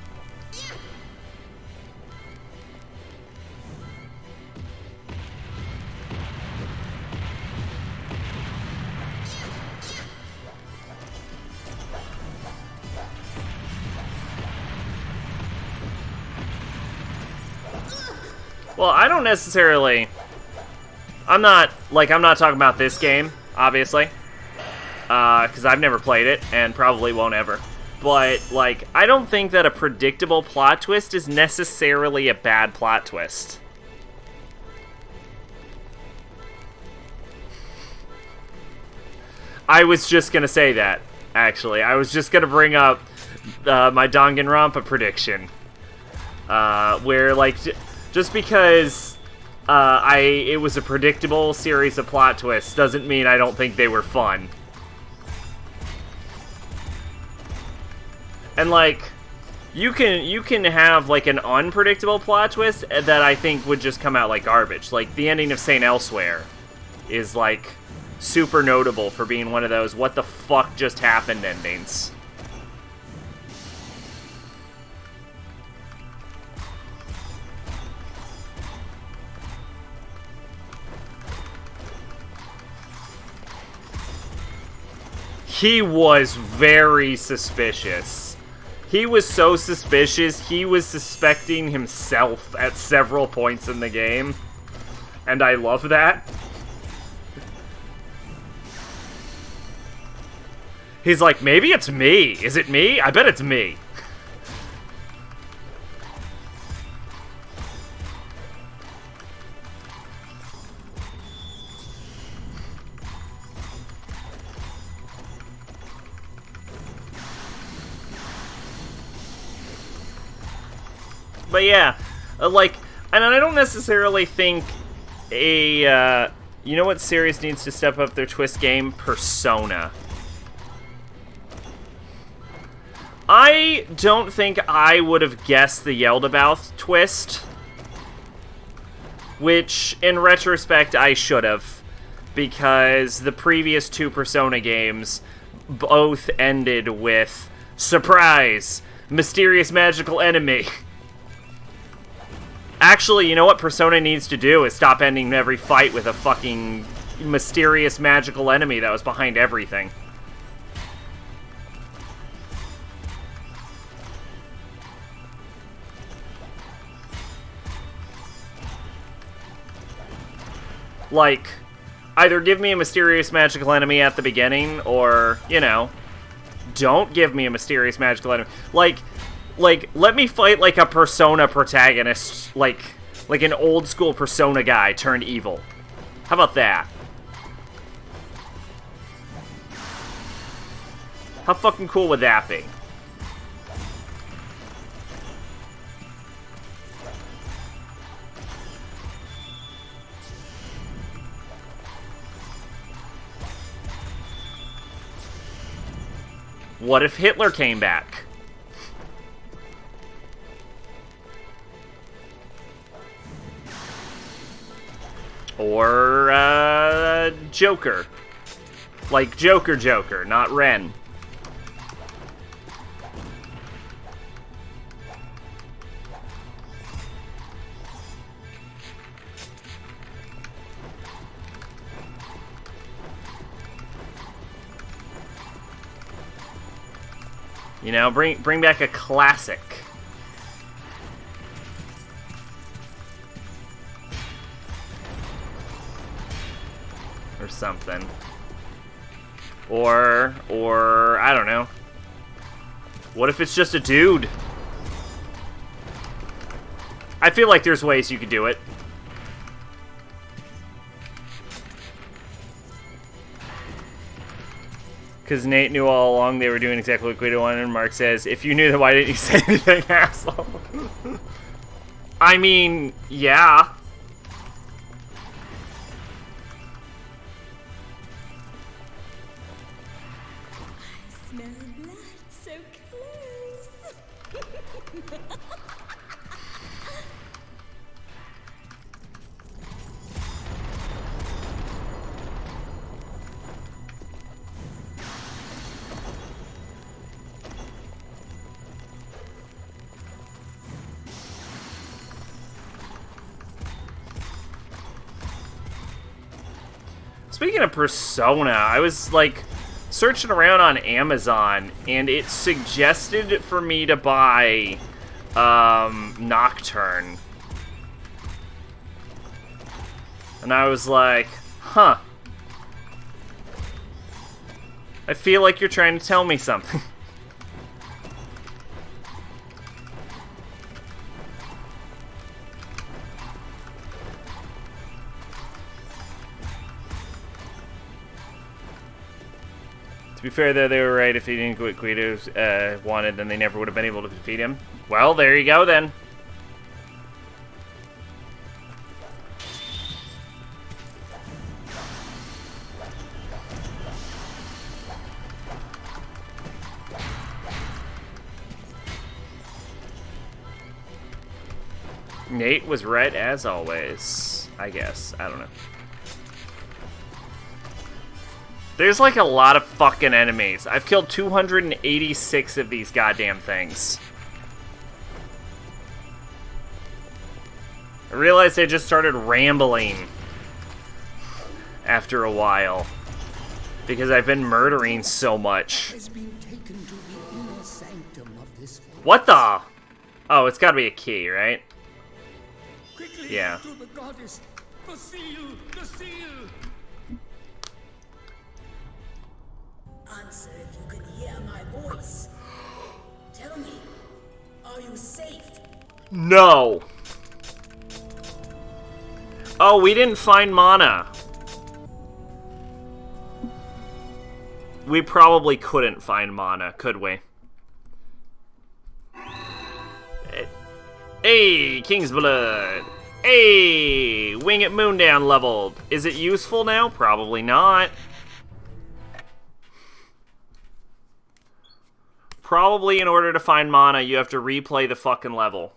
Well, I don't necessarily... I'm not talking about this game, obviously. Because I've never played it, and probably won't ever. But, I don't think that a predictable plot twist is necessarily a bad plot twist. I was just gonna say that, actually. I was just gonna bring up my Danganronpa prediction. Where, just because it was a predictable series of plot twists doesn't mean I don't think they were fun. And, you can have, an unpredictable plot twist that I think would just come out like garbage. Like, the ending of St. Elsewhere is, super notable for being one of those what the fuck just happened endings. he was very suspicious. He was so suspicious, he was suspecting himself at several points in the game. And I love that. He's like, maybe it's me. Is it me? I bet it's me. But yeah, like, and I don't necessarily think you know what series needs to step up their twist game? Persona. I don't think I would have guessed the Yeldabaoth twist, which, in retrospect, I should have, because the previous 2 Persona games both ended with, surprise, mysterious magical enemy. Actually, you know what Persona needs to do is stop ending every fight with a fucking mysterious magical enemy that was behind everything. Like, either give me a mysterious magical enemy at the beginning, or, you know, don't give me a mysterious magical enemy. Like, let me fight like a Persona protagonist, like an old school Persona guy turned evil. How about that? How fucking cool would that be? What if Hitler came back? Or, Joker. Like Joker, not Ren. You know, bring back a classic. Or something. Or, I don't know. What if it's just a dude? I feel like there's ways you could do it. Because Nate knew all along they were doing exactly what Guido wanted, and Mark says, if you knew that, why didn't you say anything, asshole? I mean, yeah. I smell blood so close. Speaking of Persona, I was, like, searching around on Amazon, and it suggested for me to buy, Nocturne. And I was like, huh. I feel like you're trying to tell me something. To be fair, though, they were right. If he didn't get what Guido wanted, then they never would have been able to defeat him. Well, there you go, then. Nate was right as always, I guess. I don't know. There's like a lot of fucking enemies. I've killed 286 of these goddamn things. I realized I just started rambling after a while. Because I've been murdering so much. Has been taken to the inner sanctum of this forest. What the? Oh, it's gotta be a key, right? Quickly Yeah. to the goddess. The seal! The seal! Answer if you can hear my voice. Tell me, are you safe? No. Oh, we didn't find mana. We probably couldn't find mana, could we? Hey, King's Blood. Hey, Wing at Moondown leveled. Is it useful now? Probably not. Probably in order to find mana, you have to replay the fucking level.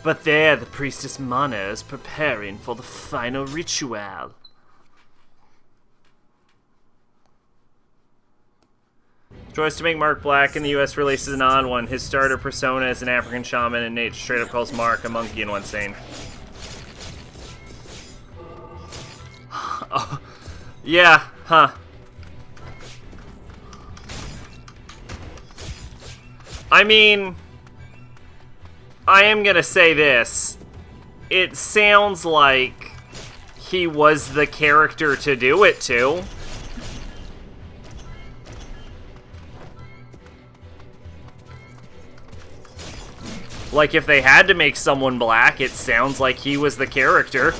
But there, the priestess Mana is preparing for the final ritual. Choice to make Mark black, and the US releases an odd one. His starter persona is an African shaman, and Nate straight up calls Mark a monkey in one scene. Oh, yeah, huh. I mean, I am gonna say this. It sounds like he was the character to do it to. Like, if they had to make someone black, it sounds like he was the character.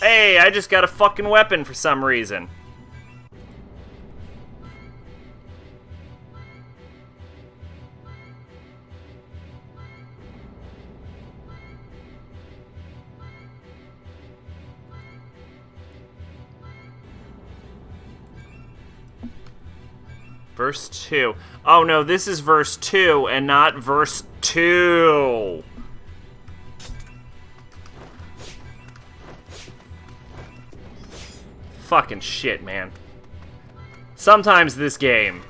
Hey, I just got a fucking weapon for some reason. Verse 2. Oh no, this is verse 2 and not verse 2. Fucking shit, man. Sometimes this game.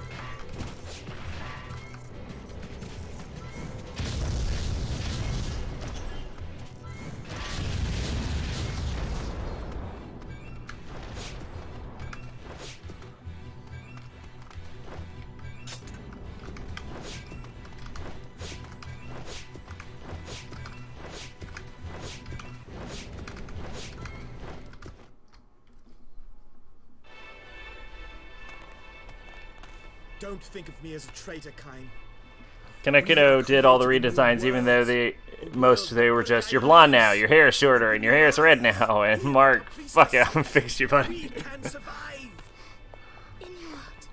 Don't think of me as a traitor, Kain. Kanekino did all the redesigns, even though they were just, you're blonde now, your hair is shorter, and your hair is red now, and Mark, fuck it, I'm fix you, buddy. We can survive! Inuart,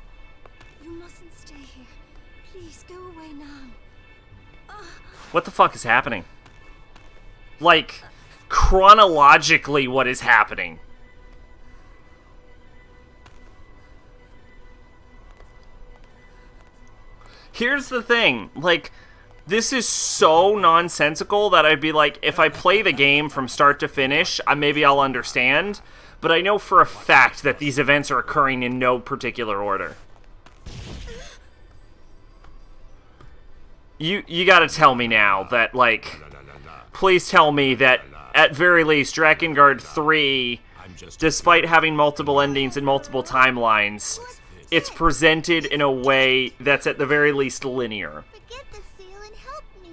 you mustn't stay here. Please go away now. What the fuck is happening? Like, chronologically, what is happening? Here's the thing, like, this is so nonsensical that I'd be like, if I play the game from start to finish, maybe I'll understand, but I know for a fact that these events are occurring in no particular order. You gotta tell me now that, like, please tell me that, at very least, Drakengard 3, despite having multiple endings and multiple timelines, it's presented in a way that's at the very least linear. Forget the seal and help me.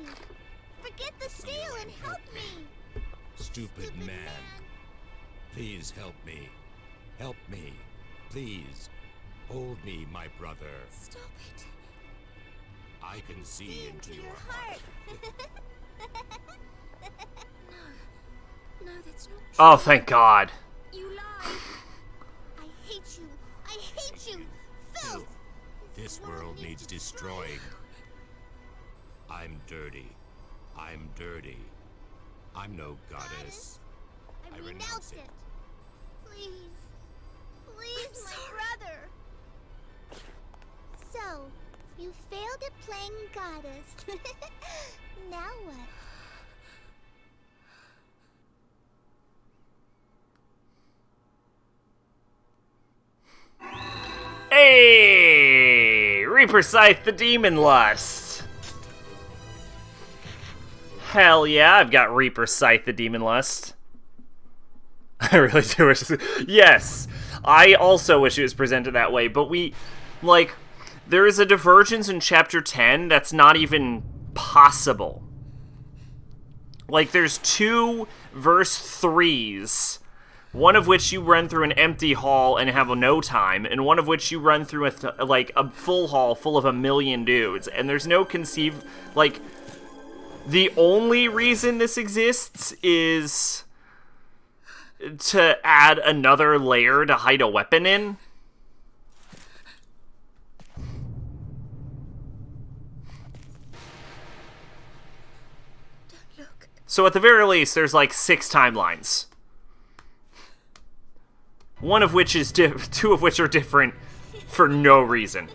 Forget the seal and help me. Stupid man. Please help me. Help me. Please. Hold me, my brother. Stop it. I can see into your heart. No, that's not true. Oh, thank God. You lie. I hate you. I hate you. Filth. This world needs destroying. I'm dirty. I'm dirty. I'm no goddess. I renounce it. Please. Please, my brother. So, you failed at playing goddess. Now what? Reaper Scythe the Demon Lust. Hell yeah, I've got Reaper Scythe the Demon Lust. I really do wish... Yes, I also wish it was presented that way, but like, there is a divergence in Chapter 10 that's not even possible. Like, there's 2 verse 3s, one of which you run through an empty hall and have no time, and one of which you run through a full hall full of 1 million dudes, and there's no like, the only reason this exists is to add another layer to hide a weapon in. So at the very least, there's like 6 timelines. One of which is 2 of which are different for no reason.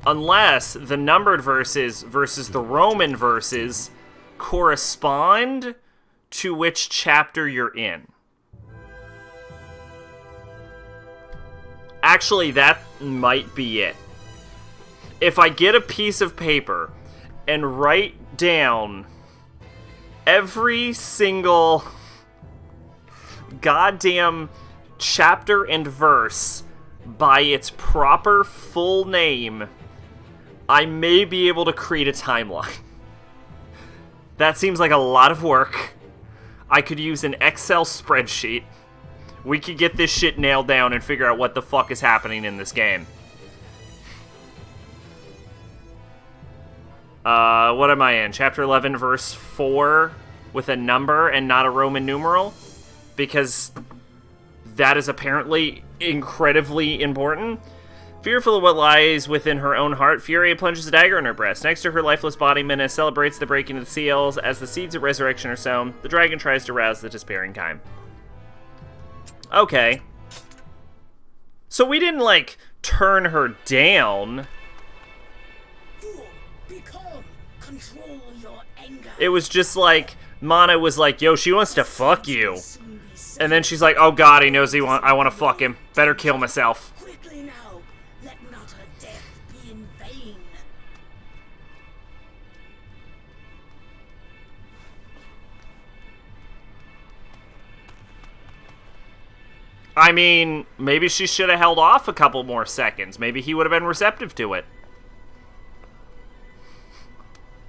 Unless the numbered verses versus the Roman verses correspond to which chapter you're in. Actually, that might be it. If I get a piece of paper and write down every single goddamn chapter and verse by its proper full name, I may be able to create a timeline. That seems like a lot of work. I could use an Excel spreadsheet. We could get this shit nailed down and figure out what the fuck is happening in this game. What am I in? Chapter 11, verse 4, with a number and not a Roman numeral? Because that is apparently incredibly important. Fearful of what lies within her own heart, Furia plunges a dagger in her breast. Next to her lifeless body, Menace celebrates the breaking of the seals. As the seeds of resurrection are sown, the dragon tries to rouse the despairing kind. Okay. So we didn't, like, turn her down. Control your anger. It was just like, Mana was like, yo, she wants to fuck you. And then she's like, oh god, he knows I want to fuck him. Better kill myself. Quickly now, let not her death be in vain. I mean, maybe she should have held off a couple more seconds. Maybe he would have been receptive to it.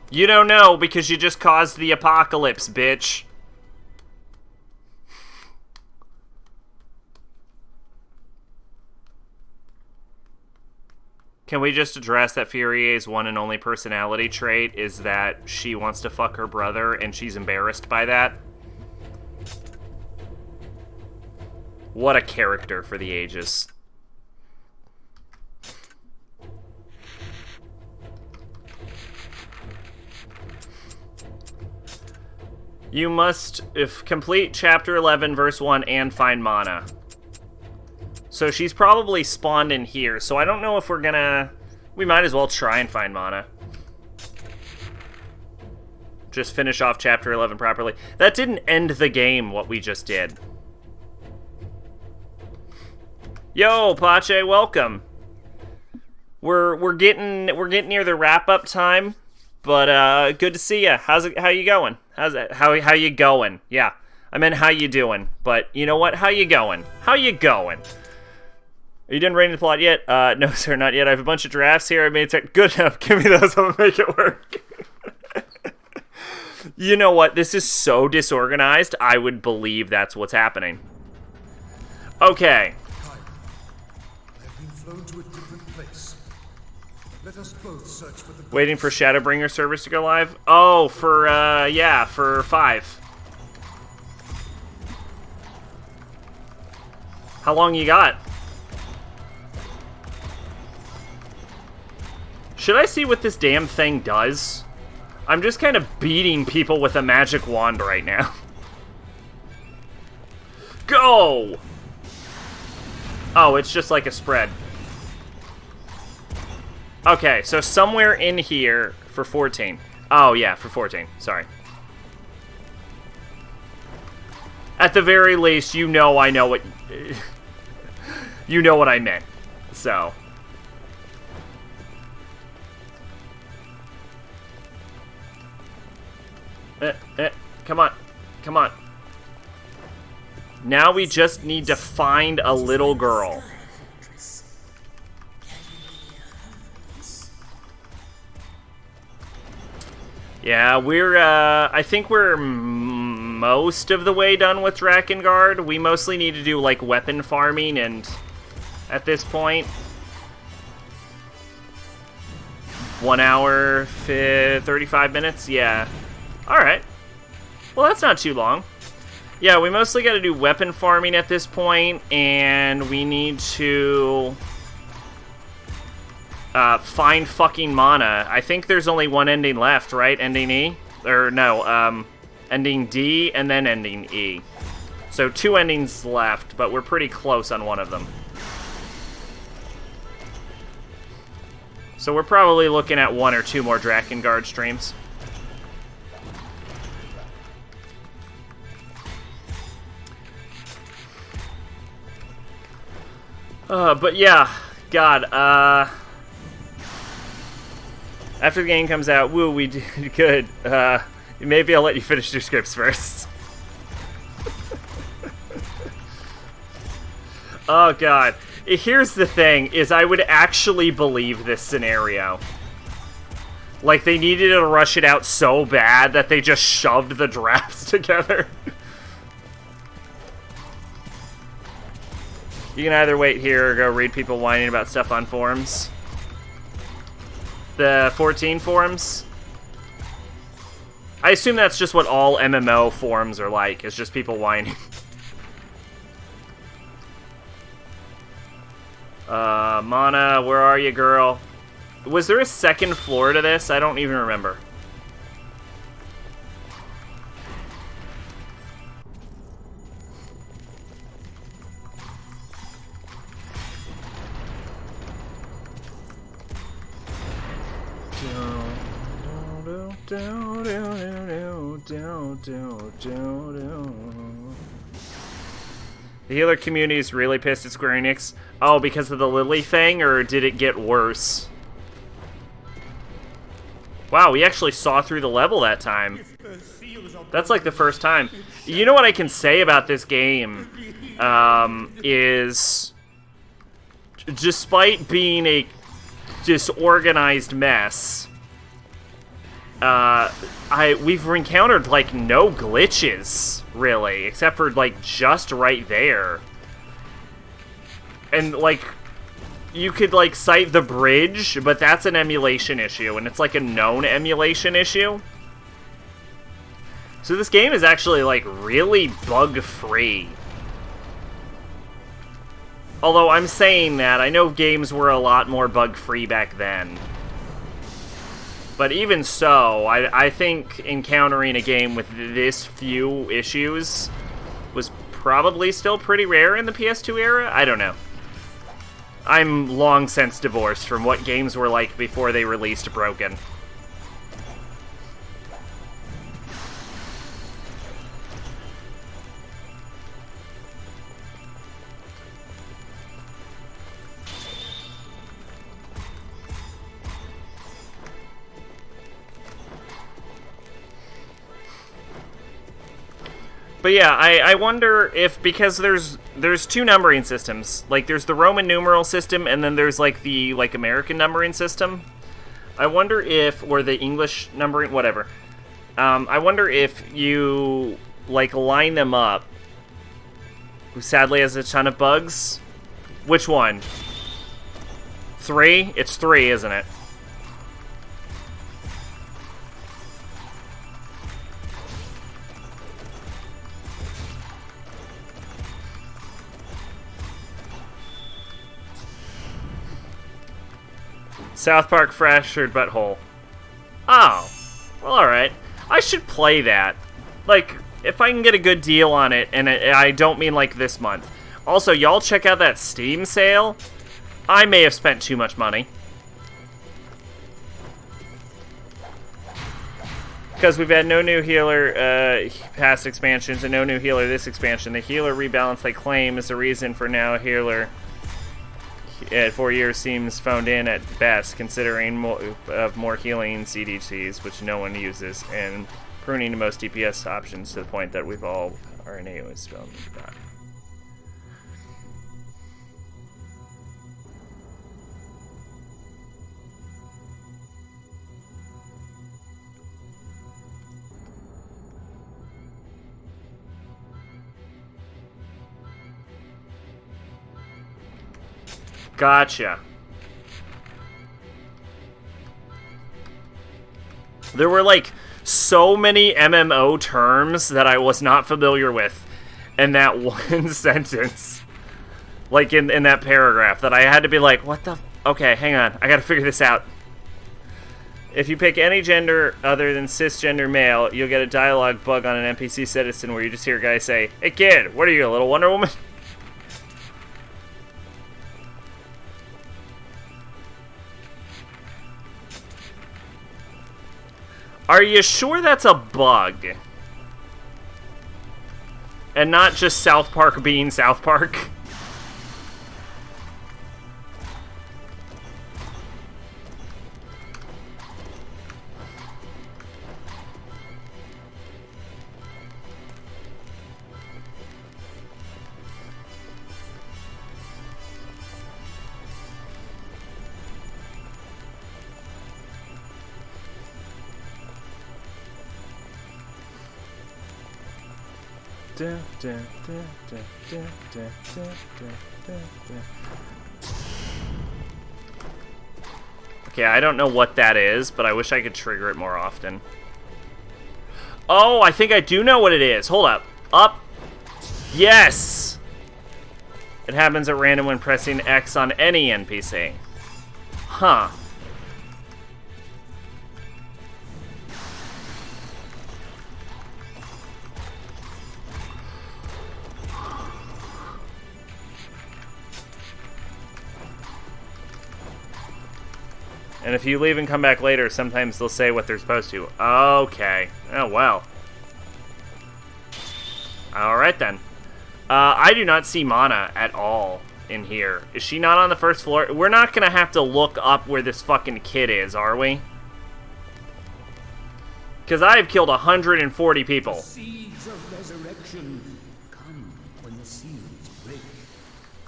You don't know because you just caused the apocalypse, bitch. Can we just address that Furier's one and only personality trait is that she wants to fuck her brother and she's embarrassed by that? What a character for the ages. You must complete chapter 11, verse 1, and find Mana. So she's probably spawned in here, so I don't know if we're gonna... We might as well try and find Mana. Just finish off chapter 11 properly. That didn't end the game, what we just did. Yo, Pache, welcome. We're getting near the wrap-up time. But good to see ya. How you going? How you going? Yeah, I meant how you doing. But you know what? How you going? How you going? Are you done writing the plot yet? No, sir, not yet. I have a bunch of drafts here. I made it good enough. Give me those. I'm gonna make it work. You know what? This is so disorganized. I would believe that's what's happening. Okay. I have been flown to a different place. Let us both search for the... Waiting for Shadowbringer service to go live? Oh, yeah, for 5. How long you got? Should I see what this damn thing does? I'm just kind of beating people with a magic wand right now. Go! Oh, it's just like a spread. Okay, so somewhere in here for 14. Oh, yeah, for 14. Sorry. At the very least, you know I know what... you know what I meant. So. Come on. Come on. Now we just need to find a little girl. Yeah, I think we're most of the way done with Drakengard. We mostly need to do, like, weapon farming, and at this point, 1 hour, 35 minutes? Yeah. Alright. Well, that's not too long. Yeah, we mostly got to do weapon farming at this point, and we need to find fucking mana. I think there's only one ending left, right? Ending E? Or no, ending D and then ending E. So 2 endings left, but we're pretty close on one of them. So we're probably looking at 1 or 2 more Drakengard streams. But yeah, God, after the game comes out, woo, we did good. Maybe I'll let you finish your scripts first. Oh, God. Here's the thing, is I would actually believe this scenario. Like, they needed to rush it out so bad that they just shoved the drafts together. You can either wait here or go read people whining about stuff on forums. The 14 forums? I assume that's just what all MMO forums are like. It's just people whining. Mana, where are you, girl? Was there a second floor to this? I don't even remember. The healer community is really pissed at Square Enix. Oh, because of the Lily thing, or did it get worse? Wow, we actually saw through the level that time. That's like the first time. You know what I can say about this game? Is despite being a disorganized mess, we've encountered like no glitches really, except for like just right there. And like you could like cite the bridge, but that's an emulation issue, and it's like a known emulation issue. So this game is actually like really bug-free. Although I'm saying that, I know games were a lot more bug-free back then. But even so, I think encountering a game with this few issues was probably still pretty rare in the PS2 era? I don't know. I'm long since divorced from what games were like before they released broken. But yeah, I wonder if, because there's 2 numbering systems. Like, there's the Roman numeral system, and then there's, like, the, like, American numbering system. I wonder if, or the English numbering, whatever. I wonder if you, like, line them up. Who sadly has a ton of bugs. Which one? 3? It's 3, isn't it? South Park fractured butthole. Oh. Well, alright. I should play that. Like, if I can get a good deal on it, and I don't mean like this month. Also, y'all check out that Steam sale. I may have spent too much money. Because we've had no new healer past expansions and no new healer this expansion. The healer rebalance they claim is the reason for now healer at 4 years seems phoned in at best, considering more healing CDCs, which no one uses, and pruning to most DPS options to the point that we've all are in AoE spell. Gotcha. There were like so many MMO terms that I was not familiar with in that one sentence. Like in that paragraph that I had to be like, what the? Okay, hang on. I gotta figure this out. If you pick any gender other than cisgender male, you'll get a dialogue bug on an NPC citizen where you just hear a guy say, "Hey kid, what are you, a little Wonder Woman?" Are you sure that's a bug? And not just South Park being South Park? Okay, I don't know what that is, but I wish I could trigger it more often. Oh, I think I do know what it is. Hold up. Up. Yes! It happens at random when pressing X on any NPC. Huh. And if you leave and come back later, sometimes they'll say what they're supposed to. Okay. Oh, well. Alright then. I do not see Mana at all in here. Is she not on the first floor? We're not gonna have to look up where this fucking kid is, are we? Because I have killed 140 people. The seeds of resurrection come when the seeds break.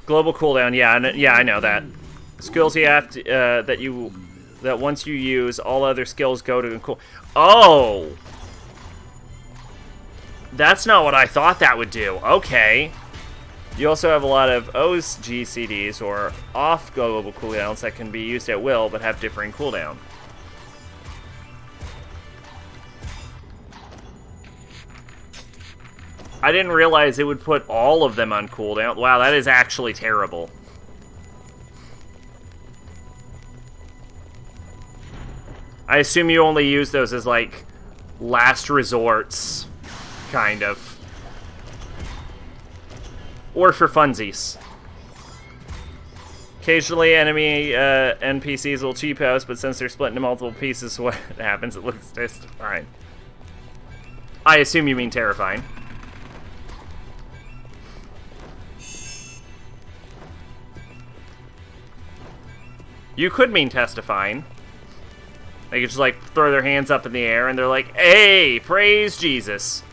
Global cooldown, yeah, I know that. Skills you have to, that once you use, all other skills go to cool. Oh! That's not what I thought that would do. Okay. You also have a lot of OGCDs, or off global cooldowns, that can be used at will, but have differing cooldown. I didn't realize it would put all of them on cooldown. Wow, that is actually terrible. I assume you only use those as, like, last resorts, kind of. Or for funsies. Occasionally, enemy NPCs will cheap house, but since they're split into multiple pieces, what happens? It looks just fine. I assume you mean terrifying. You could mean testifying. They could just, like, throw their hands up in the air, and they're like, hey, praise Jesus.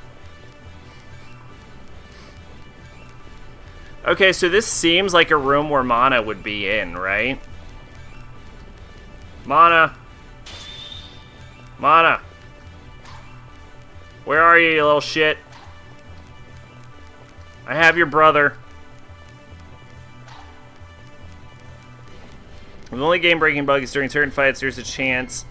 Okay, so this seems like a room where Mana would be in, right? Mana. Mana. Where are you, you little shit? I have your brother. The only game-breaking bug is during certain fights, there's a chance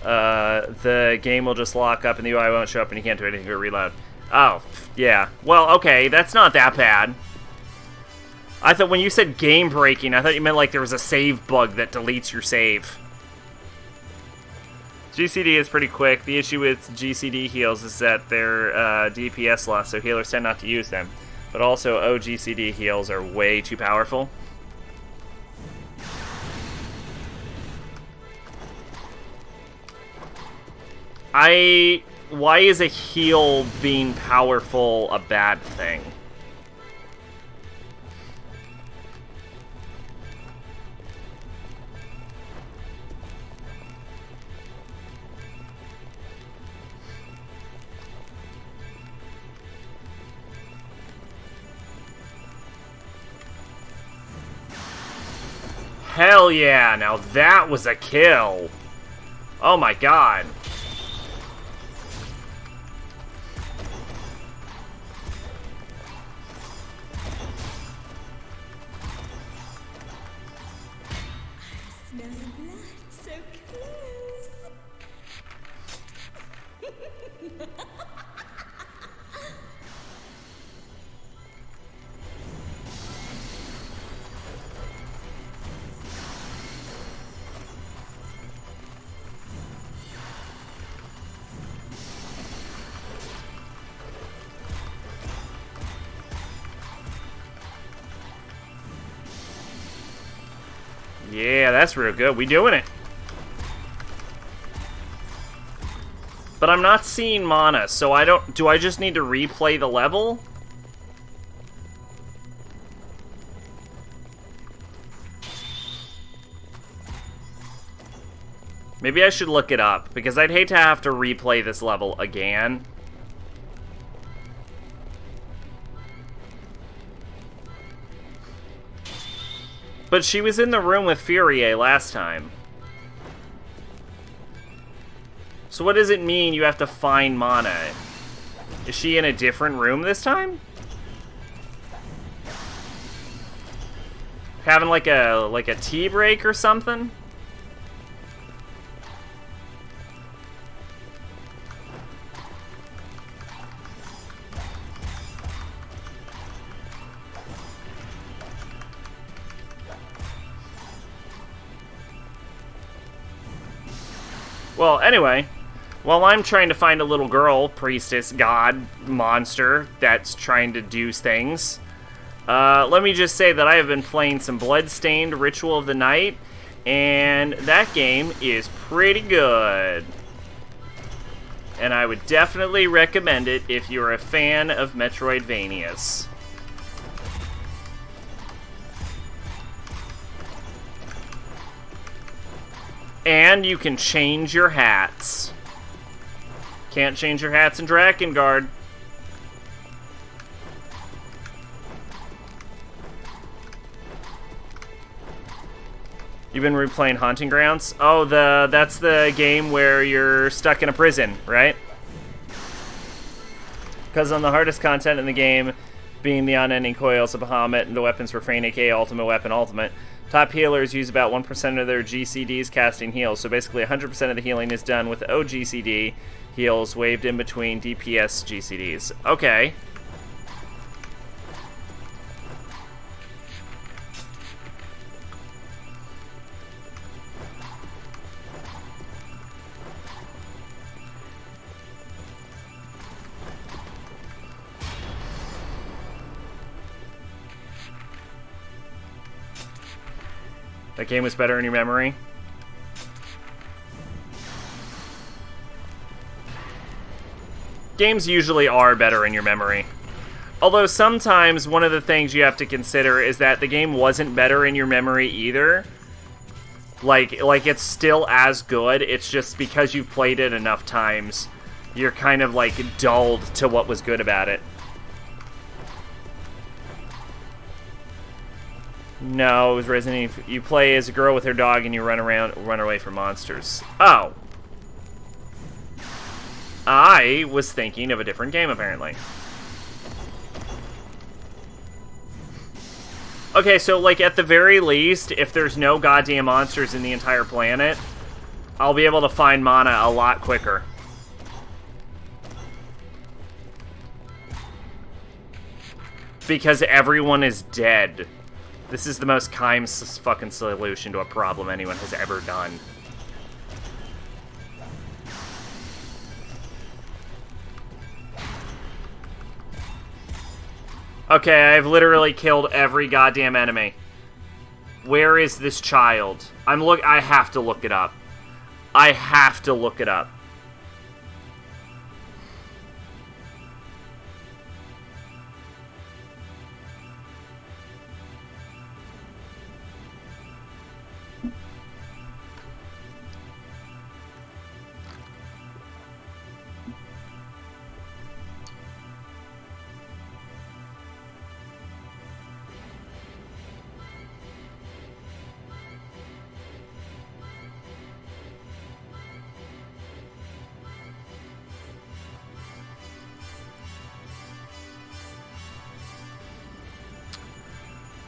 the game will just lock up and the UI won't show up and you can't do anything to reload. Oh, yeah. Well, okay, that's not that bad. I thought when you said game-breaking, I thought you meant like there was a save bug that deletes your save. GCD is pretty quick. The issue with GCD heals is that they're DPS loss, so healers tend not to use them. But also, OGCD heals are way too powerful. Why is a heal being powerful a bad thing? Hell yeah, now that was a kill. Oh my god. Smell the blood so close. Yeah, that's real good. We doing it. But I'm not seeing mana, so I don't... Do I just need to replay the level? Maybe I should look it up, because I'd hate to have to replay this level again. But she was in the room with Furie last time. So what does it mean you have to find mana? Is she in a different room this time? Having like a tea break or something? Well, anyway, while I'm trying to find a little girl, priestess, god, monster that's trying to do things, let me just say that I have been playing some Bloodstained Ritual of the Night, and that game is pretty good. And I would definitely recommend it if you're a fan of Metroidvanias. And you can change your hats. Can't change your hats in Drakengard. You've been replaying Haunting Grounds? Oh, that's the game where you're stuck in a prison, right? Because on the hardest content in the game, being the unending coils of Bahamut and the weapons refrain, aka Ultimate Weapon Ultimate, top healers use about 1% of their GCDs casting heals, so basically 100% of the healing is done with OGCD heals waved in between DPS GCDs. Okay. That game was better in your memory? Games usually are better in your memory. Although sometimes one of the things you have to consider is that the game wasn't better in your memory either. Like it's still as good, it's just because you've played it enough times, you're kind of like dulled to what was good about it. No, it was Resident Evil. You play as a girl with her dog and you run away from monsters. Oh. I was thinking of a different game, apparently. Okay, so, like, at the very least, if there's no goddamn monsters in the entire planet, I'll be able to find mana a lot quicker. Because everyone is dead. This is the most fucking solution to a problem anyone has ever done. Okay, I've literally killed every goddamn enemy. Where is this child? I have to look it up. I have to look it up.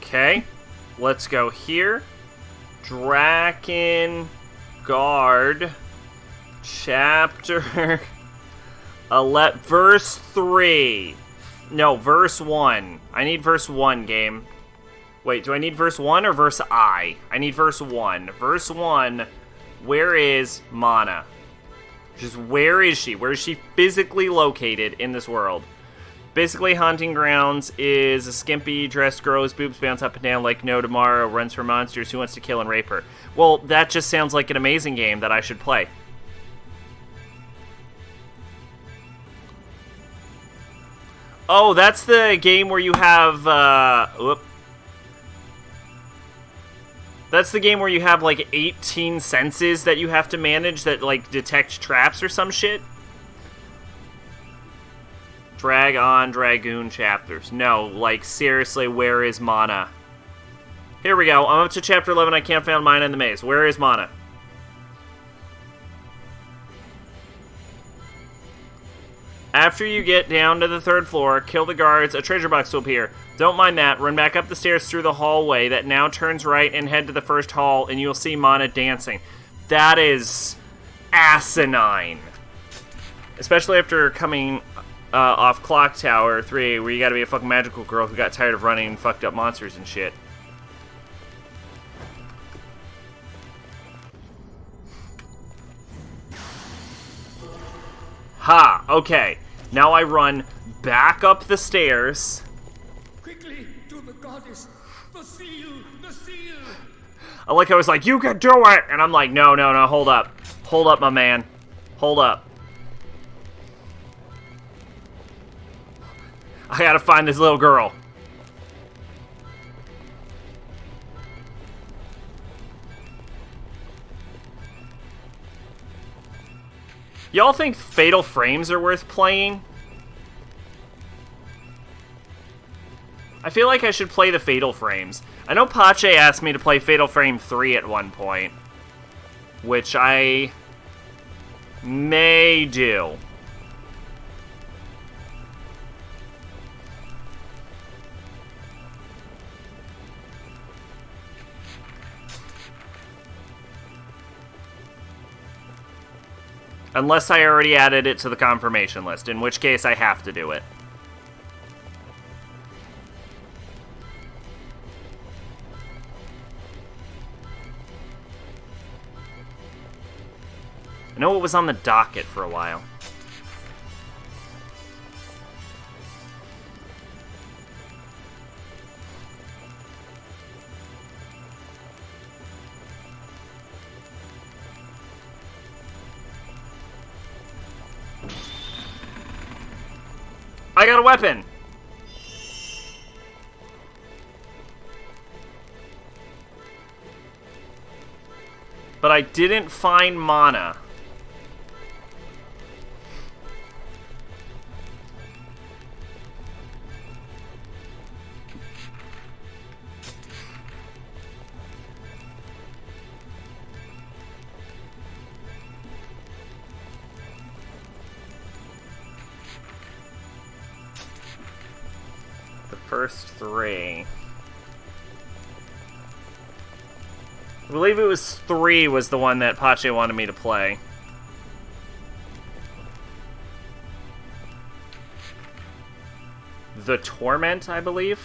Okay. Let's go here. Drakengard. Chapter 11. Verse 3. No, verse 1. I need verse 1, game. Wait, do I need verse 1 or verse I? I need verse 1. Verse 1. Where is Mana? Just where is she? Where is she physically located in this world? Basically, Haunting Grounds is a skimpy dressed girl whose boobs bounce up and down like no tomorrow, runs for monsters, who wants to kill and rape her. Well, that just sounds like an amazing game that I should play. Oh, that's the game where you have, That's the game where you have, like, 18 senses that you have to manage that, like, detect traps or some shit? Dragoon chapters. No, like, seriously, where is Mana? Here we go. I'm up to chapter 11. I can't find Mana in the maze. Where is Mana? After you get down to the 3rd floor, kill the guards, a treasure box will appear. Don't mind that. Run back up the stairs through the hallway that now turns right and head to the 1st hall, and you'll see Mana dancing. That is asinine. Especially after coming off Clock Tower 3, where you gotta be a fucking magical girl who got tired of running and fucked up monsters and shit. Ha! Okay. Now I run back up the stairs. Quickly to the goddess. The seal! The seal! I like how I was like, you can do it! And I'm like, no, hold up. Hold up, my man. Hold up. I gotta find this little girl. Y'all think Fatal Frames are worth playing? I feel like I should play the Fatal Frames. I know Pache asked me to play Fatal Frame 3 at one point, which I may do. Unless I already added it to the confirmation list, in which case I have to do it. I know it was on the docket for a while. I got a weapon! But I didn't find Mana. First 3. I believe it was 3 was the one that Pache wanted me to play. The Torment, I believe?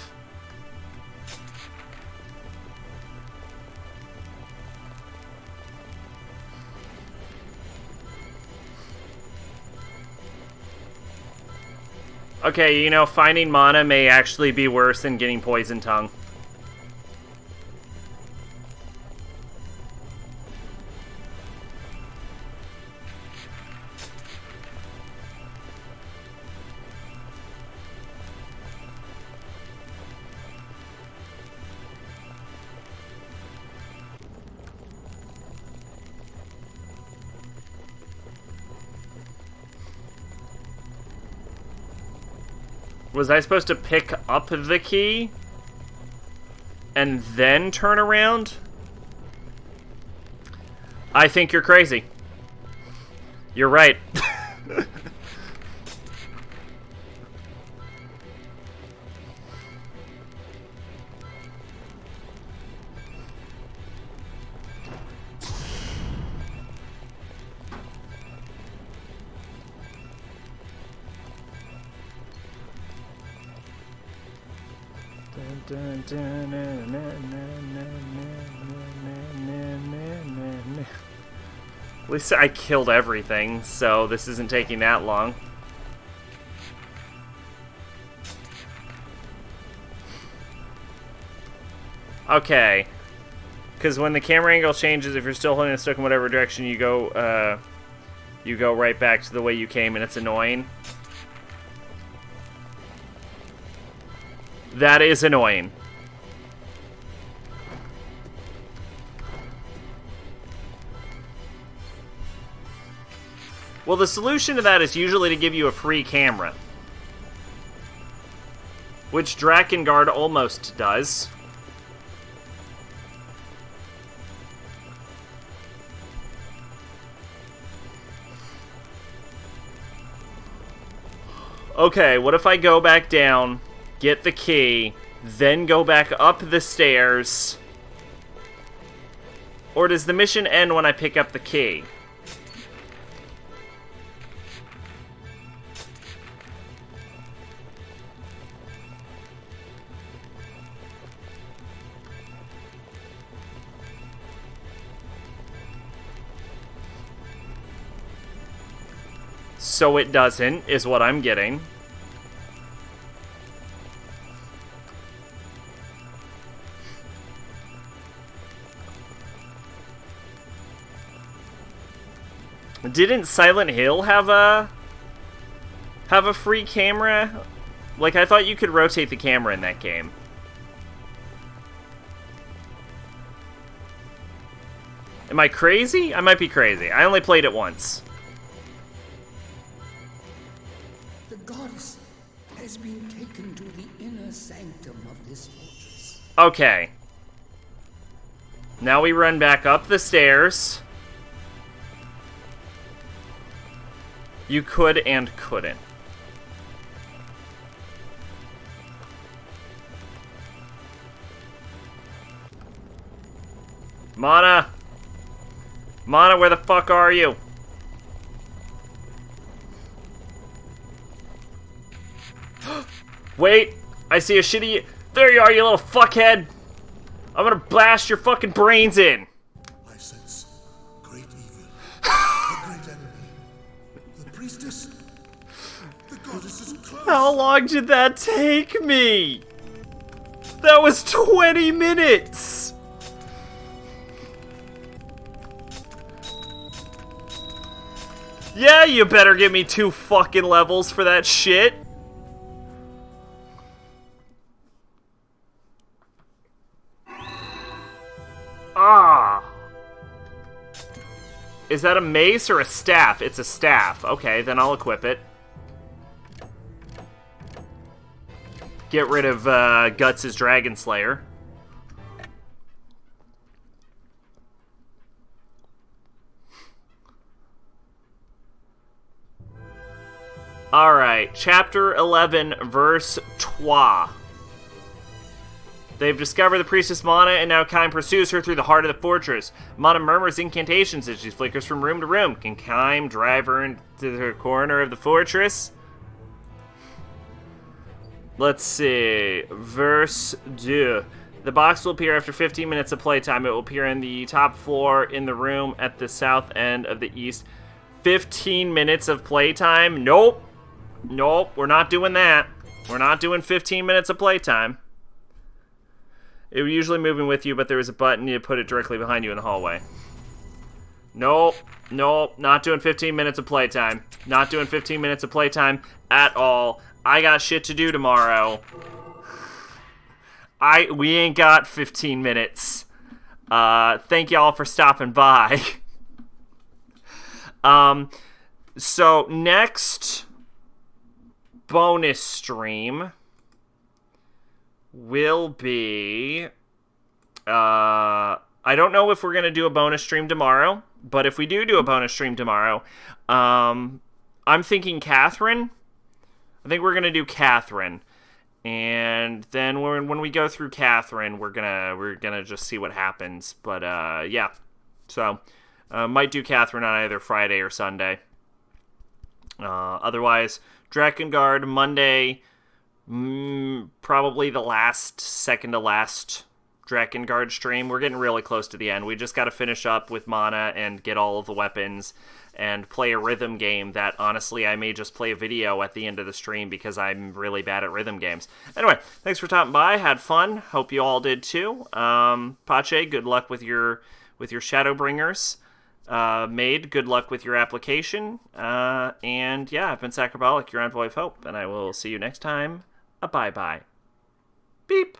Okay, you know, finding Mana may actually be worse than getting Poison Tongue. Was I supposed to pick up the key and then turn around? I think you're crazy. You're right. At least I killed everything, so this isn't taking that long. Okay. Because when the camera angle changes, if you're still holding it stuck in whatever direction you go right back to the way you came, and it's annoying. That is annoying. Well, the solution to that is usually to give you a free camera. Which Drakengard almost does. Okay, what if I go back down, get the key, then go back up the stairs? Or does the mission end when I pick up the key? So it doesn't, is what I'm getting. Didn't Silent Hill have a free camera? Like, I thought you could rotate the camera in that game. Am I crazy? I might be crazy. I only played it once. The goddess has been taken to the inner sanctum of this fortress. Okay. Now we run back up the stairs. You could and couldn't. Mana! Mana, where the fuck are you? Wait! I see a shitty... There you are, you little fuckhead! I'm gonna blast your fucking brains in! I sense great evil. A great enemy. The priestess. The goddess is close. How long did that take me? That was 20 minutes! Yeah, you better give me 2 fucking levels for that shit. Ah. Is that a mace or a staff? It's a staff. Okay, then I'll equip it. Get rid of Guts' Dragon Slayer. Alright, chapter 11, verse 3. They've discovered the priestess Mana, and now Kaim pursues her through the heart of the fortress. Mana murmurs incantations as she flickers from room to room. Can Kaim drive her into the corner of the fortress? Let's see. Verse 2. The box will appear after 15 minutes of playtime. It will appear in the top floor in the room at the south end of the east. 15 minutes of playtime? Nope. Nope, we're not doing that. We're not doing 15 minutes of playtime. It was usually moving with you, but there was a button you put it directly behind you in the hallway. Nope. Nope. Not doing 15 minutes of playtime. Not doing 15 minutes of playtime at all. I got shit to do tomorrow. We ain't got 15 minutes. Thank y'all for stopping by. So next bonus stream will be I don't know if we're gonna do a bonus stream tomorrow, but if we do a bonus stream tomorrow, I'm thinking Catherine. I think we're gonna do Catherine, and then when we go through Catherine, we're gonna just see what happens. But yeah, so might do Catherine on either Friday or Sunday. Otherwise, Drakengard Monday, probably the second to last Drakengard stream. We're getting really close to the end. We just got to finish up with mana and get all of the weapons and play a rhythm game that, honestly, I may just play a video at the end of the stream because I'm really bad at rhythm games. Anyway, thanks for stopping by. Had fun. Hope you all did too. Pache, good luck with your Shadowbringers. Maid, good luck with your application. And yeah, I've been Sacrabalic, your Envoy of Hope, and I will see you next time. Bye-bye. Beep.